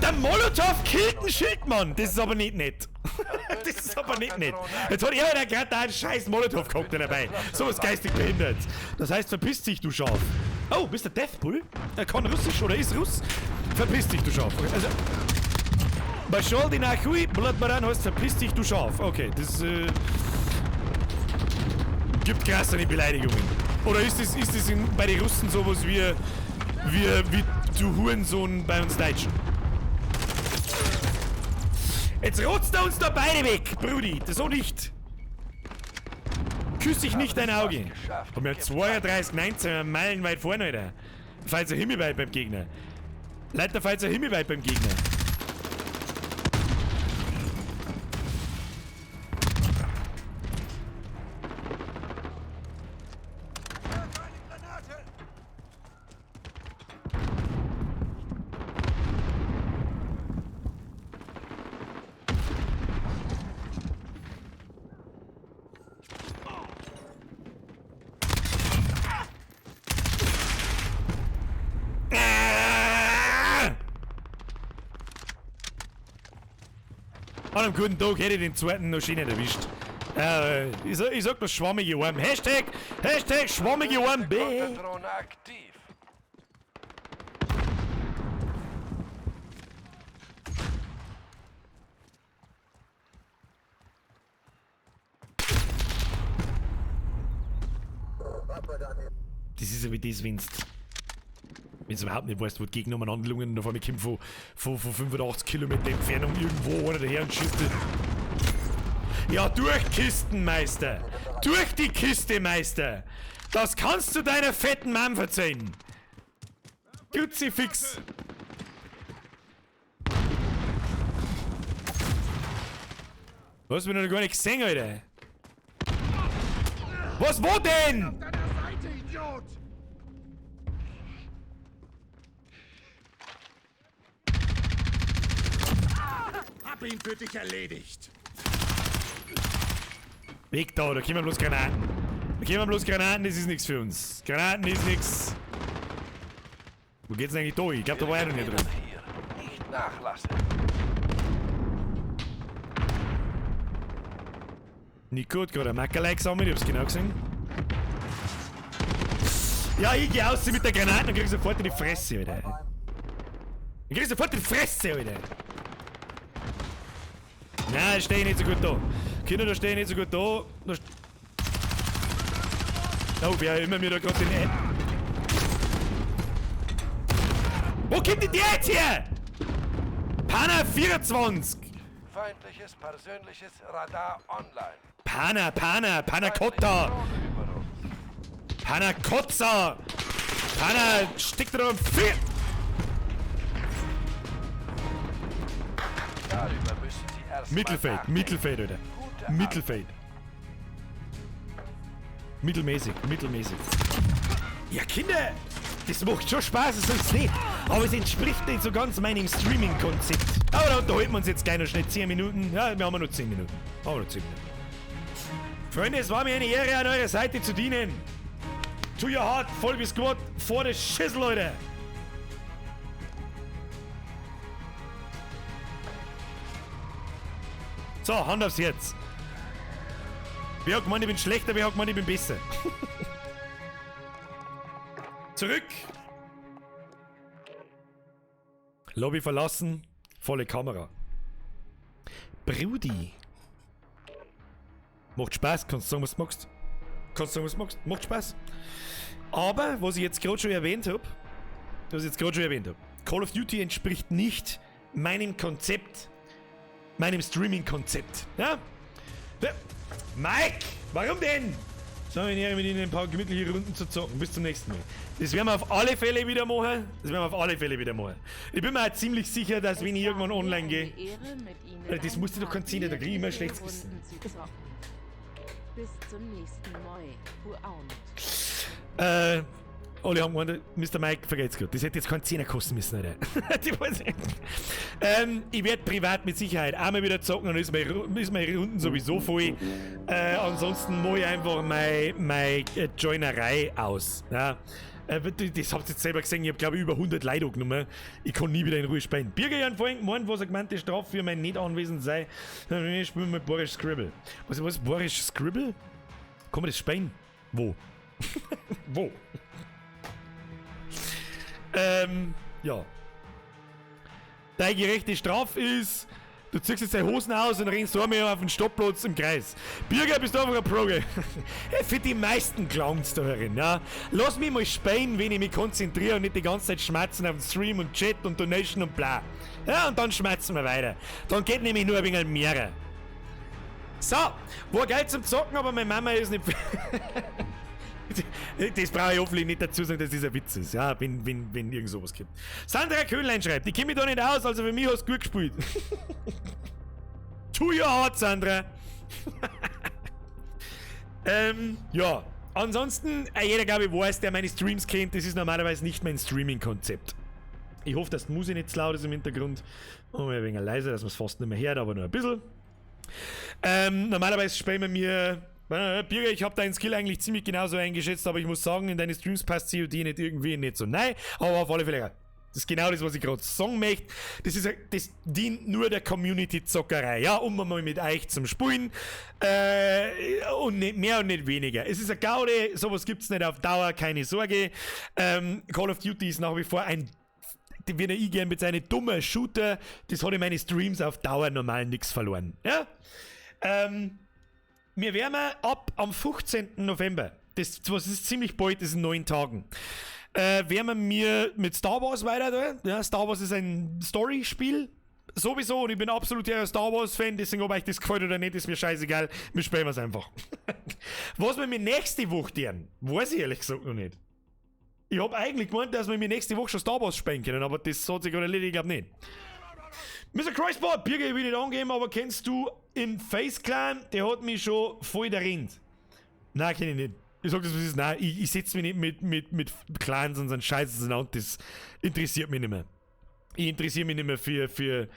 Der Molotov killt einen Schildmann! Das ist aber nicht nett. Jetzt hat er gerade einen scheiß Molotov Cocktail dabei. So was geistig behindert. Das heißt, verpiss dich, du Schaf. Oh, bist du Deathbull? Er kann Russisch oder ist Russ? Verpiss dich, du Schaf. Okay, also... Bashol die Nachui, Blatbaran heißt verpiss dich, du Schaf. Okay, das gibt krassere Beleidigungen. Oder ist das bei den Russen sowas wie du Hurensohn bei uns Deutschen? Jetzt rotzt er uns da beide weg, Brudi. Das so nicht. Küss ich nicht dein Auge. Haben wir 32,19 meilenweit vorne, Alter. Fällt so himmelweit beim Gegner. Leute, fällt so himmelweit beim Gegner. An einem guten Tag hätte ich den zweiten noch schön nicht erwischt. Ich sag nur schwammige Arm. Hashtag schwammige Arm B. Das ist ja wie das winst. Wenn du überhaupt nicht weißt, wo die Gegner umeinander lungen und auf einmal kommt von 85 Kilometer Entfernung irgendwo einer daher und schießt dich. Ja, durch Kisten, Meister! Durch die Kiste, Meister! Das kannst du deiner fetten Mann verzeihen! Kruzifix! Du hast mich noch gar nicht gesehen, Alter! Was, wo denn? Auf deiner Seite, Idiot! Hab ihn für dich erledigt. Weg da kommen bloß Granaten. Da kommen bloß Granaten, das ist nichts für uns. Granaten ist nichts. Wo geht's denn eigentlich da? Ich glaub, da war einer nicht drin. Hier. Nicht nachlassen. Nicht gut, gerade ein Mackerlei gesammelt, ich hab's genau gesehen. Ja, ich geh aus mit der Granate und krieg sofort in die Fresse, Alter. Ich krieg sofort in die Fresse, Alter. Nein, da steh ich nicht so gut da. Kinder, da steh ich nicht so gut da. Oh, wer immer mir da gerade den... Wo kommt denn die jetzt hier? Pana 24! Feindliches persönliches Radar online. Pana Cotta! Pana Kotza! Pana, steck dir doch am Vier! Darüber müssen Sie erst Mittelfeld, Alter. Mittelfeld. Mittelmäßig. Ja, Kinder! Das macht schon Spaß, das soll's nicht. Aber es entspricht nicht so ganz meinem Streaming-Konzept. Aber da unterhalten wir uns jetzt gleich noch schnell 10 Minuten. Ja, wir haben noch 10 Minuten. Freunde, es war mir eine Ehre, an eurer Seite zu dienen. To your heart, voll wie Squad, vor der Schüssel, Leute. So, Hand aufs Herz. Wer hat gemeint, ich bin schlechter, wer hat gemeint, ich bin besser? Zurück. Lobby verlassen, volle Kamera. Brudi. Macht Spaß, kannst du sagen, was du magst. Macht Spaß. Aber, was ich jetzt gerade schon erwähnt habe, Call of Duty entspricht nicht meinem Konzept, meinem Streaming-Konzept. Ja? Mike, warum denn? So, ich nähere mit Ihnen ein paar gemütliche Runden zu zocken. Bis zum nächsten Mal. Das werden wir auf alle Fälle wieder machen. Ich bin mir auch ziemlich sicher, dass wenn ich irgendwann online gehe... Das musst du doch kein Ziehen, da krieg ich immer ein schlechtes Gewissen. Bis zum nächsten Mal. Alle haben gemeint, Mr. Mike, vergeht's gut. Das hätte jetzt keinen Zehner kosten müssen, Alter. Ich werde privat mit Sicherheit einmal wieder zocken und ist meine Runden sowieso voll. Ansonsten mache ich einfach meine Joinerei aus. Ja. Das habt ihr jetzt selber gesehen, ich habe glaube ich über 100 Leute genommen. Ich kann nie wieder in Ruhe spielen. Birger Jan vorhin gemeint, was er gemeint, die Strafe für mein Nicht-Anwesend-Sein. Ich spiele mit Boris Scribble. Was Boris Scribble? Kann man das spielen? Wo? Wo? Ja. Deine gerechte Strafe ist, du ziehst jetzt deine Hosen aus und rennst einmal auf den Stoppplatz im Kreis. Birger, bist du einfach ein Proge. Für die meisten Clowns da herin, ja. Lass mich mal spielen, wenn ich mich konzentriere und nicht die ganze Zeit schmerzen auf den Stream und Chat und Donation und bla. Ja, und dann schmerzen wir weiter. Dann geht nämlich nur ein wenig mehr. So, war geil zum Zocken, aber meine Mama ist nicht... Das brauche ich hoffentlich nicht dazu sagen, dass das ein Witz ist, ja, wenn irgend sowas gibt. Sandra Köhnlein schreibt, ich kenne mich da nicht aus, also für mich hast du gut gespielt. To your heart, Sandra. Ja, ansonsten, jeder glaube ich weiß, der meine Streams kennt, das ist normalerweise nicht mein Streaming-Konzept. Ich hoffe, dass die Musik nicht zu laut ist im Hintergrund. Und ein wenig leiser, dass man es fast nicht mehr hört, aber nur ein bisschen. Normalerweise spielen wir mir... Birger, ich habe deinen Skill eigentlich ziemlich genauso eingeschätzt, aber ich muss sagen, in deine Streams passt COD nicht so. Nein, aber auf alle Fälle. Das ist genau das, was ich gerade sagen möchte. Das dient nur der Community-Zockerei, ja, um mal mit euch zum Spielen. Und nicht mehr und nicht weniger. Es ist eine Gaude, sowas gibt's nicht auf Dauer, keine Sorge. Call of Duty ist nach wie vor wie der eingehen mit seinen dummen Shooter. Das hat in meine Streams auf Dauer normal nichts verloren. Ja? Wir werden ab am 15. November, das ist ziemlich bald, das ist in 9 Tagen, werden wir mit Star Wars weiter tun. Ja, Star Wars ist ein Story-Spiel. Sowieso, und ich bin absoluter Star Wars-Fan, deswegen ob euch das gefällt oder nicht, ist mir scheißegal. Wir spielen es einfach. Was wir mir nächste Woche tun, weiß ich ehrlich gesagt noch nicht. Ich hab eigentlich gemeint, dass wir mir nächste Woche schon Star Wars spielen können, aber das hat sich gerade erledigt, ich glaube nicht. Mr. Christbot, Birger, ich will nicht angeben, aber kennst du in Face Clan? Der hat mich schon voll der Rind. Nein, kenn ich nicht. Ich sag das, was ist. Nein, ich setze mich nicht mit Clans und so Scheiß auseinander. Das interessiert mich nicht mehr. Ich interessiere mich nicht mehr für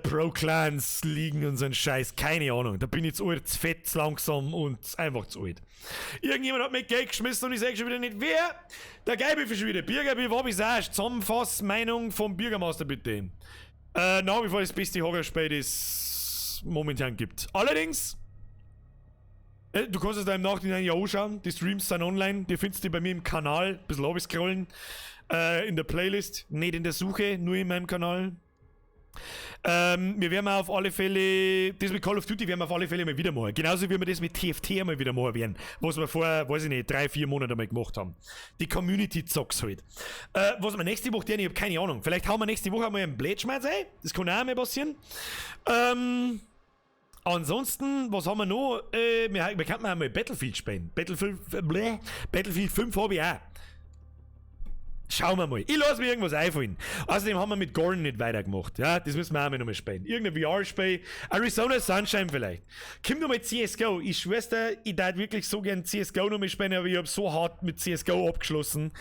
Pro-Clans, Ligen und so ein Scheiß. Keine Ahnung. Da bin ich zu alt, zu fett, zu langsam und einfach zu alt. Irgendjemand hat mir Geld geschmissen und ich sage schon wieder nicht, wer? Der Geibe ist schon wieder. Birger, wie war ich sagst? Zusammenfassmeinung vom Bürgermeister bitte. Nach wie vor das beste Horrorspiel, das es momentan gibt. Allerdings, du kannst es da im Nachhinein ja anschauen. Die Streams sind online. Die findest du bei mir im Kanal. Ein bisschen abscrollen. In der Playlist. Nicht in der Suche, nur in meinem Kanal. Wir werden auf alle Fälle, das mit Call of Duty werden wir auf alle Fälle mal wieder machen. Genauso wie wir das mit TFT mal wieder machen werden. Was wir vor, weiß ich nicht, 3-4 Monaten mal gemacht haben. Die Community zocks halt. Was wir nächste Woche tun, ich habe keine Ahnung. Vielleicht hauen wir nächste Woche mal einen Blätschmerz ein. Das kann auch mal passieren. Ansonsten, was haben wir noch? Wir könnten mal einmal Battlefield spielen. Battlefield 5 habe ich auch. Schauen wir mal. Ich lasse mir irgendwas einfallen. Außerdem haben wir mit Gordon nicht weitergemacht. Ja, das müssen wir auch mal nochmal spielen. Irgendein VR-Spiel. Arizona Sunshine vielleicht. Komm nochmal CSGO. Ich schwör's dir, ich darf wirklich so gern CSGO nochmal spielen, aber ich hab so hart mit CSGO abgeschlossen.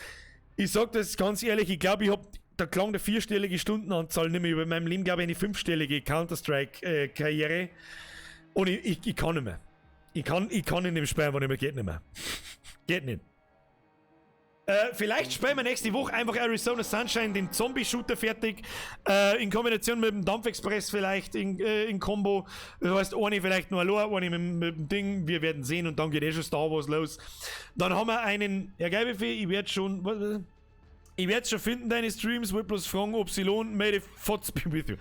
Ich sag das ganz ehrlich, ich glaube, ich hab da klang der 4-stellige Stundenanzahl nicht mehr. Über meinem Leben, glaube ich, eine 5-stellige Counter-Strike-Karriere. Und ich kann nicht mehr. Ich kann in dem Spiel einfach nicht mehr. Geht nicht mehr. Geht nicht. Vielleicht spielen wir nächste Woche einfach Arizona Sunshine, den Zombie-Shooter fertig. In Kombination mit dem Dampfexpress vielleicht in Combo. Das heißt, eine vielleicht nur allein, eine mit dem Ding. Wir werden sehen und dann geht schon Star Wars los. Dann haben wir einen, ja geil, ich werde schon finden, deine Streams. Wollte bloß fragen, ob sie lohnen. May the Fots be with you.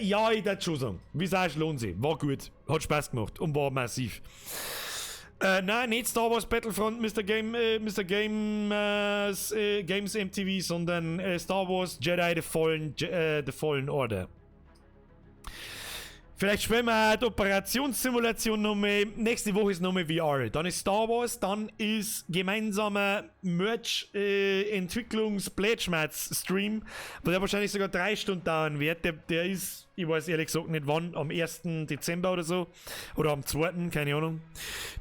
Ja, ich würde schon sagen. Wie sagst du, lohnt sie. War gut. Hat Spaß gemacht und war massiv. Nein, nicht Star Wars Battlefront, Mr. Games MTV, sondern Star Wars Jedi The Fallen Order. Vielleicht spielen wir auch die Operationssimulation nochmal. Nächste Woche ist nochmal VR. Dann ist Star Wars, dann ist gemeinsamer Merch-Entwicklungs-Blätschmerz-Stream, wo der wahrscheinlich sogar 3 Stunden dauern wird. Der ist, ich weiß ehrlich gesagt nicht wann, am 1. Dezember oder so. Oder am 2., keine Ahnung.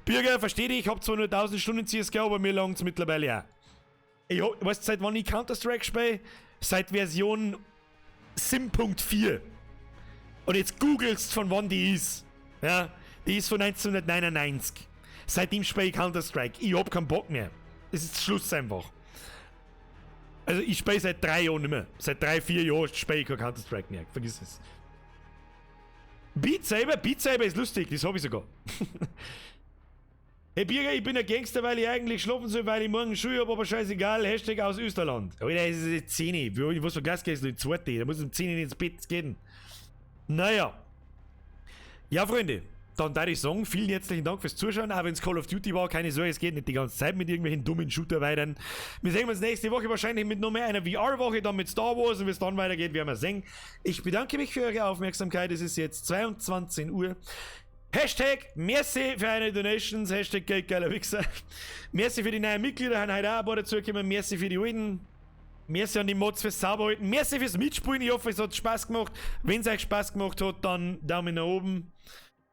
Bürger, verstehe dich, ich habe zwar nur 1000 Stunden CSGO, aber mir langt es mittlerweile auch. Ich weiß seit wann ich Counter-Strike spiele? Seit Version 7.4. Und jetzt googelst, von wann die ist. Ja, die ist von 1999. Seitdem spiele ich Counter-Strike. Ich hab keinen Bock mehr. Es ist Schluss einfach. Also ich spiele seit 3 Jahren nicht mehr. Seit 3-4 Jahren spiele ich kein Counter-Strike mehr. Vergiss es. Beat Saber ist lustig, das habe ich sogar. Hey Birger, ich bin ein Gangster, weil ich eigentlich schlafen soll, weil ich morgen Schule habe, aber scheißegal, Hashtag aus Österland. Alter, das ist jetzt 10. Was für Gas gehst du in 2. Da muss um 10 ins Bett gehen. Naja. Ja, Freunde, dann darf ich sagen, vielen herzlichen Dank fürs Zuschauen, auch wenn es Call of Duty war, keine Sorge, es geht nicht die ganze Zeit mit irgendwelchen dummen Shooter weiter. Wir sehen uns nächste Woche wahrscheinlich mit noch mehr einer VR-Woche, dann mit Star Wars und wie es dann weitergeht, werden wir sehen. Ich bedanke mich für eure Aufmerksamkeit, es ist jetzt 22 Uhr. Hashtag merci für eine Donations, Hashtag geldgeiler Wichser. Merci für die neuen Mitglieder, haben heute auch ein paar dazugekommen, merci für die alten. Merci an die Mods fürs Sauberhalten. Merci fürs Mitspielen. Ich hoffe, es hat Spaß gemacht. Wenn es euch Spaß gemacht hat, dann Daumen nach oben.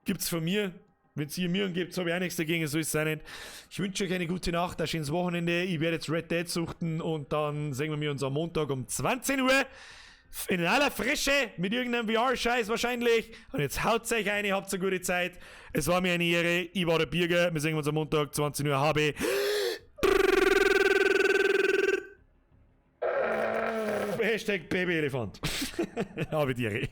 Gibt's von mir. Wenn es ihr mir gibt, habe ich auch nichts dagegen. So ist es auch nicht. Ich wünsche euch eine gute Nacht, ein schönes Wochenende. Ich werde jetzt Red Dead suchten und dann sehen wir uns am Montag um 20 Uhr. In aller Frische, mit irgendeinem VR-Scheiß wahrscheinlich. Und jetzt haut's euch eine, habt eine gute Zeit. Es war mir eine Ehre. Ich war der Birger. Wir sehen uns am Montag, 20 Uhr. HB. Hashtag Babyelefant. Habe die Ehre.